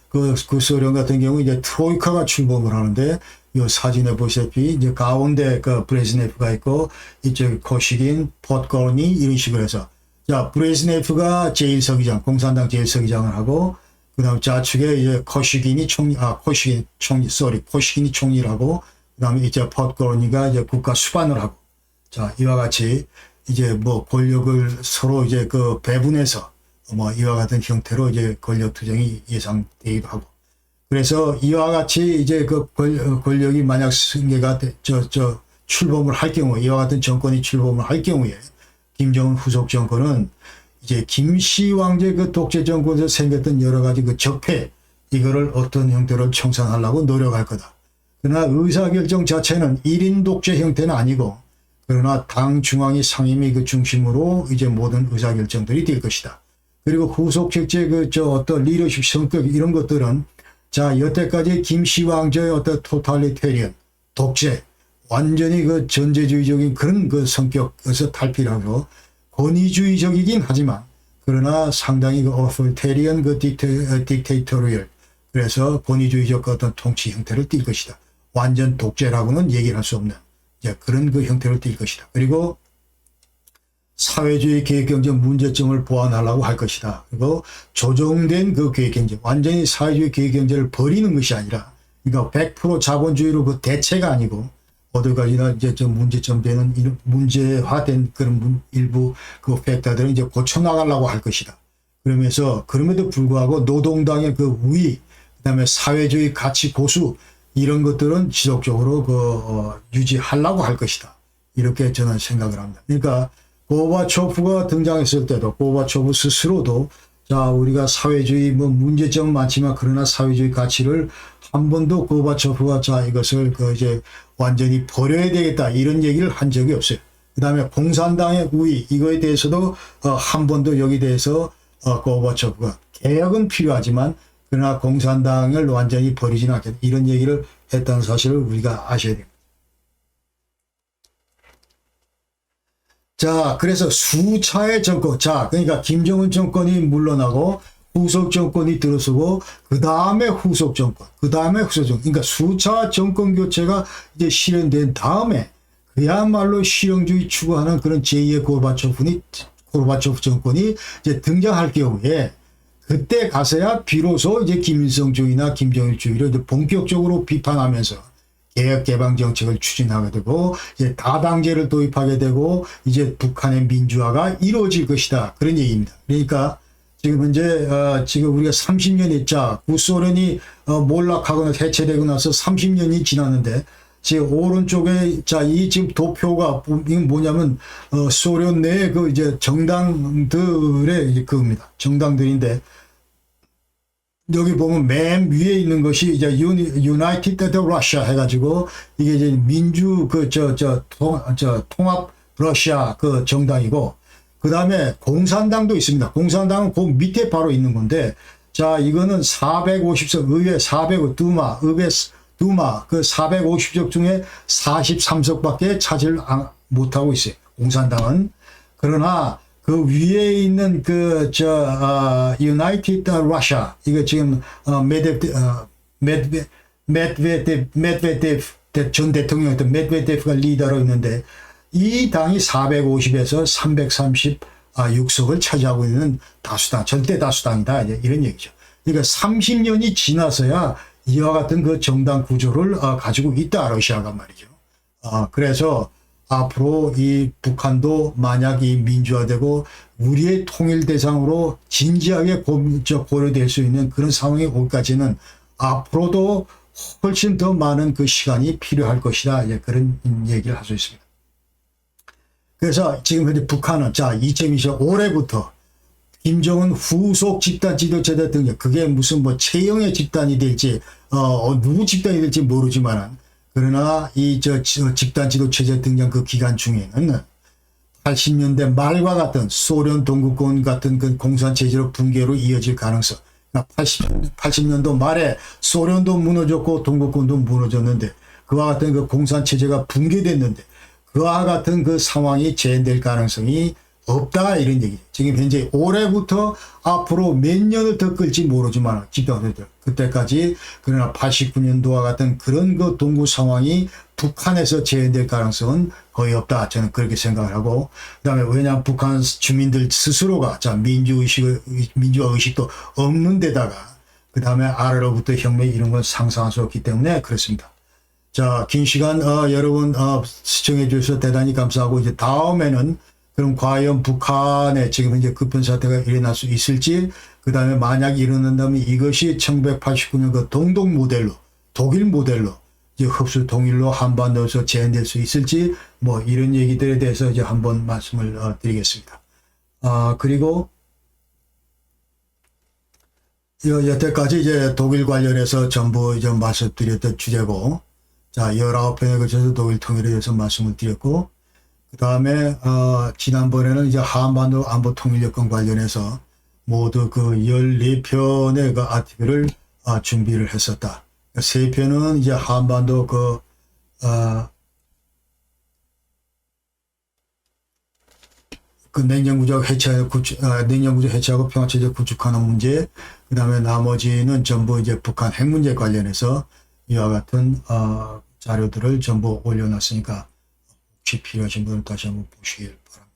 그 소련 같은 경우 이제 트로이카가 출범을 하는데, 이 사진에 보시다시피 이제 가운데 그 브레즈네프가 있고, 이쪽 코시긴, 포트코르니 이런 식으로 해서, 자, 브레즈네프가 제1서기장, 공산당 제1서기장을 하고, 그 다음 좌측에 이제 코시긴이 총리를 하고, 그 다음에 이제 포트코르니가 이제 국가 수반을 하고, 자, 이와 같이 이제 뭐 권력을 서로 이제 그 배분해서 뭐 이와 같은 형태로 이제 권력 투쟁이 예상되기도 하고, 그래서 이와 같이 이제 그 권력이 만약 승계가 출범을 할 경우, 이와 같은 정권이 출범을 할 경우에 김정은 후속 정권은 이제 김씨 왕제 그 독재 정권에서 생겼던 여러 가지 그 적폐, 이거를 어떤 형태로 청산하려고 노력할 거다. 그러나 의사결정 자체는 1인 독재 형태는 아니고, 그러나 당 중앙위 상임위 그 중심으로 이제 모든 의사결정들이 될 것이다. 그리고 후속 책제 어떤 리더십 성격 이런 것들은 자 여태까지 김씨 왕조의 어떤 토탈리테리언 독재, 완전히 그 전제주의적인 그런 그 성격에서 탈피하고 권위주의적이긴 하지만, 그러나 상당히 그 어설테리언 그 딕테이터리얼, 그래서 권위주의적 어떤 통치 형태를 띌 것이다. 완전 독재라고는 얘기를 할 수 없는 그런 그 형태를 띌 것이다. 그리고 사회주의 계획경제 문제점을 보완하려고 할 것이다. 그리고 조정된 그 계획경제, 완전히 사회주의 계획경제를 버리는 것이 아니라, 그러니까 100% 자본주의로 그 대체가 아니고 어디 가지나 이제 문제점 되는 문제화된 그런 일부 그 팩터들은 이제 고쳐나가려고 할 것이다. 그러면서 그럼에도 불구하고 노동당의 그 우위, 그다음에 사회주의 가치 고수 이런 것들은 지속적으로 유지하려고 할 것이다. 이렇게 저는 생각을 합니다. 그러니까 고바초프가 등장했을 때도 고바초프 스스로도 자 우리가 사회주의 뭐 문제점은 많지만 그러나 사회주의 가치를 한 번도 고바초프가 자 이것을 이제 완전히 버려야 되겠다 이런 얘기를 한 적이 없어요. 그다음에 공산당의 우위 이거에 대해서도 한 번도 여기 대해서 고바초프가 개혁은 필요하지만 그러나 공산당을 완전히 버리지는 않겠다. 이런 얘기를 했다는 사실을 우리가 아셔야 됩니다. 자, 그래서 수차의 정권, 자, 그러니까 김정은 정권이 물러나고 후속 정권이 들어서고 그 다음에 후속 정권, 그 다음에 후속 정권, 그러니까 수차 정권 교체가 이제 실현된 다음에 그야말로 실용주의 추구하는 그런 제2의 고르바초프 정권이 이제 등장할 경우에 그때 가서야 비로소 이제 김일성주의나 김정일주의를 이제 본격적으로 비판하면서 개혁 개방 정책을 추진하게 되고 이제 다당제를 도입하게 되고 이제 북한의 민주화가 이루어질 것이다. 그런 얘기입니다. 그러니까 지금 현재 지금 우리가 30년이 자 구소련이 몰락하거나 해체되고 나서 30년이 지났는데 지금 오른쪽에 자 이 지금 도표가 이건 뭐냐면 소련 내 그 이제 정당들의 그겁니다. 정당들인데 여기 보면 맨 위에 있는 것이 이제 United Russia 해가지고 이게 이제 민주 통합 러시아 그 정당이고 그 다음에 공산당도 있습니다. 공산당은 그 밑에 바로 있는 건데 자 이거는 450석 의회 400 두마 그 450석 중에 43석밖에 차지를 못하고 있어요. 공산당은. 그러나 그 위에 있는 United Russia 이거 지금 메드베데프 전 대통령이었던 메드베데프가 리더로 있는데 이 당이 450에서 336석을 차지하고 있는 다수당, 절대 다수당이다. 이런 얘기죠. 그러니까 30년이 지나서야 이와 같은 그 정당 구조를 가지고 있다. 러시아가 말이죠. 그래서 앞으로 이 북한도 만약 이 민주화되고 우리의 통일 대상으로 진지하게 고려될 수 있는 그런 상황이 오기까지는 앞으로도 훨씬 더 많은 그 시간이 필요할 것이다. 그런 얘기를 할 수 있습니다. 그래서 지금 현재 북한은 자 2020년 올해부터 김정은 후속 집단 지도체제 등장 그게 무슨 뭐 최영의 집단이 될지 누구 집단이 될지 모르지만 그러나 이 집단 지도체제 등장 그 기간 중에는 80년대 말과 같은 소련 동구권 같은 그 공산체제로 붕괴로 이어질 가능성. 80년도 말에 소련도 무너졌고 동구권도 무너졌는데 그와 같은 그 공산체제가 붕괴됐는데 그와 같은 그 상황이 재현될 가능성이 없다 이런 얘기죠. 지금 현재 올해부터 앞으로 몇 년을 더 끌지 모르지만 집단들 그때까지 그러나 89년도와 같은 그런 그 동구 상황이 북한에서 재현될 가능성은 거의 없다. 저는 그렇게 생각을 하고 그다음에 왜냐하면 북한 주민들 스스로가 자 민주화 의식도 없는 데다가 그다음에 아래로부터 혁명 이런 건 상상할 수 없기 때문에 그렇습니다. 자, 긴 시간 여러분 시청해 주셔서 대단히 감사하고 이제 다음에는 그럼 과연 북한에 지금 현재 급변 사태가 일어날 수 있을지 그다음에 만약 일어난다면 이것이 1989년 그 동독 모델로 독일 모델로 이제 흡수 통일로 한반도에서 재현될 수 있을지 뭐 이런 얘기들에 대해서 이제 한번 말씀을 드리겠습니다. 그리고 여태까지 이제 독일 관련해서 전부 이제 말씀드렸던 주제고 자 19편에 걸쳐서 독일 통일에 대해서 말씀을 드렸고 그 다음에 지난번에는 이제 한반도 안보 통일 여건 관련해서 모두 그 14편의 그 아티클을 준비를 했었다. 3편은 이제 한반도 그 냉전구조 해체하고 평화체제 구축하는 문제, 그 다음에 나머지는 전부 이제 북한 핵 문제 관련해서 이와 같은 자료들을 전부 올려놨으니까 혹시 필요하신 분은 다시 한번 보시길 바랍니다.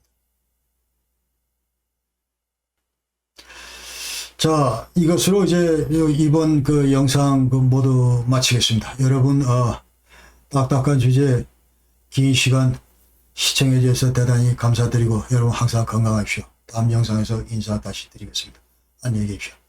자, 이것으로 이제 이번 그 영상 모두 마치겠습니다. 여러분, 딱딱한 주제, 긴 시간 시청해 주셔서 대단히 감사드리고 여러분 항상 건강하십시오. 다음 영상에서 인사 다시 드리겠습니다. 안녕히 계십시오.